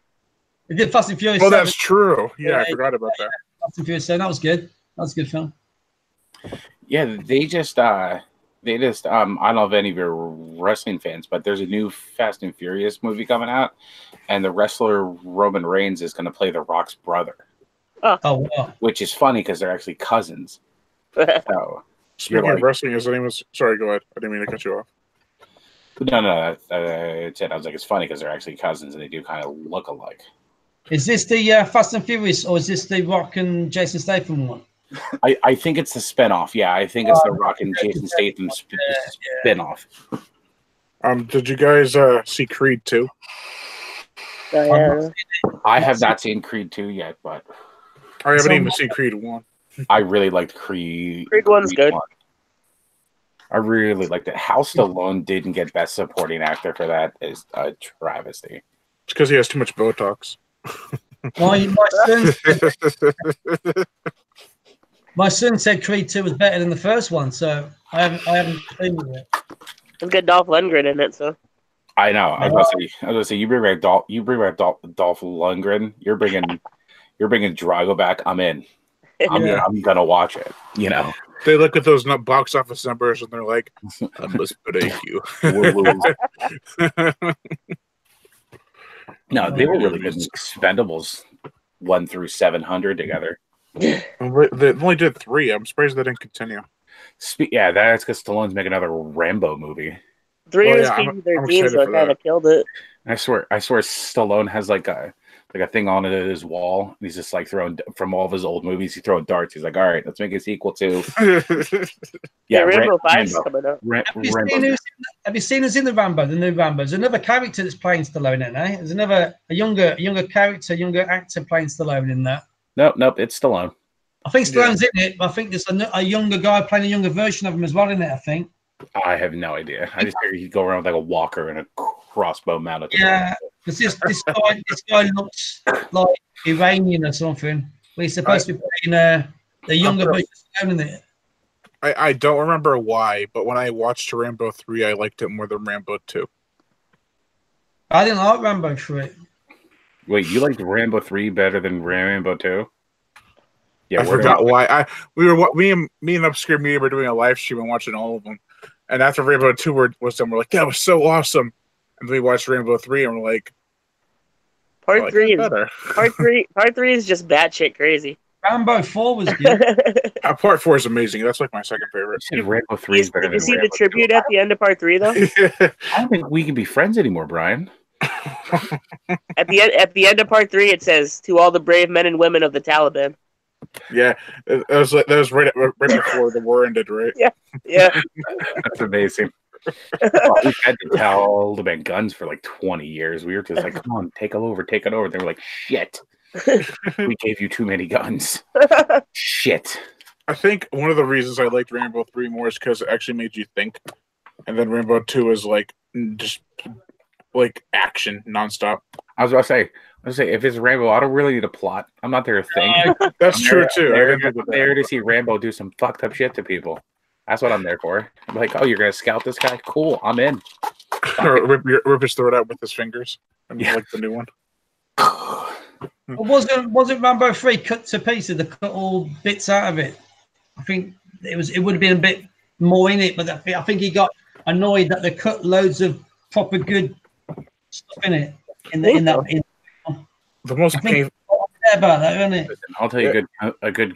He did Fast and Furious. Oh, that's true. Yeah, I forgot about that. Fast and Furious 7, that was good. That was a good film. Yeah, they just I don't know if any of you are wrestling fans, but there's a new Fast and Furious movie coming out, and the wrestler Roman Reigns is going to play The Rock's brother. Oh, wow. Which is funny because they're actually cousins. So, speaking of wrestling, his name was. Sorry, go ahead. I didn't mean to cut you off. No, that's it. I was like, it's funny because they're actually cousins and they do kind of look alike. Is this the Fast and Furious, or is this the Rock and Jason Statham one? I think it's the spinoff. Yeah, I think it's the Rock and Jason Statham spinoff. Did you guys see Creed 2? I have not seen Creed 2 yet, but I haven't even seen Creed 1. I really liked Creed. Creed 1's good. I really liked it. How Stallone didn't get Best Supporting Actor for that is a travesty. It's because he has too much Botox. My son said Creed 2 was better than the first one, so I haven't seen it yet. It's got Dolph Lundgren in it, so. I know. I was gonna say you bring back Dolph Lundgren. You're bringing Drago back. I'm in. I'm gonna watch it. You know. They look at those box office numbers and they're like, "I must break you." No, they were really good. Expendables 1 through 700 together. They only did 3. I'm surprised they didn't continue. Yeah, that's because Stallone's making another Rambo movie. 3 was PG-13, so it kind of killed it. I swear, Stallone has like a thing on it at his wall. And he's just like throwing from all of his old movies. He's throwing darts. He's like, all right, let's make a sequel to. Rambo 5's coming up. Have you seen us in the Rambo, the new Rambo? There's another character that's playing Stallone in there. There's a younger character, younger actor playing Stallone in that. Nope, it's Stallone. I think Stallone's in it, but I think there's a younger guy playing a younger version of him as well in it, I think. I have no idea. I just figured he'd go around with like a walker and a crossbow mounted. Yeah, because this guy looks like Iranian or something. But he's supposed to be playing the younger version of Stone in it. I don't remember why, but when I watched Rambo 3, I liked it more than Rambo 2. I didn't like Rambo 3. Wait, you liked Rambo 3 better than Rambo 2? Yeah, I forgot why. Me and Obscure Media were doing a live stream and watching all of them. And after Rambo 2 was done, we're like, that was so awesome. And then we watched Rambo 3 and we're like, Part three is just batshit crazy. Rambo 4 was good. Part 4 is amazing. That's like my second favorite. Rambo 3 is better Did you than see Rambo the tribute 2. at the end of part 3 though? I don't think we can be friends anymore, Brian. At the end of part 3, it says, "To all the brave men and women of the Taliban." Yeah, that was right before the war ended, right? Yeah. That's amazing. We've had the Taliban guns for like 20 years. We were just like, come on, take it over. They were like, shit. We gave you too many guns. Shit. I think one of the reasons I liked Rambo 3 more is because it actually made you think. And then Rambo 2 is like just like action nonstop. I was about to say, if it's Rambo, I don't really need a plot. I'm not there to think. That's true too. I'm there to see Rambo do some fucked up shit to people. That's what I'm there for. I'm like, oh, you're gonna scout this guy? Cool, I'm in. Rip his throat out with his fingers. And like the new one. Wasn't Rambo 3 cut to pieces? They cut all bits out of it. I think it would have been a bit more in it, but I think he got annoyed that they cut loads of proper good stuff in it. The most painful about that, isn't it? Listen, I'll tell you a good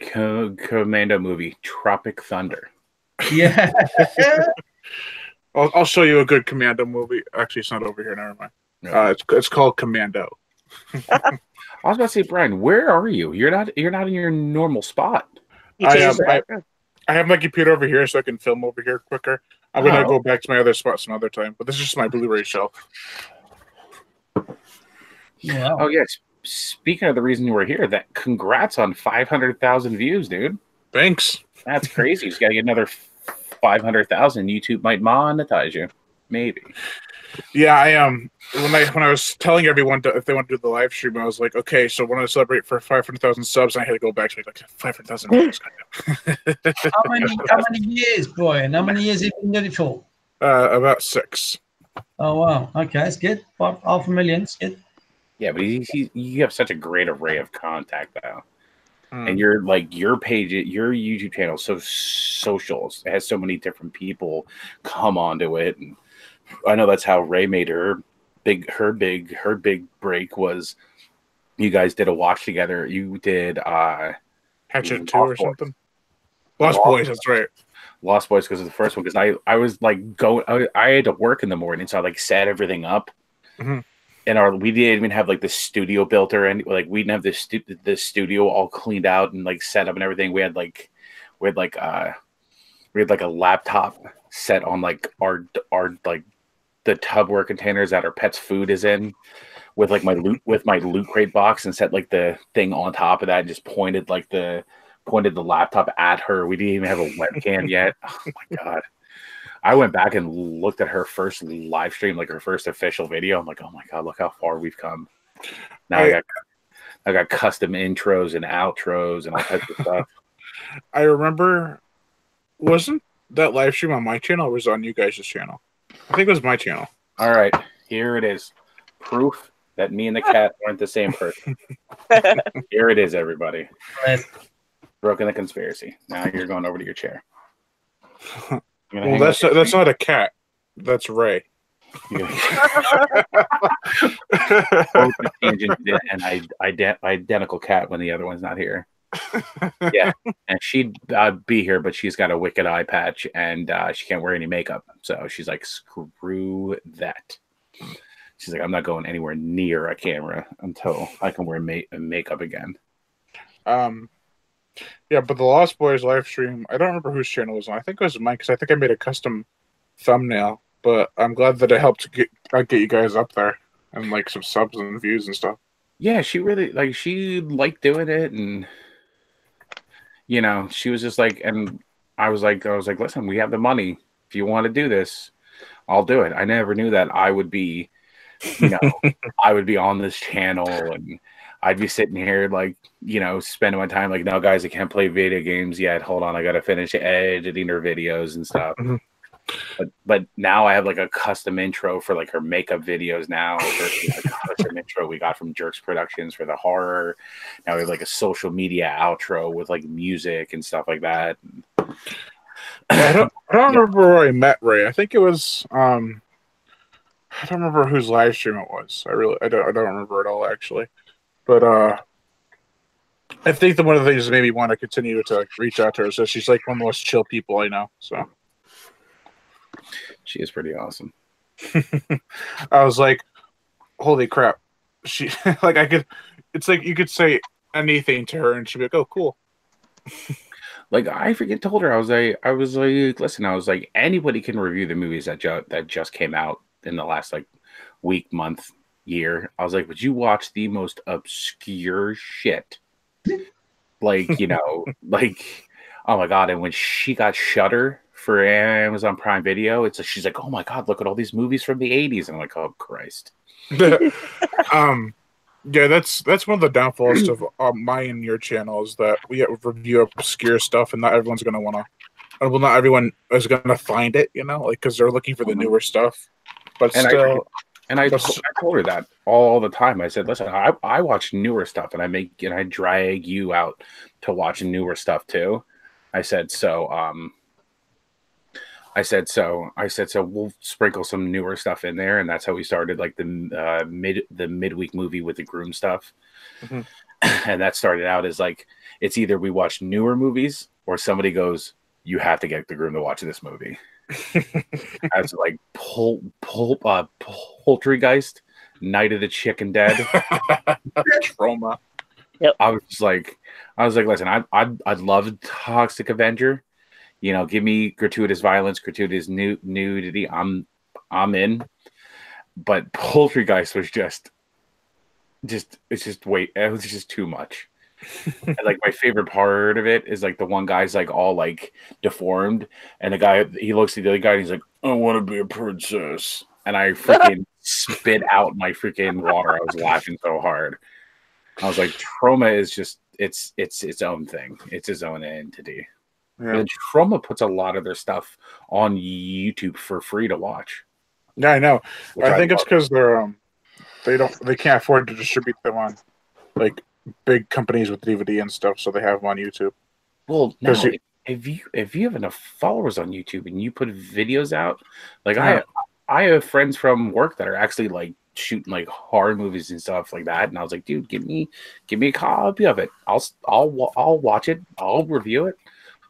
commando movie, Tropic Thunder. Yeah. I'll show you a good commando movie. Actually, it's not over here. Never mind. No. It's called Commando. I was about to say, Brian, where are you? You're not in your normal spot. I have my computer over here, so I can film over here quicker. I'm gonna go back to my other spot some other time, but this is just my Blu-ray shelf. Yeah. Oh yes. Speaking of the reason you were here, congrats on 500,000 views, dude. Thanks. That's crazy. You just got to get another 500,000. YouTube might monetize you, maybe. Yeah, I when I was telling everyone if they want to do the live stream, I was like, okay, so when I celebrate for 500,000 subs, I had to go back to like 500,000. How many years, Brian? How many years have you been doing it for? About 6. Oh wow, okay, that's good. Half a million, it's good. Yeah, but you have such a great array of contact now. And your page, your YouTube channel, so socials. It has so many different people come onto it, and I know that's how Ray made her big break was. You guys did a watch together. You did Hatchet 2 or something. Lost Boys, that's right. Lost Boys because of the first one. Because I was like I had to work in the morning, so I like set everything up. Mm-hmm. And we didn't even have like the studio built or any, like we didn't have the studio all cleaned out and like set up and everything. We had a laptop set on like our like the Tupperware containers that our pet's food is in with like my loot crate box and set like the thing on top of that and just pointed the laptop at her. We didn't even have a webcam yet. Oh my God. I went back and looked at her first live stream, like her first official video. I'm like, oh my God, look how far we've come. Now I got custom intros and outros and all types of stuff. I remember, wasn't that live stream on my channel or was it on you guys' channel? I think it was my channel. All right, here it is. Proof that me and the cat aren't the same person. Here it is, everybody. Broken the conspiracy. Now you're going over to your chair. Well, that's not a cat. That's Ray. And identical cat when the other one's not here. Yeah, and she'd be here, but she's got a wicked eye patch and she can't wear any makeup. So she's like, screw that. She's like, I'm not going anywhere near a camera until I can wear makeup again. Yeah, but the Lost Boys live stream, I don't remember whose channel it was on. I think it was mine because I think I made a custom thumbnail. But I'm glad that it helped get you guys up there and like some subs and views and stuff. Yeah, she really she liked doing it, and she was just like, and I was like, listen, we have the money. if you want to do this, I'll do it. I never knew that I would be, I would be on this channel and I'd be sitting here like, spending my time like, no, guys, I can't play video games yet. Hold on, I got to finish editing her videos and stuff. Mhm. But now I have like a custom intro for like her makeup videos now. Versus a custom intro we got from Jerks Productions for the horror. Now we have like a social media outro with like music and stuff like that. I don't remember where I met Ray. I think it was I don't remember whose live stream it was. I don't remember at all actually. But I think that one of the things that made me want to continue to like, reach out to her is that she's like one of the most chill people I know. So she is pretty awesome. I was like, holy crap. She like it's like you could say anything to her and she'd be like, oh cool. Like I told her I was like, listen, I was like, anybody can review the movies that just came out in the last like week, month, year. I was like, would you watch the most obscure shit? Like, like, oh my god! And when she got Shudder for Amazon Prime Video, she's like, oh my god, look at all these movies from the '80s. And I'm like, oh Christ. Yeah, that's one of the downfalls of my and your channel is that we review obscure stuff, and not everyone's gonna wanna. Well, not everyone is gonna find it, like because they're looking for the newer stuff. But and still, I told her that all the time. I said, listen, I watch newer stuff, and I drag you out to watch newer stuff too. I said so. We'll sprinkle some newer stuff in there, and that's how we started like the midweek movie with the groom stuff. Mm-hmm. And that started out as like it's either we watch newer movies or somebody goes, you have to get the groom to watch this movie. As like Poultrygeist, Night of the Chicken Dead, Trauma. Yep. I was like, listen, I'd love Toxic Avenger. Give me gratuitous violence, gratuitous nudity. I'm in. But Poultrygeist was it was just too much. And like my favorite part of it is like the one guy's like all like deformed, and the guy he looks at the other guy and he's like, I want to be a princess, and I freaking spit out my freaking water. I was laughing so hard. I was like, Trauma is just it's its own thing. It's its own entity. Yeah. And Trauma puts a lot of their stuff on YouTube for free to watch. Yeah, I know. I think it's because they can't afford to distribute them on like big companies with DVD and stuff, so they have them on YouTube. Well, now if you have enough followers on YouTube and you put videos out, like I have friends from work that are actually like shooting like horror movies and stuff like that, and I was like, dude, give me a copy of it. I'll watch it. I'll review it.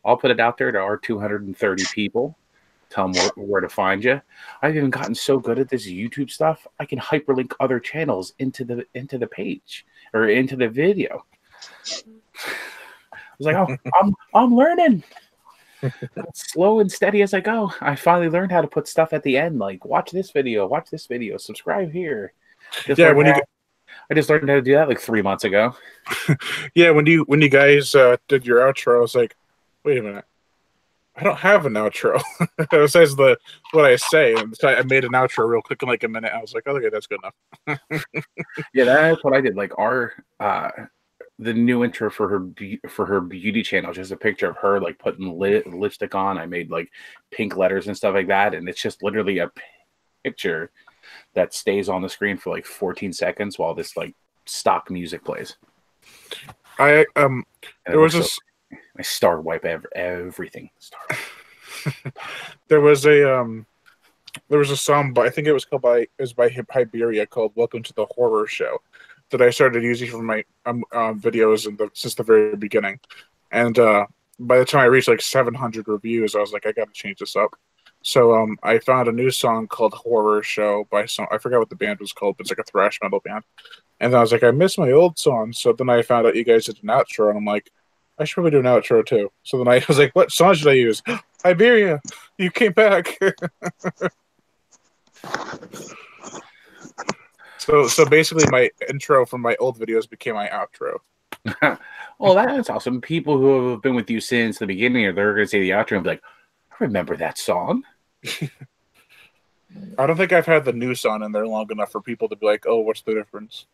I'll put it out there to our 230 people. Tell them where to find you. I've even gotten so good at this YouTube stuff, I can hyperlink other channels into the page or into the video. I was like, oh, I'm learning. Slow and steady as I go. I finally learned how to put stuff at the end, like watch this video, subscribe here. I just learned how to do that like 3 months ago. Yeah, when you guys did your outro, I was like, wait a minute. I don't have an outro. It says what I say. And so I made an outro real quick in like a minute. I was like, oh, okay, that's good enough. Yeah, that's what I did. Like the new intro for her beauty channel, just a picture of her like putting lipstick on. I made like pink letters and stuff like that, and it's just literally a picture that stays on the screen for like 14 seconds while this like stock music plays. There was I star wipe everything. There was a song, but I think it was by Hyberia called "Welcome to the Horror Show" that I started using for my videos since the very beginning. And by the time I reached like 700 reviews, I was like, I got to change this up. So I found a new song called "Horror Show" by I forgot what the band was called, but it's like a thrash metal band. And then I was like, I miss my old song. So then I found out you guys did an outro, and I'm like, I should probably do an outro too. So then I was like, what song should I use? Iberia, you came back. So basically my intro from my old videos became my outro. Well, that's awesome. People who have been with you since the beginning, they're going to say the outro and be like, I remember that song. I don't think I've had the noose on in there long enough for people to be like, "Oh, what's the difference?"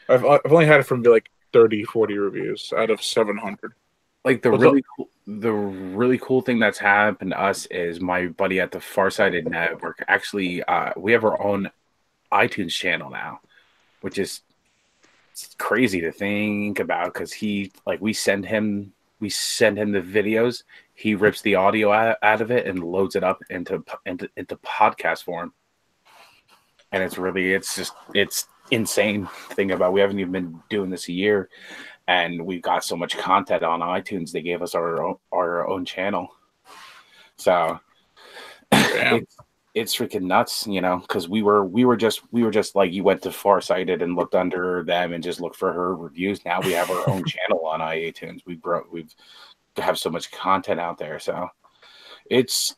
I've only had it from like 30, 40 reviews out of 700. Like the really cool thing that's happened to us is my buddy at the Farsighted Network. Actually, we have our own iTunes channel now, which is crazy to think about because we send him the videos, he rips the audio out of it and loads it up into podcast form, and it's insane to think about. We haven't even been doing this a year, and we've got so much content on iTunes. They gave us our own channel, so it's freaking nuts, because we were just like, you went to Farsighted and looked under them and just looked for her reviews. Now we have our own channel on iTunes. We have so much content out there, so it's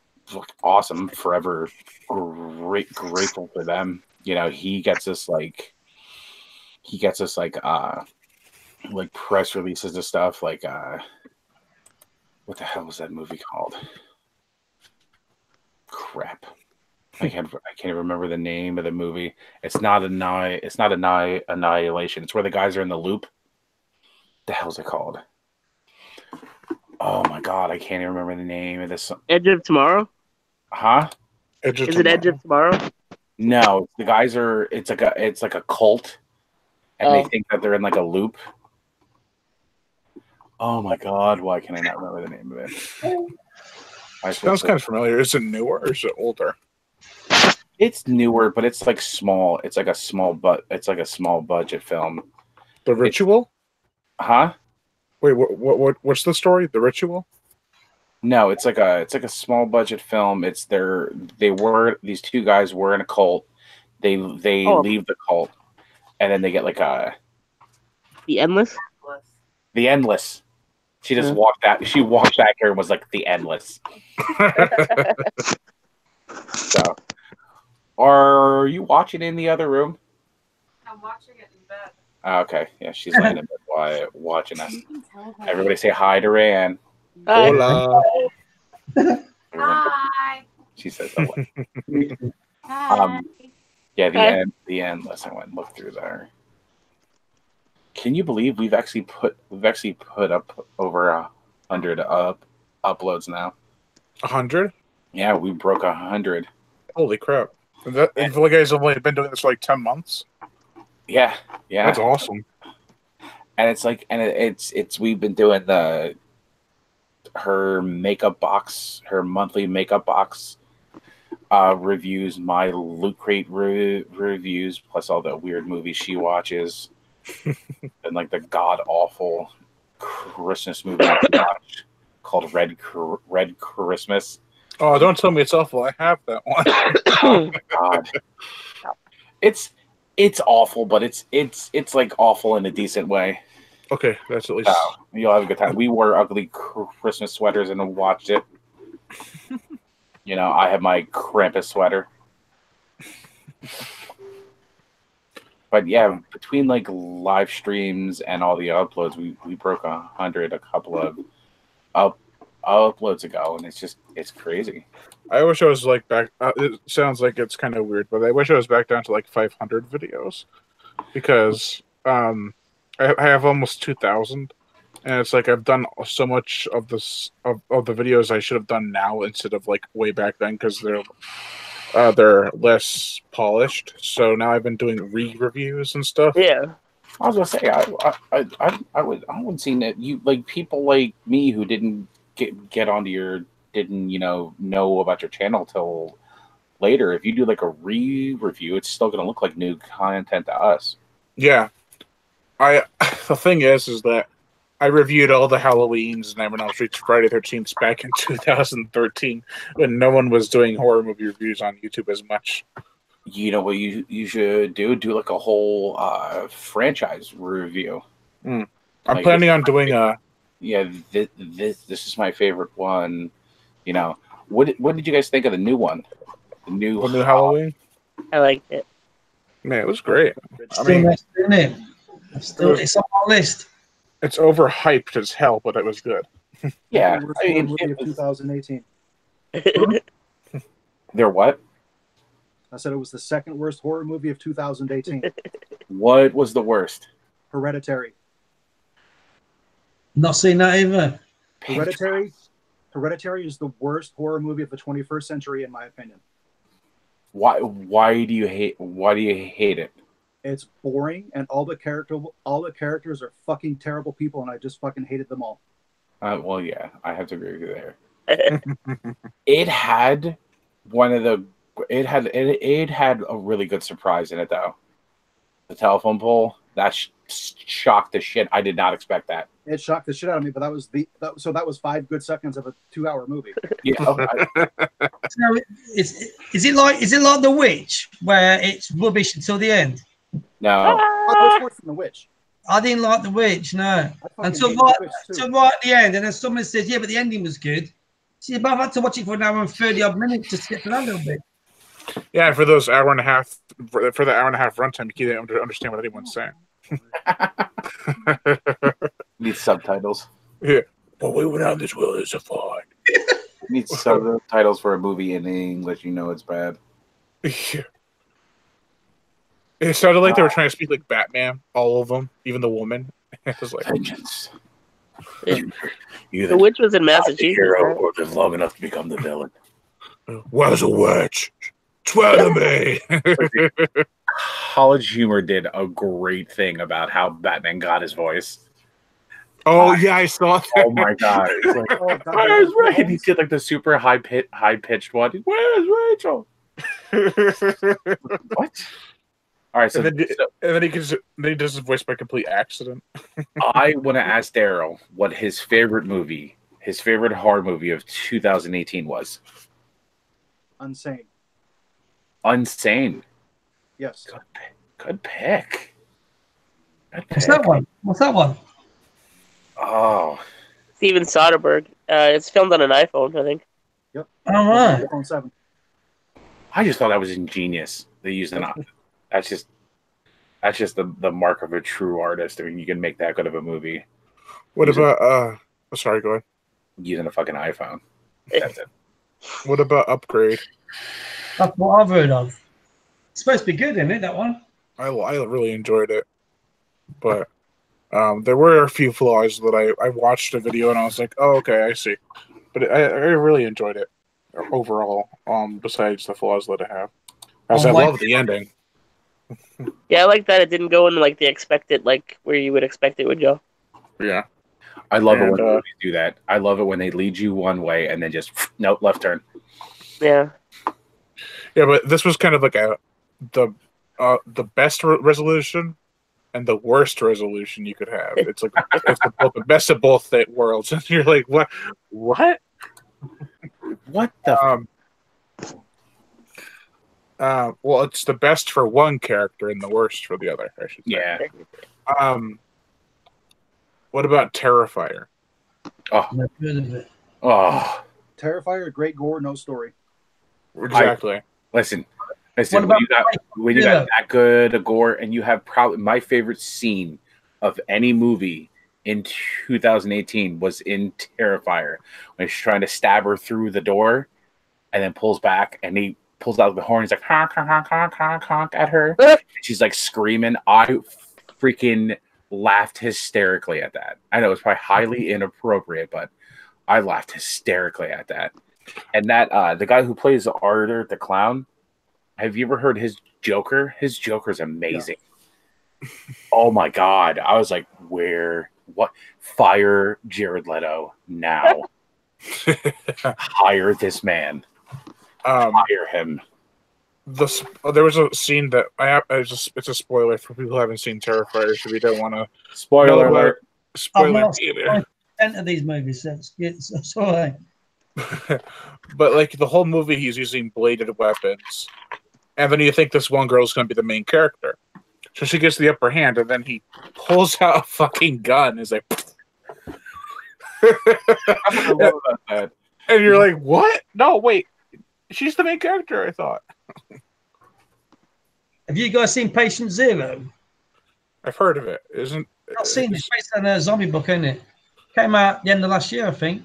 awesome. Forever grateful for them. He gets us like press releases and stuff, like what the hell was that movie called? Crap. I can't remember the name of the movie. It's not Annihilation. It's where the guys are in the loop. The hell's it called? Oh my god, I can't even remember the name of this. Edge of Tomorrow? Huh? Is it Edge of Tomorrow? No, the guys are. It's like a cult, and they think that they're in like a loop. Oh my god, why can I not remember the name of it? Sounds kind of familiar. Is it newer or is it older? It's newer, but it's like small. It's like a small budget film. The Ritual? Huh? Wait, what's the story? The Ritual? No, it's like a small budget film. These two guys were in a cult. They leave the cult, and then they get like The Endless. The Endless. She just walked out. She walked back here and was like, The Endless. So, are you watching in the other room? I'm watching it in bed. Oh, okay. Yeah, she's laying in bed while watching us. Everybody say hi to Rayanne. Hola. Hi. She says hello. Hi. Yeah, the Endless. I went and looked through there. Can you believe we've actually put up over 100 uploads now? 100? Yeah, we broke 100. Holy crap! And you guys have only been doing this for like 10 months. Yeah. That's awesome. And it's like, we've been doing her makeup box, her monthly makeup box reviews, my Loot Crate reviews, plus all the weird movies she watches. And like the god awful Christmas movie I watched called Red Christmas. Oh, don't tell me it's awful. I have that one. Oh my god, it's awful, but it's like awful in a decent way. Okay, that's at least. You'll have a good time. We wore ugly Christmas sweaters and watched it. I have my Krampus sweater. But yeah, between like live streams and all the uploads, we broke 100 a couple of uploads ago, and it's crazy. I wish I was like back. It sounds like it's kind of weird, but I wish I was back down to like 500 videos, because I have almost 2,000, and it's like I've done so much of this of the videos I should have done now instead of like way back then, because they're less polished. So now I've been doing re-reviews and stuff. Yeah. I was gonna say I would see that you like people like me who didn't get onto didn't know about your channel till later. If you do like a re-review, it's still gonna look like new content to us. Yeah. The thing is that I reviewed all the Halloweens and Nightmare on Elm Street, Friday 13th back in 2013 when no one was doing horror movie reviews on YouTube as much. You know what you should do like a whole franchise review. I'm planning on doing this is my favorite one. What did you guys think of the new one? The new Halloween? I liked it. Man, it was great. It's on my list. It's overhyped as hell, but it was good. Yeah, movie of 2018. They're what? I said it was the second worst horror movie of 2018. What was the worst? Hereditary. Not seen that either. Hereditary is the worst horror movie of the 21st century, in my opinion. Why do you hate it? It's boring, and all the characters are fucking terrible people, and I just fucking hated them all. Well, yeah, I have to agree with you there. It had a really good surprise in it though. The telephone pole that shocked the shit. I did not expect that. It shocked the shit out of me, but that was 5 good seconds of a 2-hour movie. Yeah. So is it like The Witch, where it's rubbish until the end? No. Oh, it's worse than The Witch. I didn't like The Witch, no. Until right at the end, and then someone says, "Yeah, but the ending was good." See, but I've had to watch it for an hour and 30-odd minutes to skip that a little bit. Yeah, for those hour and a half, for the hour and a half runtime, you can't understand what anyone's saying. Need subtitles. Yeah. Well, we went out this wilderness to find. Need subtitles for a movie in English. You know it's bad. Yeah. It sounded like they were trying to speak like Batman, all of them, even the woman. It was like vengeance. The witch was in Massachusetts. Hero or live long enough to become the villain. Where's a witch? Swear to me. College Humor did a great thing about how Batman got his voice. Oh yeah, I saw that. Oh my god! It's like, where's Rachel? He did like the super high pitched one. Where's Rachel? What? All right, and then he does his voice by complete accident. I want to ask Daryl what his favorite horror movie of 2018 was. Unsane. Unsane. Yes. Good pick. What's that one? Oh. Steven Soderbergh. It's filmed on an iPhone, I think. Yep. All right. iPhone 7. I just thought that was ingenious. They used an. That's just the mark of a true artist. I mean, you can make that good of a movie. What about sorry, go ahead. Using a fucking iPhone. That's it. What about Upgrade? That's what I've heard of. It's supposed to be good, isn't it, that one? I really enjoyed it, but there were a few flaws that I watched a video and I was like, oh, okay, I see. But I really enjoyed it overall. Besides the flaws that it have, I love the ending. Yeah, I like that it didn't go in like the expected, like where you would expect it would go. Yeah. I love it when movies do that. I love it when they lead you one way and then just nope, left turn. Yeah. Yeah, but this was kind of like the best resolution and the worst resolution you could have. It's like it's the best of both worlds, and you're like, what? What the? Well, it's the best for one character and the worst for the other, I should say. Yeah. What about Terrifier? Oh. Never heard of it. Oh. Terrifier, great gore, no story. Exactly. Listen. When you got that good a gore, and you have probably my favorite scene of any movie in 2018 was in Terrifier when he's trying to stab her through the door, and then pulls back, and he pulls out the horn. He's like honk, honk, honk, honk, honk at her. She's like screaming. I freaking laughed hysterically at that. I know it's probably highly inappropriate, but I laughed hysterically at that. And that the guy who plays Arthur the clown. Have you ever heard his Joker? His Joker's amazing. Yeah. Oh my god. I was like, what? Fire Jared Leto now. Hire this man. Hire him. There was a scene that it's a spoiler for people who haven't seen Terrifier, so we don't want to spoiler alert. Spoiler either. Of these movies, it's sorry. But like the whole movie, he's using bladed weapons, and then you think this one girl is going to be the main character, so she gets the upper hand, and then he pulls out a fucking gun. Is like, I love about that. And you're like, what? No, wait, she's the main character. I thought. Have you guys seen Patient Zero? I've heard of it. I've seen it. It's based on a zombie book, isn't it? Came out the end of last year, I think.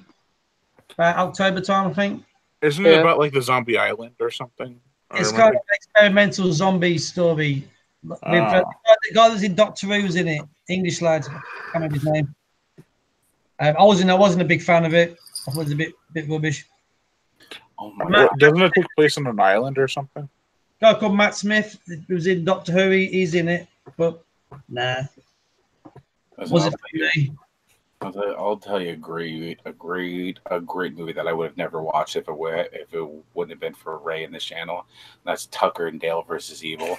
About October time, I think. Isn't it about like the zombie island or something? It's kind of an experimental zombie story. With the guy that's in Doctor Who was in it, English lad. I can't remember his name. I wasn't a big fan of it. I thought it was a bit rubbish. Oh my God. Doesn't it take place on an island or something? A guy called Matt Smith who was in Doctor Who. He's in it, but nah. Was it for me? I'll tell you a great movie that I would have never watched if it wouldn't have been for Ray and this channel. That's Tucker and Dale versus Evil.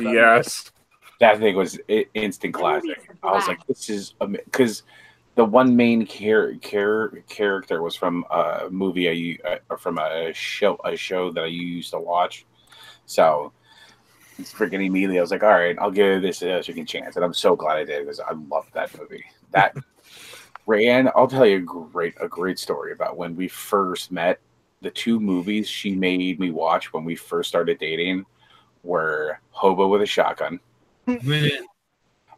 Yes, that thing was instant classic. I was like, this is because the one main character was from a movie from a show that I used to watch. So it's freaking immediately. I was like, all right, I'll give this a second chance, and I'm so glad I did because I loved that movie. That Rayanne, I'll tell you a great story about when we first met. The two movies she made me watch when we first started dating were Hobo with a Shotgun. Brilliant.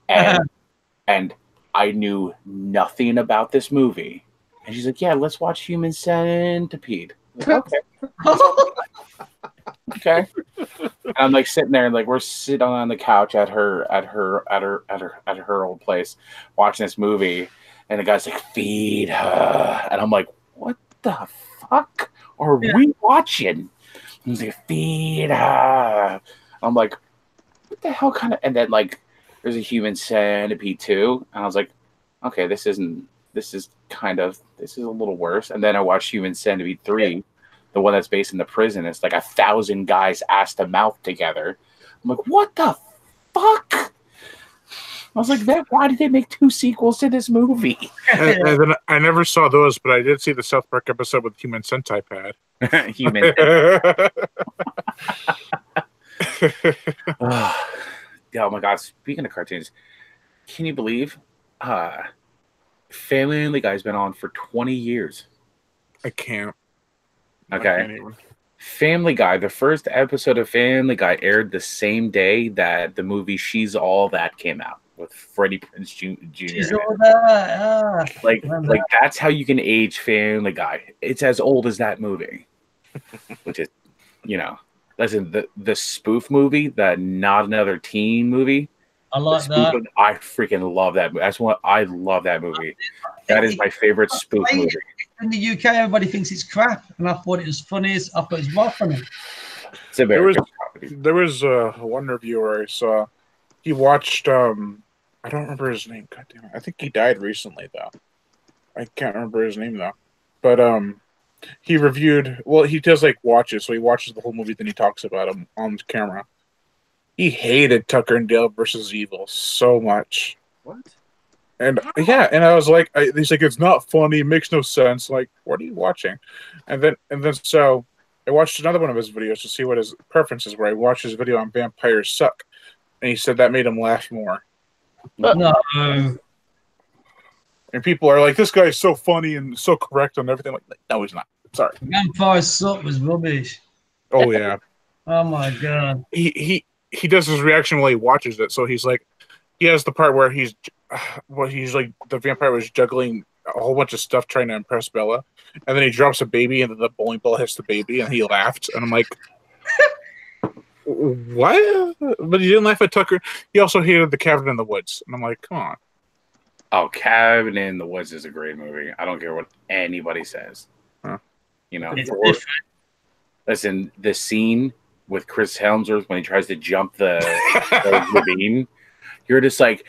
And I knew nothing about this movie. And she's like, yeah, let's watch Human Centipede. Like, okay. And I'm like sitting there and like we're sitting on the couch at her old place watching this movie, and the guy's like, feed her. And I'm like, what the fuck are we watching? And he's like, feed her. I'm like, what the hell kind of, and then like there's a Human Centipede 2, and I was like, okay, this is a little worse. And then I watched Human Centipede 3, the one that's based in the prison. It's like 1,000 guys ass to mouth together. I'm like, what the fuck? I was like, why did they make 2 sequels to this movie? and then I never saw those, but I did see the South Park episode with Human Centipede. Human. Oh my God! Speaking of cartoons, can you believe Family Guy's been on for 20 years? I can't. Okay. Family Guy, the first episode of Family Guy aired the same day that the movie She's All That came out with Freddie Prinze Jr. She's all that. Like that's how you can age Family Guy. It's as old as that movie, which is, listen, the spoof movie, the Not Another Teen movie. I like that. I freaking love that movie. I love that movie. That is my favorite spoof movie. In the UK, everybody thinks it's crap, and I thought it was funny. I thought it was well funny. There was one reviewer I saw. He watched. I don't remember his name. God damn it! I think he died recently though. I can't remember his name though. But he reviewed. Well, he does like watches, so he watches the whole movie, then he talks about him on camera. He hated Tucker and Dale versus Evil so much. What? And yeah, and I was like, he's like, it's not funny, it makes no sense. Like, what are you watching? And then so I watched another one of his videos to see what his preferences were. I watched his video on Vampires Suck, and he said that made him laugh more. No. And people are like, this guy's so funny and so correct on everything. Like, no, he's not. Sorry. Vampires Suck was rubbish. Oh yeah. Oh my God. He does his reaction while he watches it. So he's like, he has the part where he's like, the vampire was juggling a whole bunch of stuff trying to impress Bella, and then he drops a baby, and then the bowling ball hits the baby, and he laughed, and I'm like, what? But he didn't laugh at Tucker. He also hated The Cabin in the Woods, and I'm like, come on. Oh, Cabin in the Woods is a great movie. I don't care what anybody says. Huh. Listen, the scene with Chris Helmsworth when he tries to jump the ravine, you're just like,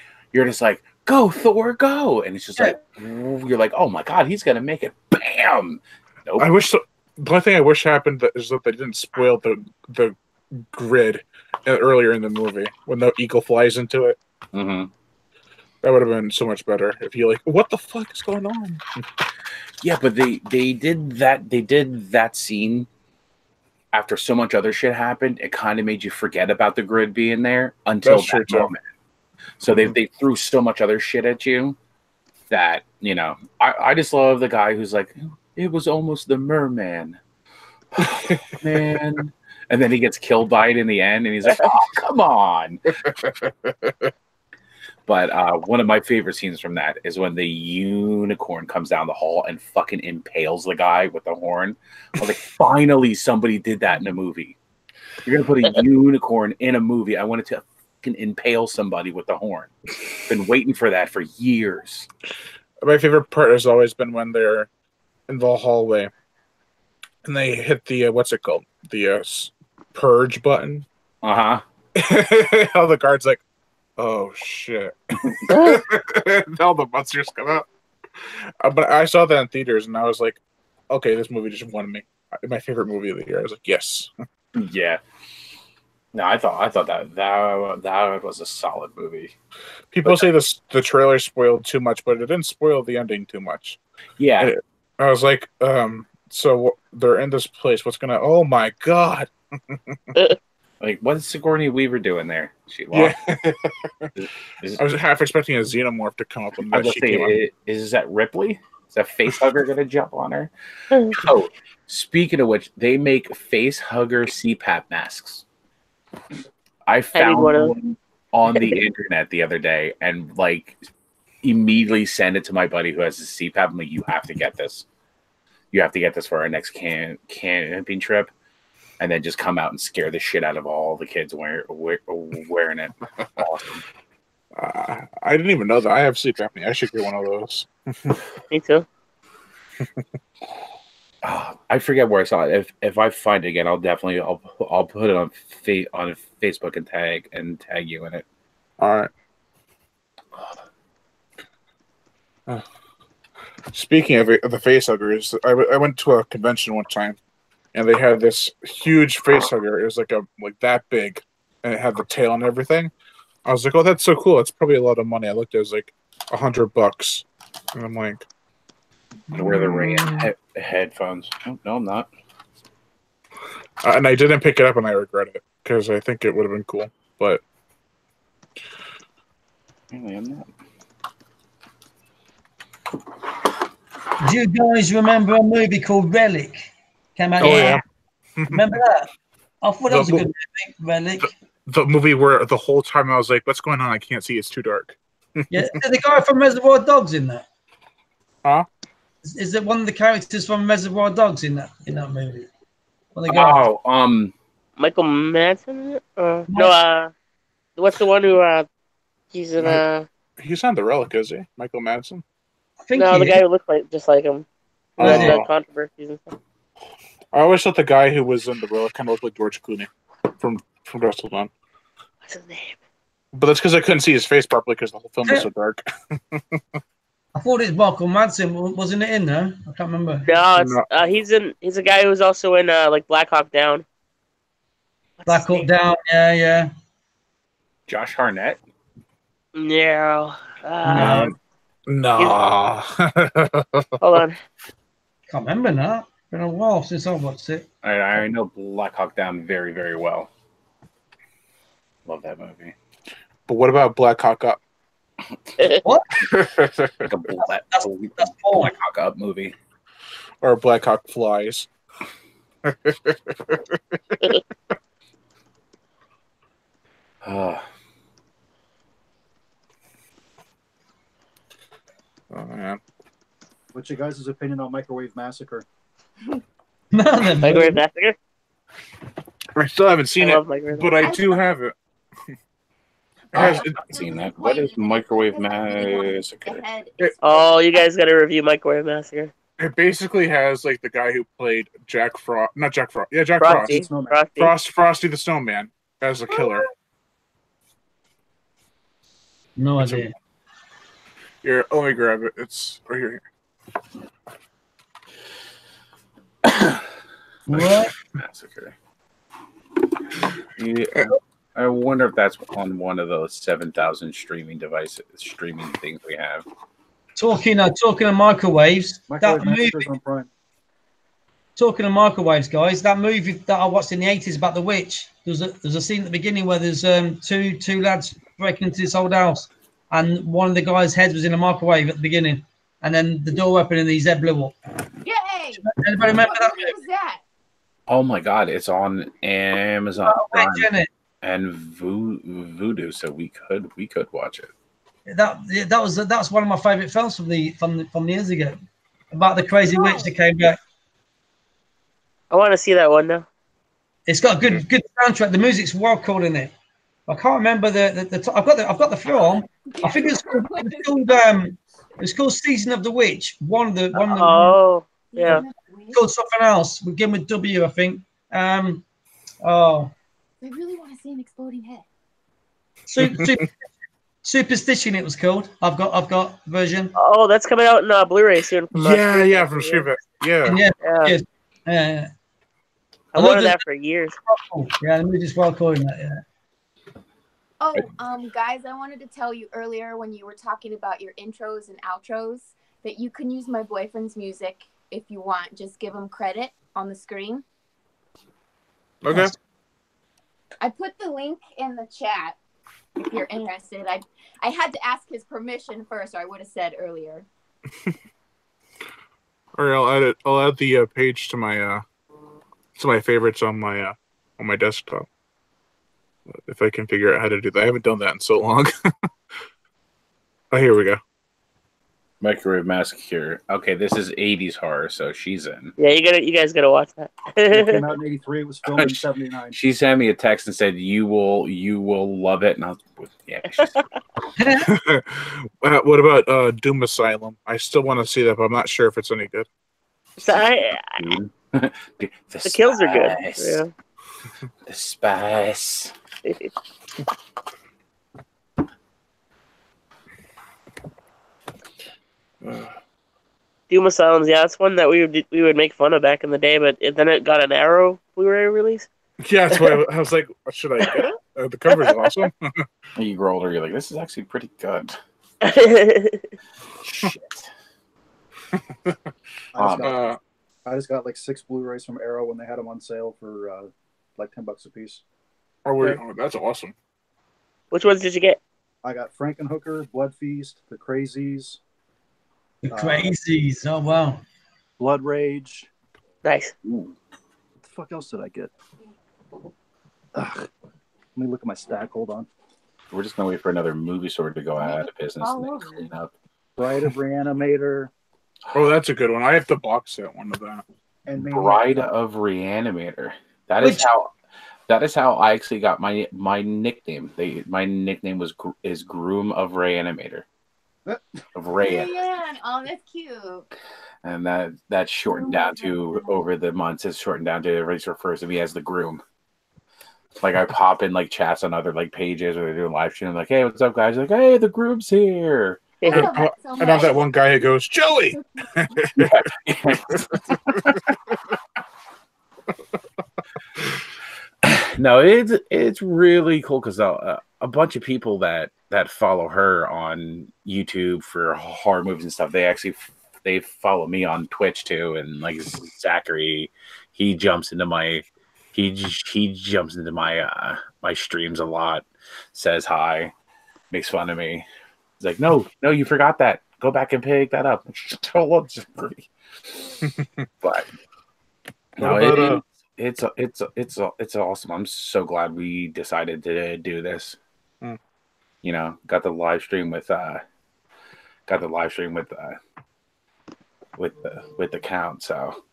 go Thor, go, and it's just like, you're like, oh my God, he's gonna make it, bam. Nope. The only thing I wish happened is that they didn't spoil the grid earlier in the movie when the eagle flies into it. Mm-hmm. That would have been so much better if you like, what the fuck is going on? Yeah, but they did that scene after so much other shit happened. It kind of made you forget about the grid being there until that moment. So they threw so much other shit at you that, I just love the guy who's like, it was almost the merman. Man. And then he gets killed by it in the end, and he's like, oh, come on. But one of my favorite scenes from that is when the unicorn comes down the hall and fucking impales the guy with the horn. I was like, finally, somebody did that in a movie. You're gonna put a unicorn in a movie. I wanted to fucking impale somebody with the horn. Been waiting for that for years. My favorite part has always been when they're in the hallway and they hit the what's it called? The purge button. Uh-huh. All the guards like, oh shit. All the monsters come out. But I saw that in theaters and I was like, okay, this movie just won me. My favorite movie of the year. I was like, yes. Yeah. No, I thought that was a solid movie. People say the trailer spoiled too much, but it didn't spoil the ending too much. Yeah. I was like, so they're in this place. What's gonna? Oh my god! Like, what's Sigourney Weaver doing there? She lost. Yeah. I was half expecting a xenomorph to come up and that she came on. Is that Ripley? Is that facehugger gonna jump on her? Oh, speaking of which, they make facehugger CPAP masks. I found one on the internet the other day and like immediately sent it to my buddy who has a CPAP. I'm like, you have to get this. You have to get this for our next camping trip. And then just come out and scare the shit out of all the kids wearing it. Awesome. I didn't even know that. I have sleep apnea. I should get one of those. Me too. I forget where I saw it. If I find it again, I'll put it on Facebook and tag you in it. All right. Speaking of the facehuggers, I went to a convention one time, and they had this huge facehugger. It was like that big, and it had the tail and everything. I was like, "Oh, that's so cool! It's probably a lot of money." I looked, it was like $100, and I'm like, "I wear the Ray headphones." Oh, no, I'm not. And I didn't pick it up, and I regret it because I think it would have been cool, but really, I'm not. Do you guys remember a movie called Relic? Came out. Oh yeah. Remember that? I thought that was a good movie, Relic. The movie where the whole time I was like, "What's going on? I can't see. It's too dark." Yeah, is the guy from Reservoir Dogs in that? Huh? Is it one of the characters from Reservoir Dogs in that movie? Michael Madsen? No, what's the one who he's in He's on the Relic, is he? Michael Madsen? I think the guy who looked just like him. The controversies and stuff. I always thought the guy who was in the Relic kind of looked like George Clooney from Wrestle Dawn. What's his name? But that's because I couldn't see his face properly because the whole film was so dark. I thought it was Michael Madsen, wasn't it in there? I can't remember. No, he's a guy who's also in like Black Hawk Down. Black Hawk Down, yeah. Josh Hartnett? No. No. Hold on. Can't remember now. It's been a while since I watched it. I know Black Hawk Down very, very well. Love that movie. But what about Black Hawk Up? What? Like a Black Hawk Up movie. Or Black Hawk Flies. Oh man. What's your guys' opinion on Microwave Massacre? Microwave Massacre? I still haven't seen it, but I do have it. I haven't seen that. What is Microwave Massacre? Oh, you guys got to review Microwave Massacre. It basically has like the guy who played Jack Frost. Not Jack Frost. Yeah, Jack Frosty. Frost. Frosty the Snowman as a killer. No idea. Here, let me grab it. It's right here. What? Massacre. Yeah, I wonder if that's on one of those 7,000 streaming things we have. Talking of microwaves, Microwave Massacre's on Prime. Talking of microwaves, guys, that movie that I watched in the 80s about the witch, there's a scene at the beginning where there's two lads breaking into this old house, and one of the guys' heads was in a microwave at the beginning, and then the door opened and his head blew up. Yay! Anybody remember that? What was that? Oh my god, it's on Amazon Prime Janet. and Voodoo, so we could watch it. That's one of my favorite films from years ago, about the crazy witch that came back. I want to see that one now. It's got a good soundtrack. The music's well cool in it. I can't remember I've got the film. I think it's called Season of the Witch. Oh, yeah. It's called something else. We begin with W, I think. Oh, I really want to see an exploding head. Superstition. It was called. I've got version. Oh, that's coming out in Blu-ray soon. From from Shiva. Yeah. Yeah. I wanted that for years. Yeah, the music's well cool in that. Yeah. Oh, guys, I wanted to tell you earlier when you were talking about your intros and outros that you can use my boyfriend's music if you want. Just give him credit on the screen. Okay. I put the link in the chat if you're interested. I had to ask his permission first, or I would have said earlier. All right, I'll add the page to my favorites on my desktop. If I can figure out how to do that. I haven't done that in so long. Oh, here we go. Microwave Massacre. Okay, this is 80s horror, so she's in. Yeah, you guys gotta watch that. It came out in '83. It was filmed in '79. She sent me a text and said, "You will love it." And I was, yeah. What about Doom Asylum? I still want to see that, but I'm not sure if it's any good. So the kills are good. Yeah. The spice. Doom Asylums, yeah, that's one that we would make fun of back in the day, but then it got an Arrow Blu-ray release. Yeah, that's why I was like, should I get it? The cover's awesome. You grow older, you're like, this is actually pretty good. Shit. I just got like 6 Blu-rays from Arrow when they had them on sale for like $10 a piece. Oh, that's awesome. Which ones did you get? I got Frankenhooker, Blood Feast, The Crazies. The Crazies. Oh, wow. Blood Rage. Nice. Ooh. What the fuck else did I get? Ugh. Let me look at my stack. Hold on. We're just gonna wait for another movie store to go out of business and then clean up. Bride of Reanimator. Oh, that's a good one. I have the box set one of that. And Bride of Reanimator. That is how I actually got my nickname. My nickname is Groom of Reanimator. Of Rayan. Oh, that's cute. And that's shortened down to, over the months, it's shortened down to, everybody refers to me as the Groom. Like, I pop in like chats on other like pages or they're doing live stream, like, hey, what's up, guys? Like, hey, the Groom's here. And I'm that one guy who goes, Joey. No, it's really cool because a bunch of people that follow her on YouTube for horror movies and stuff, they follow me on Twitch too, and like Zachary, he jumps into my my streams a lot, says hi, makes fun of me. He's like, no, you forgot that. Go back and pick that up. But no, it's awesome. I'm so glad we decided to do this. You know, got the live stream with the count. So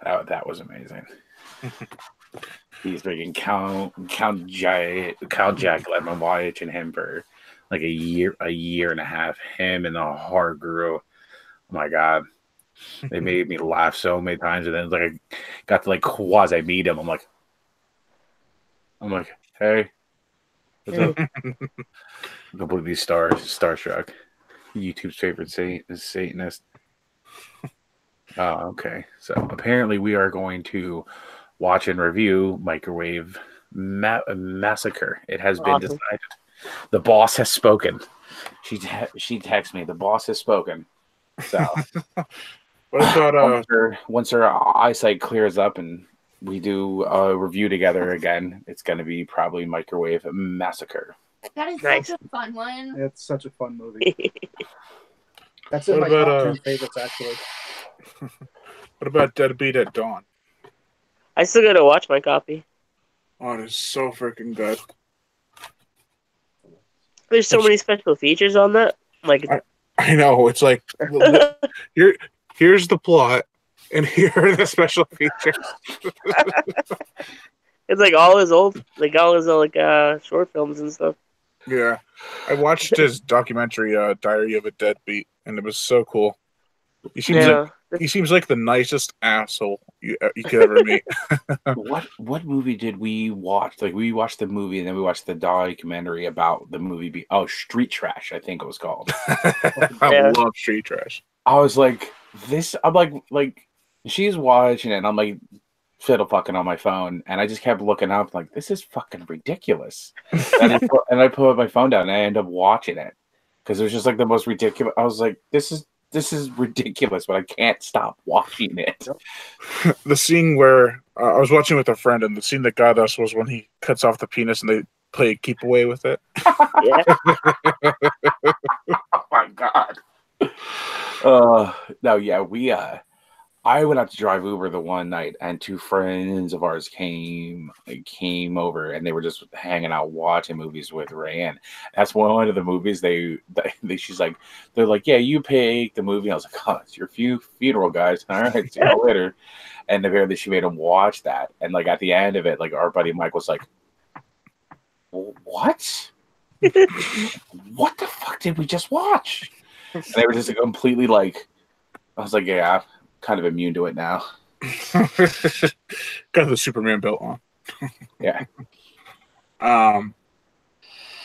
that was amazing. He's freaking Count Jack Lemon watching him for like a year and a half. Him and the horror guru. Oh my god. They made me laugh so many times, and then like I got to like quasi meet him. I'm like, hey, what's up? Completely starstruck. YouTube's favorite Satanist. Oh, okay. So apparently we are going to watch and review Microwave Massacre. It has been decided. The boss has spoken. She texted me. The boss has spoken. So. What about once her eyesight clears up and we do a review together again, it's going to be probably Microwave Massacre. That is such a fun one. It's such a fun movie. That's in my top 10 favorites, actually. What about Deadbeat at Dawn? I still got to watch my copy. Oh, it is so freaking good. There's so many special features on that. Like, I know. It's like here's the plot, and here are the special features. it's like all his old short films and stuff. Yeah, I watched his documentary, "Diary of a Deadbeat," and it was so cool. He seems like the nicest asshole you could ever meet. What movie did we watch? Like, we watched the movie and then we watched the documentary about the movie. Street Trash, I think it was called. I love Street Trash. I was like, I'm like, she's watching it, and I'm like, fiddle fucking on my phone, and I just kept looking up, like, this is fucking ridiculous. and I put my phone down, and I ended up watching it because it was just like the most ridiculous. I was like, this is ridiculous, but I can't stop watching it. The scene where I was watching with a friend, and the scene that got us was when he cuts off the penis and they play keep away with it. Yeah. Oh my god. No, yeah, I went out to drive Uber the one night, and two friends of ours came over, and they were just hanging out watching movies with Rayanne. That's one of the movies she's like, they're like, yeah, you pick the movie. I was like, oh, it's your funeral, guys. All right, see you later. And apparently she made him watch that, and like at the end of it, like our buddy Mike was like, what? What the fuck did we just watch? And they were just completely like, I was like, yeah, kind of immune to it now. Got the Superman belt on. Yeah.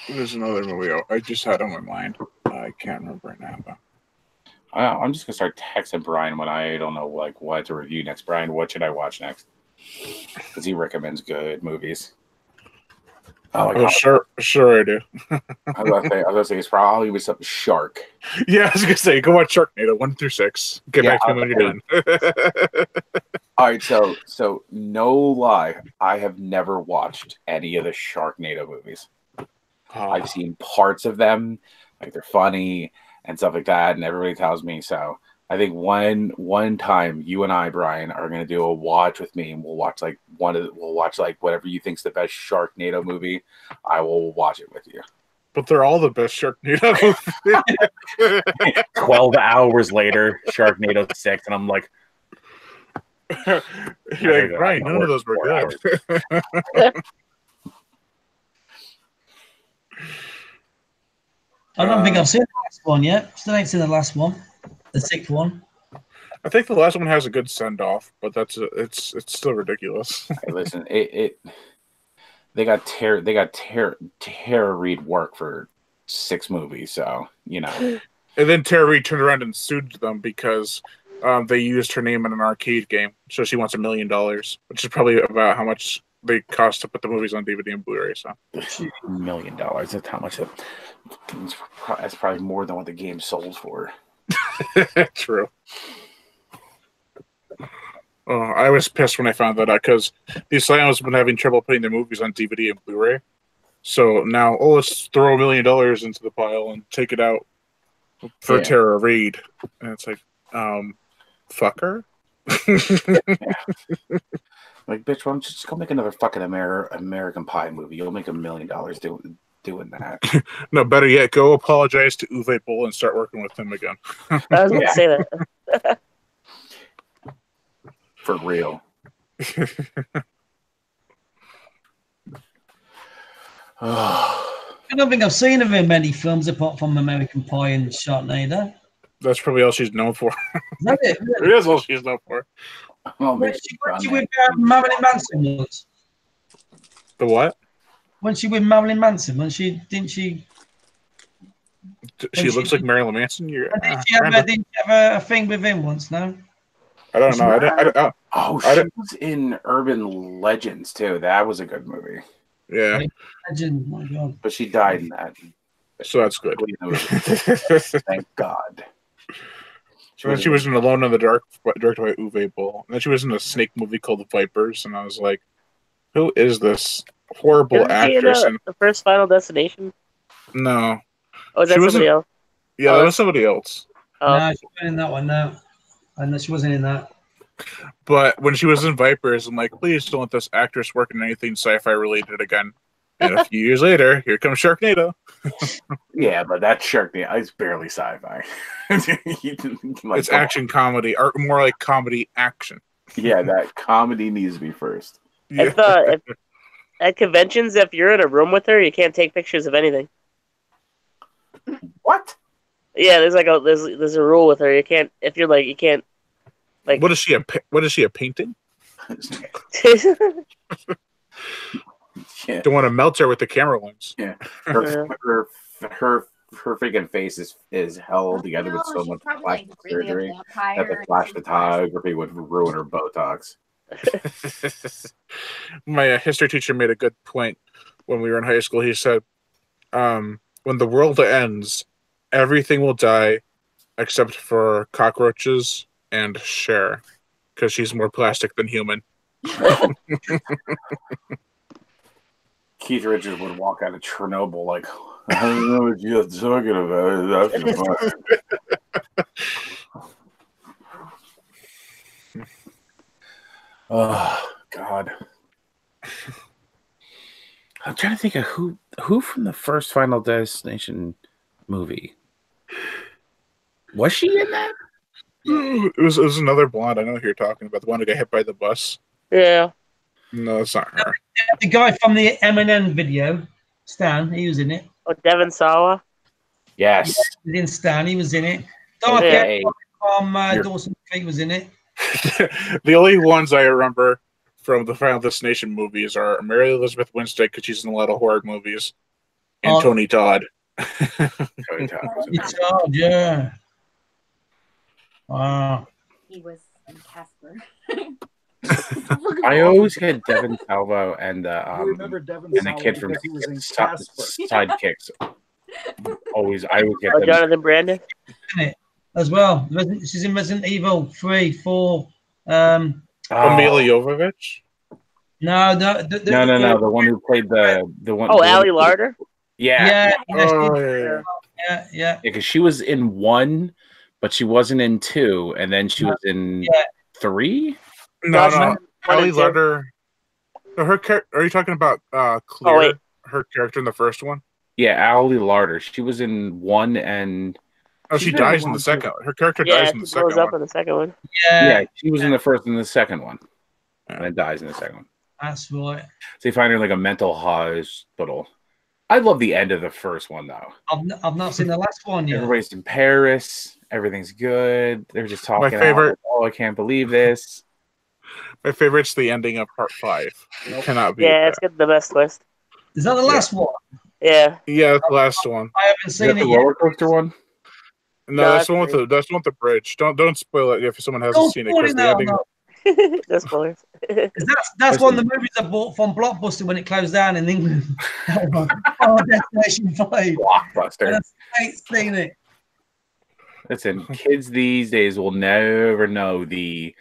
There's another movie I just had on my mind. I can't remember right now. But I'm just gonna start texting Brian when I don't know like what to review next. Brian, what should I watch next? Because he recommends good movies. Oh, sure I do. I was gonna say it's probably with something Shark. Yeah, I was gonna say go watch Sharknado 1 through 6. Get back to me when you're done. All right, so no lie, I have never watched any of the Sharknado movies. I've seen parts of them, like they're funny and stuff like that, and everybody tells me so. I think one time you and I, Brian, are gonna do a watch with me, and we'll watch like whatever you think's the best Sharknado movie. I will watch it with you. But they're all the best Sharknado movies. 12 hours later, Sharknado 6, and I'm like, you're like, Brian, none of those were good. I don't think I've seen the last one yet. Still ain't seen the last one. The 6th one. I think the last one has a good send off, but it's still ridiculous. Hey, listen, they got Tara Reid work for 6 movies, so you know. And then Tara Reid turned around and sued them because they used her name in an arcade game, so she wants $1 million, which is probably about how much they cost to put the movies on DVD and Blu-ray. So $1 million. That's how much. That's probably more than what the game sold for. True. I was pissed when I found that out because these slams have been having trouble putting their movies on DVD and Blu-ray. So now, let's throw $1 million into the pile and take it out for Tara Reid. And it's like, fuck her. Like, bitch, why don't you just go make another fucking American Pie movie? You'll make $1 million doing that. No, better yet, go apologize to Uwe Boll and start working with him again. I was going to say that. For real. I don't think I've seen her in many films apart from American Pie and Sharknado. That's probably all she's known for. Is that it? It is all she's known for. Oh, When she with Marilyn Manson was. The what? When she with Marilyn Manson, she looks like Marilyn Manson. didn't she have a thing with him once? No. I don't know. She was in Urban Legends too. That was a good movie. Yeah. Legend, my God. But she died in that. So that's good. Thank God. She was in Alone in the Dark, directed by Uwe Boll. And then she was in a snake movie called The Vipers, and I was like, who is this horrible actress? The first Final Destination? No. Oh, is that somebody else? Yeah, that was somebody else. Oh. No, she wasn't in that one, no. And she wasn't in that. But when she was in Vipers, I'm like, please don't let this actress work in anything sci-fi related again. And a few years later, here comes Sharknado. Yeah, but that Sharknado is barely sci-fi. It's action comedy, or more like comedy action. Yeah, that comedy needs to be first. Yeah. If at conventions, if you're in a room with her, you can't take pictures of anything. What? Yeah, there's a rule with her. You can't if you're like you can't like. What is she a painting? Yeah. Don't want to melt her with the camera lens. Yeah. Her freaking face is held together with so much plastic surgery that the flash photography would ruin her Botox. My history teacher made a good point when we were in high school. He said, when the world ends, everything will die except for cockroaches and Cher, because she's more plastic than human. Keith Richards would walk out of Chernobyl like, I don't know what you're talking about. Oh, God. I'm trying to think of who from the first Final Destination movie. Was she in that? It was another blonde. I know who you're talking about. The one who got hit by the bus. Yeah. No, it's not her. The guy from the Eminem video, Stan, he was in it. Oh, Devon Sawa. Yes. He was in Stan, he was in it. Okay. From Dawson Creek was in it. The only ones I remember from the Final Destination movies are Mary Elizabeth Winstead, because she's in a lot of horror movies, and Tony Todd. Tony Todd was in It's hard, yeah. Wow. He was in Casper. I always get Devon Salvo and I remember Devon and the Sawa kid from because he was in Casper. Sidekicks. I always get Oh, them. Jonathan Brandon. In it as well. She's in Resident Evil 3, 4. Mila Jovovich? No. No. The one who played the one. Oh, the Ali one, Larder. Yeah. Yeah. Because she was in 1, but she wasn't in 2, and then she was in 3. No. Ali Larder. No, are you talking about Clear? Oh, wait. Her character in the first one? Yeah, Ali Larder. She was in 1 and. Oh, she dies in the second. Her character dies in the second blows up one. in the second one. Yeah, she was in the first and the second one, and then dies in the second one. That's right. So they find her in like a mental hospital. I love the end of the first one though. I've not seen the last one yet. Everybody's in Paris. Everything's good. They're just talking. My favorite. Oh, I can't believe this. My favorite's the ending of part 5. You cannot beat Yeah, that. it's got the best twist. Is that the last one? Yeah. Yeah, that's the last one. I haven't Is seen that it the yet. roller coaster one? No, that's the one with the bridge. Don't spoil it if someone hasn't Don't seen it, spoil because it the now, ending. no. That's spoilers. That's one of the movies I bought from Blockbuster when it closed down in England. Destination 5. Blockbuster. I ain't seen it. Listen, kids these days will never know the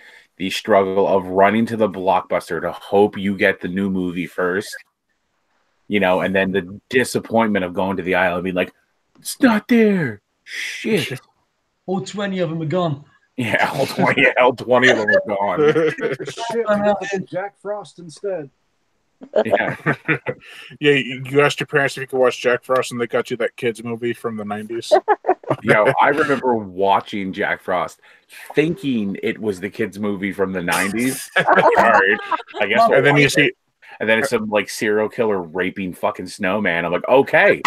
struggle of running to the Blockbuster to hope you get the new movie first. You know, and then the disappointment of going to the aisle and being like, it's not there. Shit. All 20 of them are gone. Yeah, all 20 of them are gone. Shit, I did Jack Frost instead. Yeah. Yeah, you asked your parents if you could watch Jack Frost, and they got you that kids movie from the 90s. Yo, I remember watching Jack Frost thinking it was the kids movie from the 90s. Sorry. I guess And then you see, and then it's some like serial killer raping fucking snowman. I'm like, okay.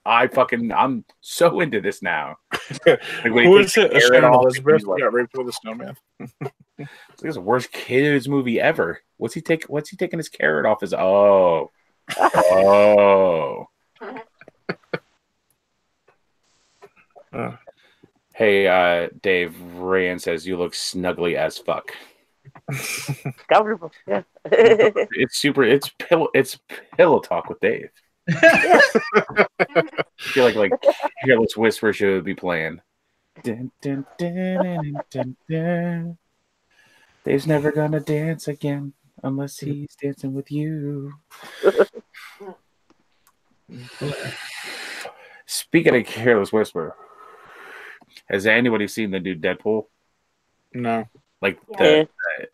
I'm so into this now. Like, who is it? Sharon Elizabeth like, got raped with a snowman. it's like the worst kids movie ever. What's he taking his carrot off his oh. Hey, Dave, Ryan says you look snuggly as fuck. Comfortable, yeah. It's pillow talk with Dave. I feel like Careless Whisper should be playing. Dun, dun, dun, dun, dun, dun. Dave's never gonna dance again unless he's dancing with you. Speaking of Careless Whisper, has anybody seen the new Deadpool? No. Like Yeah.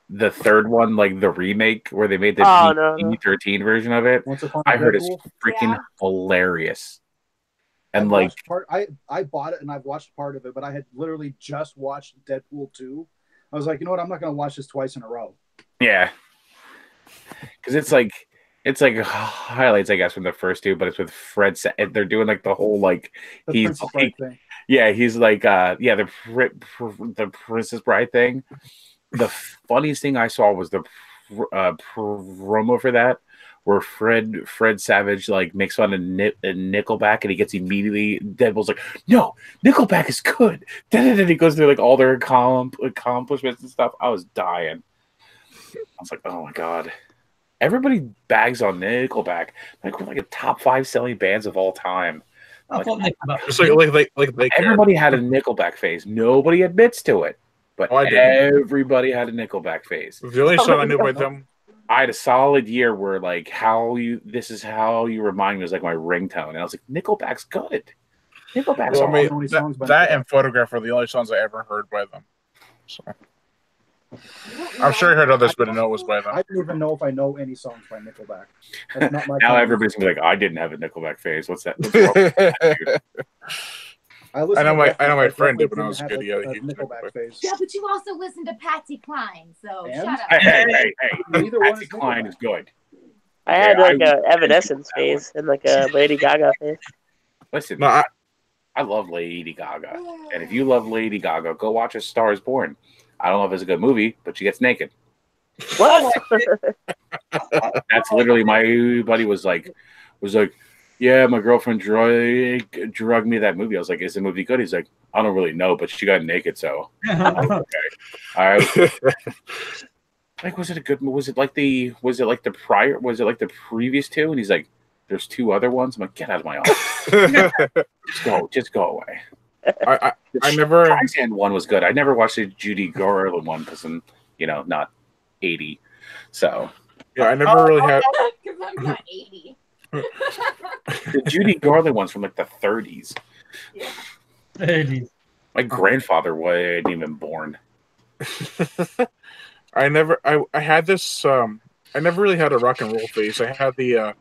the third one, like the remake where they made the no. PG-13 version of it. Once Upon I a heard it's Deadpool. freaking Yeah. hilarious. And I've like, watched part. I bought it and I've watched part of it, but I had literally just watched Deadpool 2. I was like, you know what? I'm not going to watch this twice in a row. yeah, because it's like highlights, I guess, from the first two, but it's with Fred. They're doing like the whole like The he's Princess Bride thing. yeah, he's like the Princess Bride thing. The funniest thing I saw was the promo for that, where Fred Savage like makes fun of Nickelback, and he gets immediately Deadpool's like, no, Nickelback is good. Then he goes through like all their accomplishments and stuff. I was dying. I was like, oh my god. Everybody bags on Nickelback. Like we're like a top 5 selling bands of all time. I thought Nickelback It's was like they care. Everybody had a Nickelback phase. Nobody admits to it, but Oh, I didn't. everybody had a Nickelback phase. The only song I knew by them. I had a solid year where like this is how you remind me was like my ringtone, and I was like, Nickelback's good. Nickelback's Well, I mean, only songs by that Nickelback. and Photograph are the only songs I ever heard by them. So I'm sure I heard others, but I know it was by them. I don't even know if I know any songs by Nickelback. That's not my now kind of everybody's gonna be like, I didn't have a Nickelback phase. What's that? What's wrong with that, dude? I know my definitely friend did when I didn't was a have kid. Yeah, a he- Nickelback phase. Yeah, but you also listen to Patsy Cline, so And? shut up. Hey. Neither one Patsy is Cline Nickelback. is good. I had Yeah, like a Evanescence phase and like a Lady Gaga phase. Listen, No, I love Lady Gaga, and if you love Lady Gaga, go watch A Star Is Born. I don't know if it's a good movie, but she gets naked. What? That's literally my buddy was like, yeah, my girlfriend drugged me to that movie. I was like, is the movie good? He's like, I don't really know, but she got naked, so all right. Like, was it a good? Was it like the prior? Was it like the previous two? And he's like, there's 2 other ones. I'm like, get out of my office. just go away. I never. Streisand one was good. I never watched the Judy Garland one because I'm, not 80. So Yeah, I never really had. Because I'm not 80. the Judy Garland one's from like the 30s. Yeah. Ladies. My grandfather wasn't even born. I had this. I never really had a rock and roll phase. I had the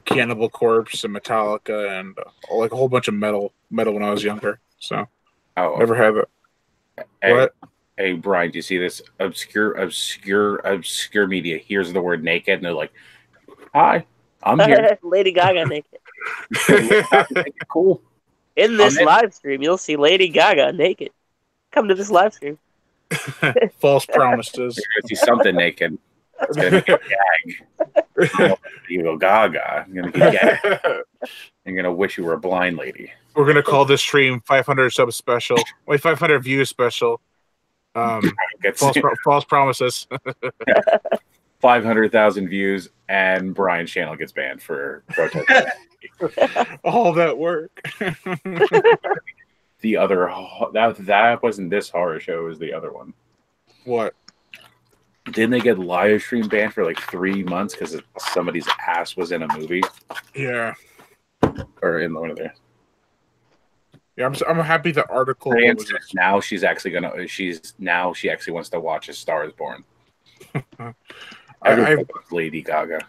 Cannibal Corpse and Metallica and like a whole bunch of metal when I was younger. So Oh, never had it. hey, What? hey, Brian, do you see this obscure media? Here's the word naked, and they're like, "Hi, I'm here." Lady Gaga naked. Cool. In this I'm in. live stream, you'll see Lady Gaga naked. Come to this live stream. False promises. You're gonna see something naked. It's gonna be a gag. You go Gaga. You're gonna get gagged. You're gonna wish you were a blind lady. We're gonna call this stream 500 sub special. Wait, 500 views special. False promises. 500,000 views, and Brian's channel gets banned for protest. All that work. The other that wasn't this horror show. It was the other one. What? Didn't they get live stream banned for like 3 months because somebody's ass was in a movie Yeah. or in one of their? Yeah, I'm happy the article. Now she actually wants to watch A Star Is Born. I Lady Gaga.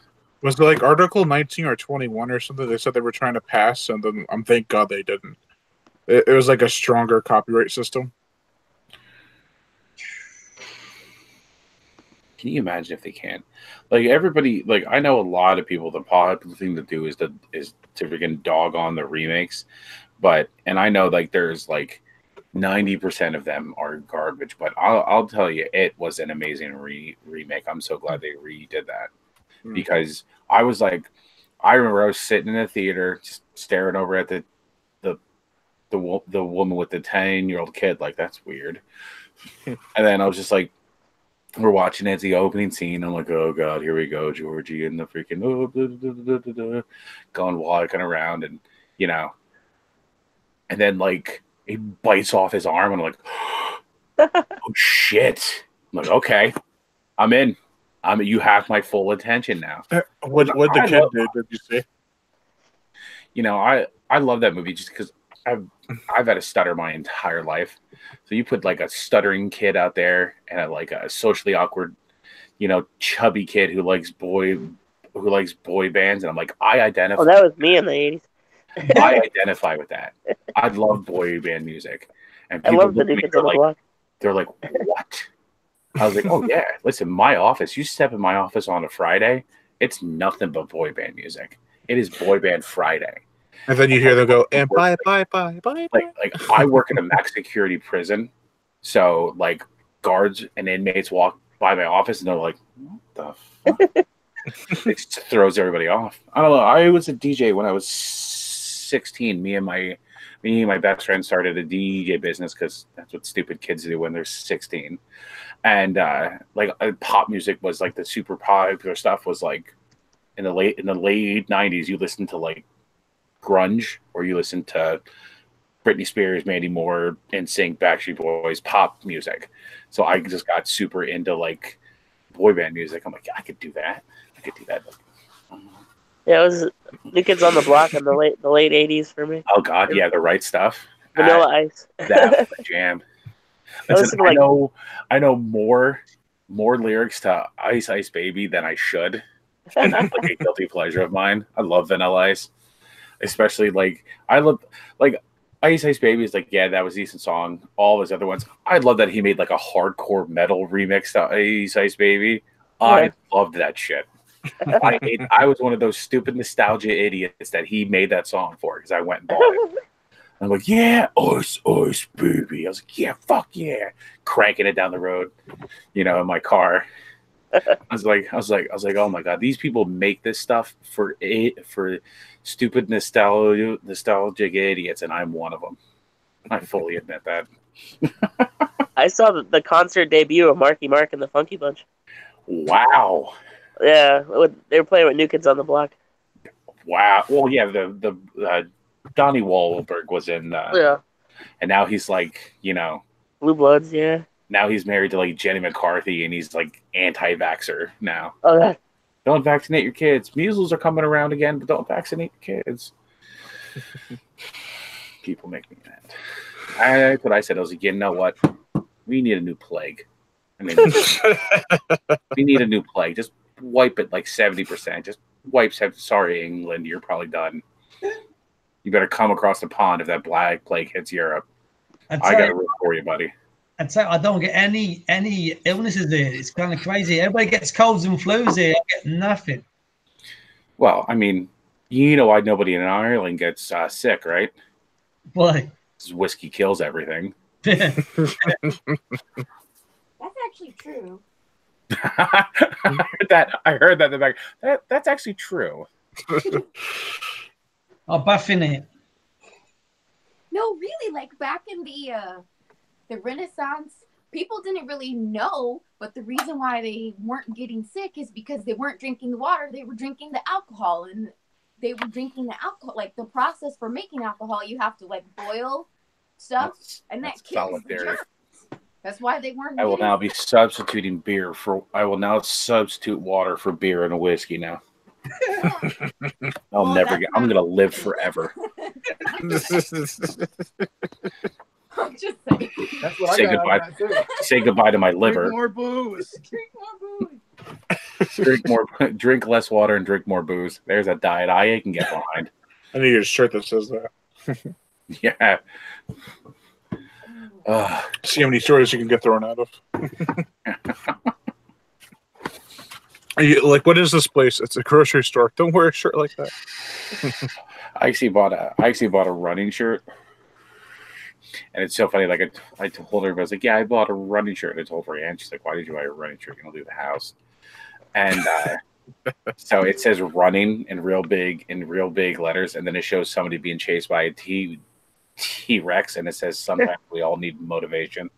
was it like Article 19 or 21 or something? They said they were trying to pass, and then thank God they didn't. It was like a stronger copyright system. Can you imagine if they can? Like everybody, like I know a lot of people. The popular thing to do is to freaking dog on the remakes, and I know like there's like 90% of them are garbage. But I'll tell you, it was an amazing remake. I'm so glad they redid that because I remember I was sitting in a theater just staring over at the woman with the 10-year-old kid. Like that's weird. And then I was just like. We're watching it, it's the opening scene. I'm like, oh god, here we go, Georgie and the freaking going walking around, and and then like he bites off his arm, and I'm like, oh shit. I'm like, okay, I'm in. You have my full attention now. What the kid did? Did you say? I love that movie just because I've had a stutter my entire life. So you put like a stuttering kid out there and like a socially awkward chubby kid who likes boy bands, and I'm like, I identify. Oh, that was me in the 80s. I identify with that. I love boy band music, and I people love the look at New me. Kids on the Block. They're like, what? I was like, oh yeah. Listen, my office. You step in my office on a Friday, it's nothing but boy band music. It is boy band Friday. And then you hear them go, and bye. Like I work in a max security prison, so like guards and inmates walk by my office and they're like, what the fuck? It just throws everybody off. I don't know. I was a DJ when I was 16. Me and my best friend started a DJ business because that's what stupid kids do when they're 16. And pop music was like the super popular stuff. Was like in the late 90s, you listened to like grunge, or you listened to Britney Spears, Mandy Moore, NSYNC, Backstreet Boys, pop music. So I just got super into like boy band music. I'm like, I could do that. Yeah, it was New Kids on the Block in the late 80s for me. Oh God, yeah, the right stuff. Vanilla Ice. That was the jam. Listen, I know more lyrics to Ice Ice Baby than I should. And that's like a guilty pleasure of mine. I love Vanilla Ice, especially I love Ice Ice Baby is like, yeah, that was a decent song. All his other ones, I love that he made like a hardcore metal remix to Ice Ice Baby. I loved that shit. I was one of those stupid nostalgia idiots that he made that song for because I went and bought it. I'm like, yeah, Ice Ice Baby. I was like, yeah, fuck yeah, cranking it down the road, in my car. I was like, oh my God, these people make this stuff for stupid nostalgic idiots, and I'm one of them. I fully admit that. I saw the concert debut of Marky Mark and the Funky Bunch. Wow. Yeah, they were playing with New Kids on the Block. Wow. Well, yeah, the Donnie Wahlberg was in. Yeah. And now he's like, Blue Bloods. Yeah. Now he's married to like Jenny McCarthy, and he's like anti-vaxxer now. Oh, yeah. Don't vaccinate your kids. Measles are coming around again, but don't vaccinate your kids. People make me mad. That's what I said. I was like, you know what? We need a new plague. I mean, we need a new plague. Just wipe it like 70%. Just wipe. Sorry, England, you're probably done. You better come across the pond if that black plague hits Europe. I got a root for you, buddy. I don't get any illnesses here. It's kind of crazy. Everybody gets colds and flus here. I get nothing. Well, I mean, why nobody in Ireland gets sick, right? Why? Because whiskey kills everything. That's actually true. I heard that in the back. That's actually true. Oh, buffing it. No, really, like back in the Renaissance, people didn't really know, but the reason why they weren't getting sick is because they weren't drinking the water, they were drinking the alcohol, and they were drinking the alcohol. Like the process for making alcohol, you have to like boil stuff, and that kills the germs. That's why they weren't. I will now be substituting I will now substitute water for beer and a whiskey now. I'm gonna live forever. I'm just saying. That's what I got. Say goodbye to my liver. Drink more booze. Drink less water and drink more booze. There's a diet I can get behind. I need a shirt that says that. Yeah. See how many stories you can get thrown out of. What is this place? It's a grocery store. Don't wear a shirt like that. I actually bought a running shirt, and it's so funny. Like I told her, I was like, "Yeah, I bought a running shirt." And I told her, and she's like, "Why did you buy a running shirt? You don't leave the house." And so it says "running" in real big letters, and then it shows somebody being chased by a T-Rex, and it says, "Sometimes we all need motivation."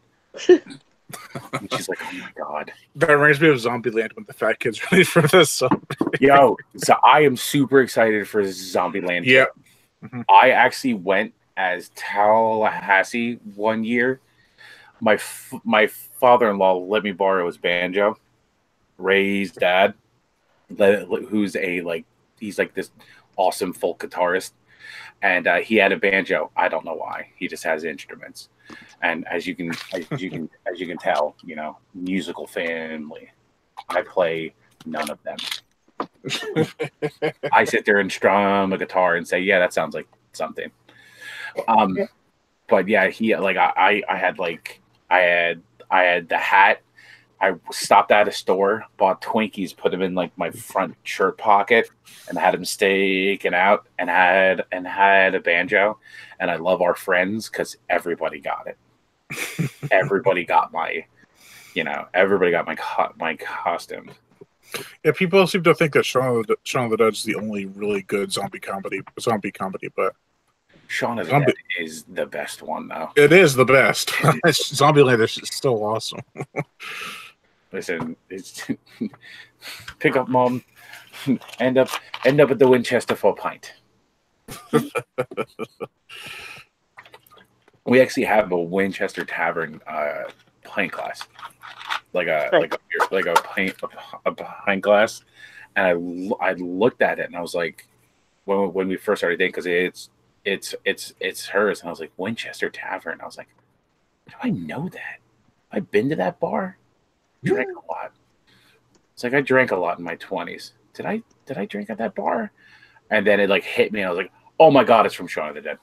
And she's like, "Oh my God." That reminds me of Zombieland when the fat kids ready for this. So I am super excited for Zombieland. Yeah. Mm-hmm. I actually went as Tallahassee one year. My father-in-law let me borrow his banjo. Ray's dad, who's he's like this awesome folk guitarist, and he had a banjo. I don't know why. He just has instruments. And as you can tell, musical family. I play none of them. I sit there and strum a guitar and say, "Yeah, that sounds like something." But yeah, he like I had the hat. I stopped at a store, bought Twinkies, put them in like my front shirt pocket, and had them staking out, and had a banjo. And I love our friends because everybody got it. Everybody got everybody got my costume. Yeah, people seem to think that Shaun of the Dead is the only really good zombie comedy, but Shaun of the Dead is the best one, though. It is the best. Zombieland is still awesome. Listen, pick up mom, end up at the Winchester for a pint. We actually have a Winchester Tavern pint glass, like a pint glass, and I looked at it and I was like, when we first started dating, because it's hers, and I was like, Winchester Tavern. I was like, do I know that? I've been to that bar. Drank a lot. It's like I drank a lot in my 20s. Did I drink at that bar? And then it like hit me, and I was like, oh my god, it's from Shaun of the Dead.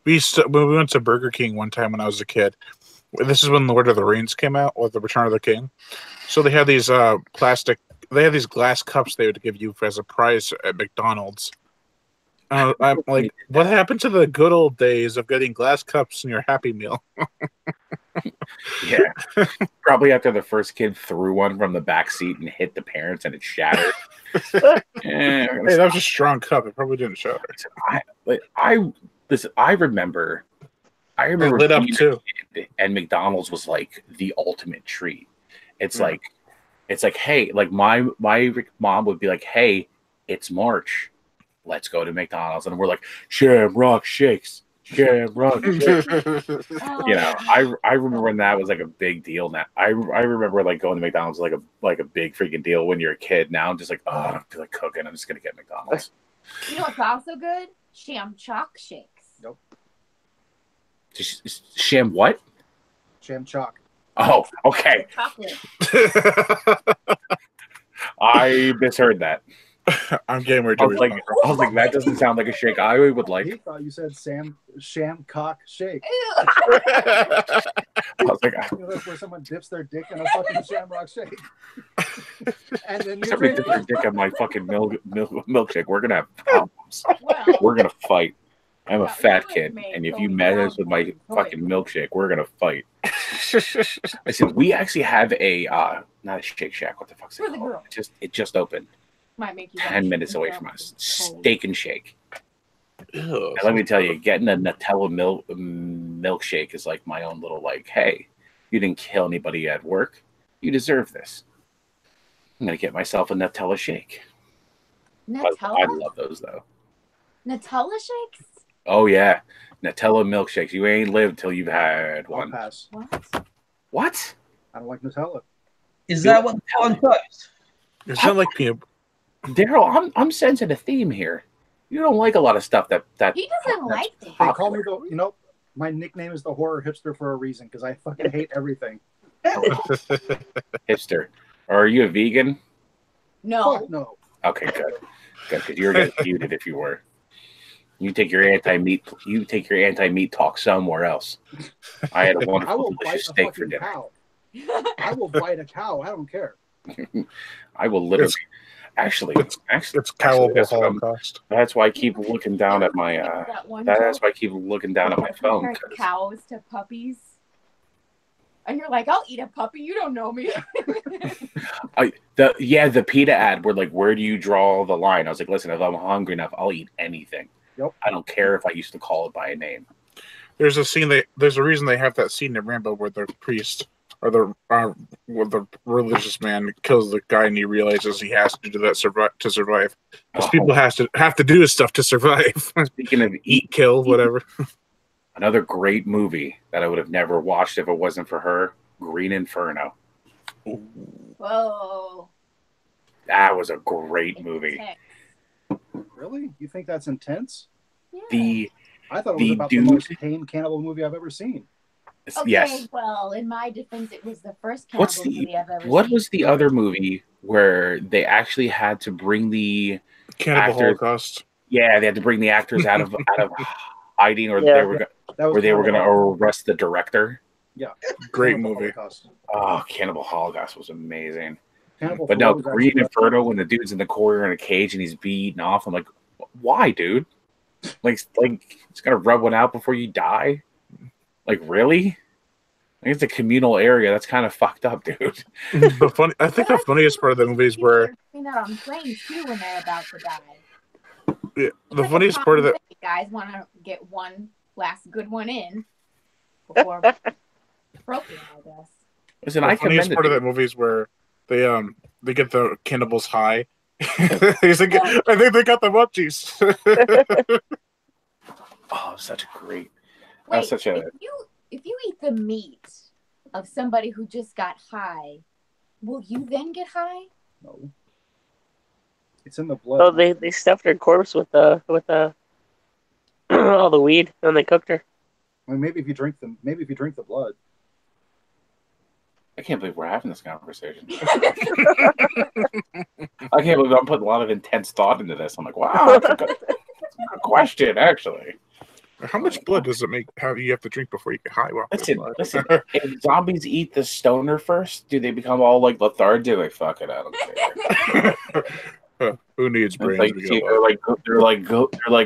When we went to Burger King one time when I was a kid. This is when Lord of the Rings came out, or The Return of the King. So they had these these glass cups they would give you as a prize at McDonald's. I'm like, what happened to the good old days of getting glass cups in your Happy Meal? Yeah, probably after the first kid threw one from the back seat and hit the parents, and it shattered. Hey, that was a strong cup. It probably didn't shatter. I remember it lit up too. And McDonald's was like the ultimate treat. It's like, hey, like my mom would be like, hey, it's March, let's go to McDonald's, and we're like, Shamrock Shakes. Shamrock Shakes. I remember when that was like a big deal. Now I remember like going to McDonald's like a big freaking deal when you're a kid. Now I'm just like, oh, I don't feel like cooking, I'm just gonna get McDonald's. You know what's also good? Shamrock Shakes. Nope. Sham what? Sham chalk. Oh, okay. Chocolate. I misheard that. I'm getting where I was like, that doesn't sound like a shake I would like. He thought you said sham cock shake. I was like, That's where someone dips their dick in a fucking shamrock shake. And then you somebody dip their dick in my fucking milkshake. We're gonna have problems. We're gonna fight. I'm a fat kid, and if you mess with my fucking milkshake, we're gonna fight. I said, we actually have a not a Shake Shack. What the fuck's it called? It just opened. Might make you 10 minutes away from us. Steak and Shake. And let me tell you, getting a Nutella milkshake is like my own little like, hey, you didn't kill anybody at work. You deserve this. I'm gonna get myself a Nutella shake. Nutella? I love those though. Nutella shakes? Oh yeah, Nutella milkshakes. You ain't lived till you've had one. I'll pass. What? I don't like Nutella. Is that what the on toast? It's not like peanut. Daryl, I'm sensing a theme here. You don't like a lot of stuff that he doesn't like it. They call me my nickname is the horror hipster for a reason, because I fucking hate everything. Hipster. Or are you a vegan? No. Fuck no. Okay, good. Good, because you're getting muted if you were. You take your anti-meat talk somewhere else. I had a wonderful delicious steak for dinner. Cow. I will bite a cow. I don't care. I will literally. Actually, it's cowable Holocaust. That's why I keep looking down at my. That's why I keep looking down at my phone. Cows to puppies, and you're like, "I'll eat a puppy. You don't know me." The PETA ad were like, "Where do you draw the line?" I was like, "Listen, if I'm hungry enough, I'll eat anything. Yep. I don't care if I used to call it by a name." There's a reason they have that scene in Rambo where the priest or the religious man kills the guy and he realizes he has to do that to survive. Because people have to do stuff to survive. Speaking of eat, kill, whatever. Another great movie that I would have never watched if it wasn't for her, Green Inferno. Whoa. That was a great movie. Really? You think that's intense? Yeah. I thought it was about the most tame cannibal movie I've ever seen. Okay, Yes. well, in my defense, it was the first cannibal What's movie I've ever what seen. was the other movie where they actually had to bring the Cannibal actors? Holocaust. Yeah, they had to bring the actors out of hiding, or Yeah. they were That was or they were going to Cannibal arrest the director. Yeah, Great Cannibal movie. Holocaust. Oh, Cannibal Holocaust was amazing. Cannibal But 4 no, was Green actually Inferno, when the dude's in the corner in a cage and he's beaten off, I'm like, why, dude? Like it's gonna rub one out before you die? Like, really? Like, it's a communal area. That's kind of fucked up, dude. I think the funniest part of the movie is where Doing that on planes too when they're about to die. the Like funniest a part of the common thing. Guys want to get one last good one in before broken, I guess. Listen, the I funniest commend part of it. that movie is where they get the cannibals high. He's like, I think they got the munchies. Oh, such a great. Wait, That's such a. if you eat the meat of somebody who just got high, will you then get high? No. It's in the blood. Oh, they stuffed her corpse with all the weed and they cooked her. I mean, maybe if you drink the blood. I can't believe we're having this conversation. I can't believe I'm putting a lot of intense thought into this. I'm like, wow, that's a good question, actually. How much blood does it make? How do you have to drink before you get high? Wow, Listen. If zombies eat the stoner first, do they become all like lethargic? Do they fuck it? I don't care. Who needs brains? Like, they're like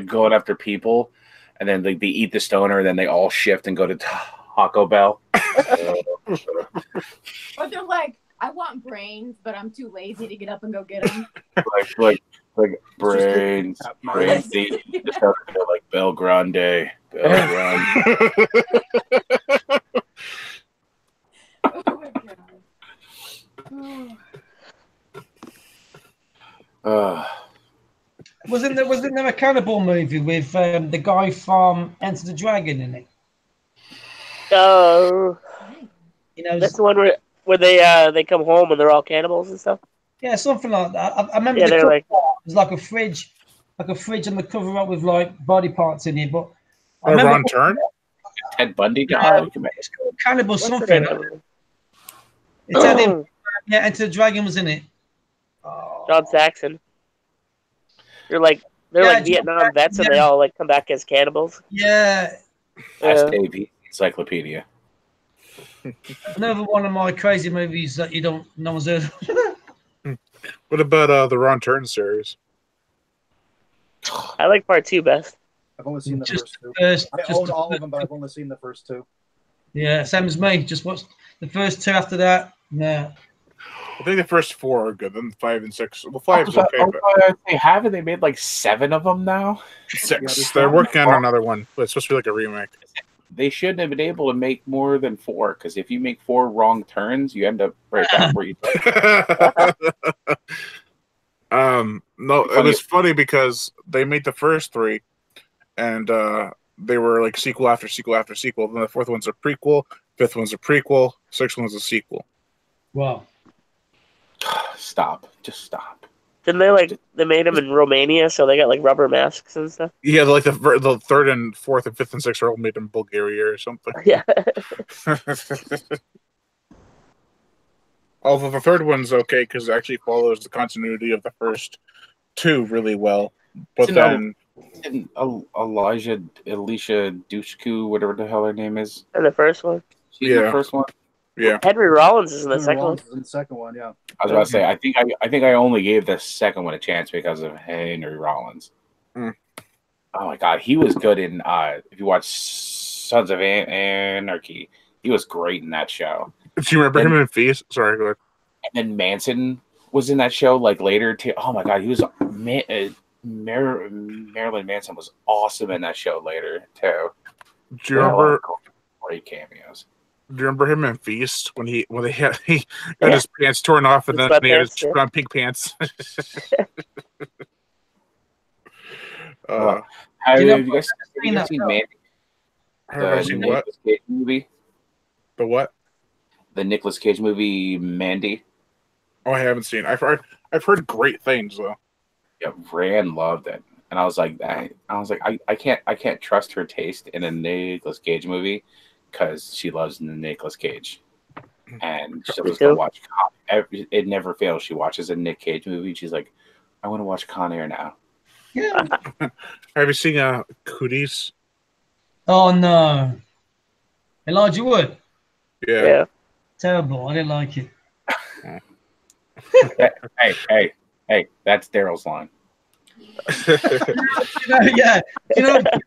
going after people, and then they eat the stoner, and then they all shift and go to Taco Bell. Or they're like, I want brains, but I'm too lazy to get up and go get them. like brains. They just have to go like Bel Grande. Oh my god. Wasn't there a cannibal movie with the guy from Enter the Dragon in it? Oh, You know, that's the one where they come home and they're all cannibals and stuff. yeah, something like that. I remember Yeah, the they're cover like- art was like a fridge and the cover up with like body parts in it. But I Ron Turn? Ted Bundy guy. it's called Cannibal What's the something. name of it? It's had him. Yeah, Enter the Dragon was in it. John Saxon. They're like Yeah, Vietnam John vets and Saxon, they all like come back as cannibals. Yeah, SAP Encyclopedia. another one of my crazy movies that no one's heard of. What about the Ron Turn series? I like part 2 best. I've only seen the Just first two. first, I own all of them, but I've only seen the first two. yeah, same as me. Just watched the first two. After that, no. I think the first 4 are good. Then 5 and 6. Well, 5 is okay, but They made like 7 of them now. 6. They're working on another one, but it's supposed to be like a remake. They shouldn't have been able to make more than 4, because if you make 4 wrong turns, you end up right back where you started. No, it was funny because they made the first 3, and they were like sequel after sequel after sequel. Then the 4th one's a prequel, 5th one's a prequel, 6th one's a sequel. Wow. Stop. Just stop. Didn't they made them in Romania, so they got like rubber masks and stuff? Yeah, like the 3rd and 4th and 5th and 6th are all made in Bulgaria or something. Yeah. Although the 3rd one's okay because it actually follows the continuity of the first 2 really well. But then Alicia Dushku, whatever the hell her name is. And the first one. She's in the first one. Yeah. Henry Rollins is in the Henry second one. Rollins is in the second one, yeah. I was about to say, I think I only gave the second one a chance because of Henry Rollins. Mm. Oh my god, he was good in if you watch Sons of Anarchy, he was great in that show. Do you remember him in Feast? Sorry, go ahead. And then Manson was in that show like later too. Oh my god, he was Marilyn Manson was awesome in that show later too. Do you remember great cameos? Do you remember him in Feast when he had his pants torn off and then he had his pink pants? Have you guys seen Mandy? The Nicolas Cage movie? The what? The Nicolas Cage movie Mandy. Oh, I haven't seen it. I've heard great things though. Yeah, Rand loved it, and I was like, I can't trust her taste in a Nicolas Cage movie because she loves Nicolas Cage, and she'll Me just go too. watch. It never fails. She watches a Nick Cage movie. And she's like, "I want to watch Con Air now." Yeah. Have you seen Cooties? Oh no. Elijah Wood. Yeah. Yeah. Terrible. I didn't like it. Hey, that's Daryl's line. Yeah. You know what it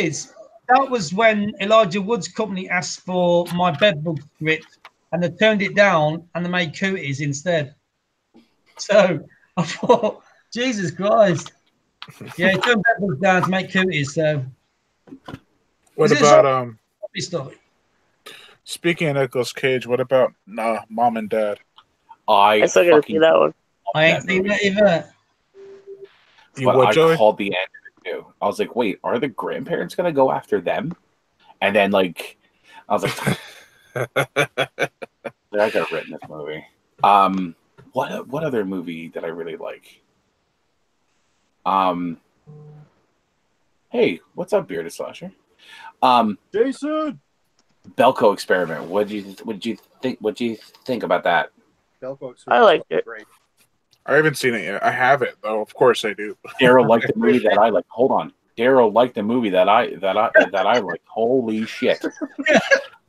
is? That was when Elijah Wood's company asked for my bedbug script and they turned it down and they made Cooties instead. So I thought, Jesus Christ. Yeah, he turned bedbugs down to make Cooties. So What Is it about zombie stuff? speaking of Nicolas Cage? What about Mom and Dad? I still gotta see that one. I ain't seen that either. You But would, I Joey? called the end of it too. I was like, "Wait, are the grandparents gonna go after them?" And then like, I was like, "I got written this movie." What other movie that I really like? Hey, what's up, Bearded Slasher? Jason. Belko Experiment. What did you think about that? Belko I liked it. Great. I haven't seen it yet. I have it though. Of course I do. Daryl liked the movie that I like. Hold on, Daryl liked the movie that I like. Holy shit!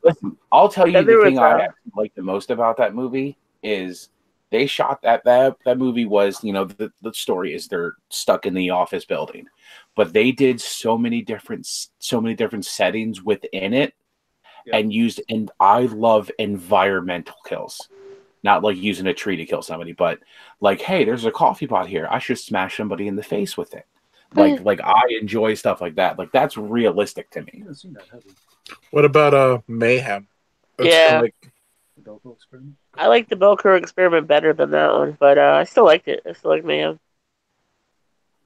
Listen, I'll tell you the thing I actually like the most about that movie is they shot that movie was, you know, the story is they're stuck in the office building, but they did so many different settings within it. Yeah. And used, and I love environmental kills, not like using a tree to kill somebody, but like, hey, there's a coffee pot here, I should smash somebody in the face with it. Like I enjoy stuff like that. Like that's realistic to me. I haven't seen that, have you? What about Mayhem? That's Yeah. The Belko Experiment. I like the Belko Experiment better than that one, but I still liked it. I still like Mayhem.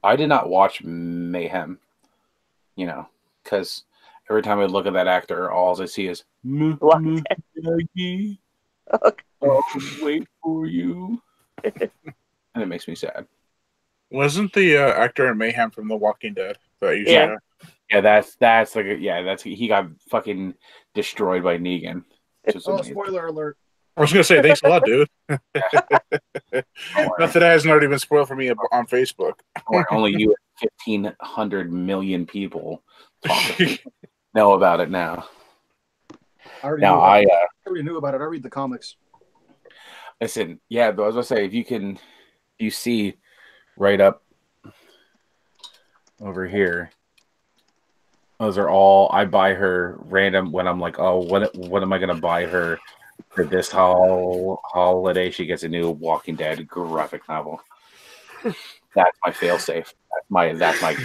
I did not watch Mayhem, you know, because every time I look at that actor, all I see is Maggie. I'll wait for you, and it makes me sad. Wasn't the actor in Mayhem from The Walking Dead? That you Yeah. Yeah, that's like he got fucking destroyed by Negan. Oh, spoiler alert! I was gonna say thanks a lot, dude. Nothing that hasn't already been spoiled for me on Facebook. Only you 1,500 million people know about it now. I already knew about it. I read the comics. Listen, yeah, but I was gonna say if you see right up over here, those are all I buy her random when I'm like, oh, what am I gonna buy her for this holiday? She gets a new Walking Dead graphic novel. That's my fail safe. That's my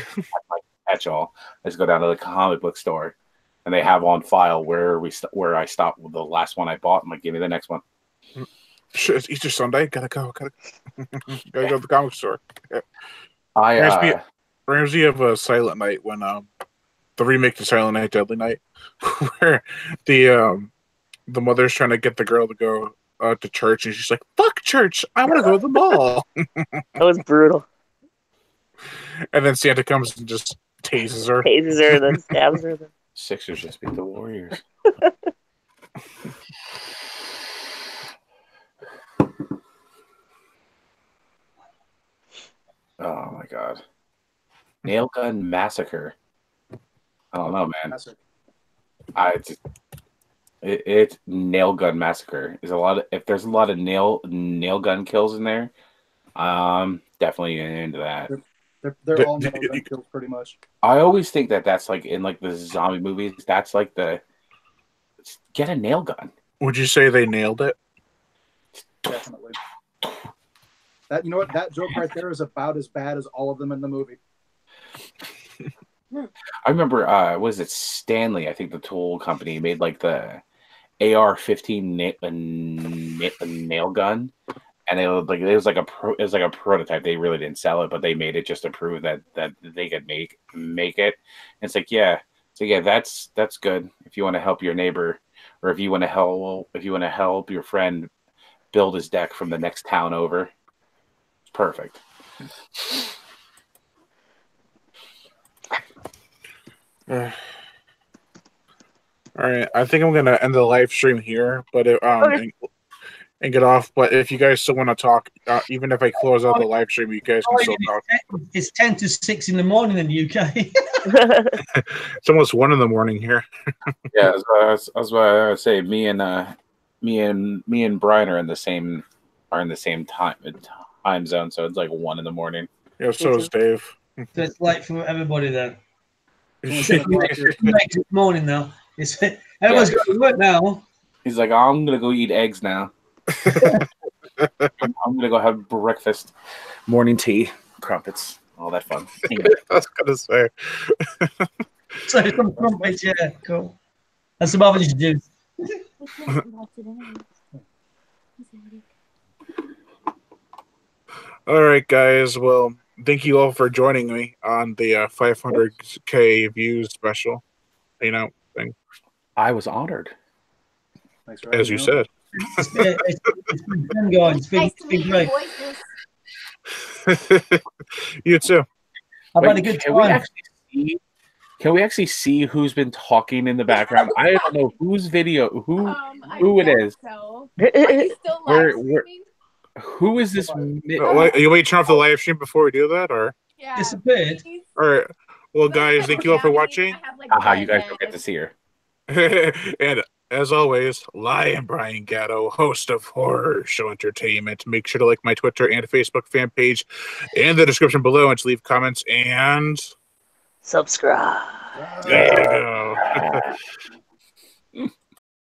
catch all. I just go down to the comic book store, and they have on file where I stopped with the last one I bought. I'm like, give me the next one. Shit, it's Easter Sunday. Gotta go to the comic store. Reminds me of Silent Night when the remake to Silent Night, Deadly Night, where the mother's trying to get the girl to go to church, and she's like, "Fuck church! I want to go to the mall." That was brutal. And then Santa comes and just tases her. Tases her, then stabs her. Sixers just beat the Warriors. Oh my god. Nail Gun Massacre. I don't know, man. It's Nail Gun Massacre. If there's a lot of nail gun kills in there, definitely into that. They're all nail gun kills pretty much. I always think that's like in like the zombie movies, that's like get a nail gun. Would you say they nailed it? Definitely. That, you know what, that joke right there is about as bad as all of them in the movie. I remember, was it Stanley? I think the tool company made like the AR-15 nail gun, and it was like a prototype. They really didn't sell it, but they made it just to prove that they could make it. And it's like, yeah, that's good if you want to help your neighbor, or if you want to help your friend build his deck from the next town over. It's perfect. All All right, I think I'm gonna end the live stream here, but Okay. and get off. But if you guys still want to talk, even if I close out the live stream, you guys can still talk. It's 10 to 6 in the morning in the UK. It's almost 1 in the morning here. Yeah, I was about to say me and Brian are in the same time zone, so it's like 1 in the morning. Yeah, so is Dave. So it's late for everybody then. It's Yeah. 8 this morning now. Everyone's got to work now. He's like, I'm gonna go eat eggs now. I'm gonna go have breakfast, morning tea, crumpets, all that fun. I was gonna say. So some crumpets, yeah, cool. And some orange juice. All right, guys. Well, thank you all for joining me on the 500K views special. Thing. I was honored. Thanks for As you said. It's been fun, guys. It's Nice to been meet great. your voices. You too. I've had a good time. Can we actually see who's been talking in the background? I don't know whose video, who it I is. So. Are you still live streaming? Who is this? You wait, turn off the live stream before we do that, or? Yeah. Disappeared. All right. Well, guys, thank you all for watching. You guys don't get to see her. And as always, Lion Brian Gatto, host of Horror Show Entertainment. Make sure to like my Twitter and Facebook fan page in the description below and to leave comments and Subscribe. there you go.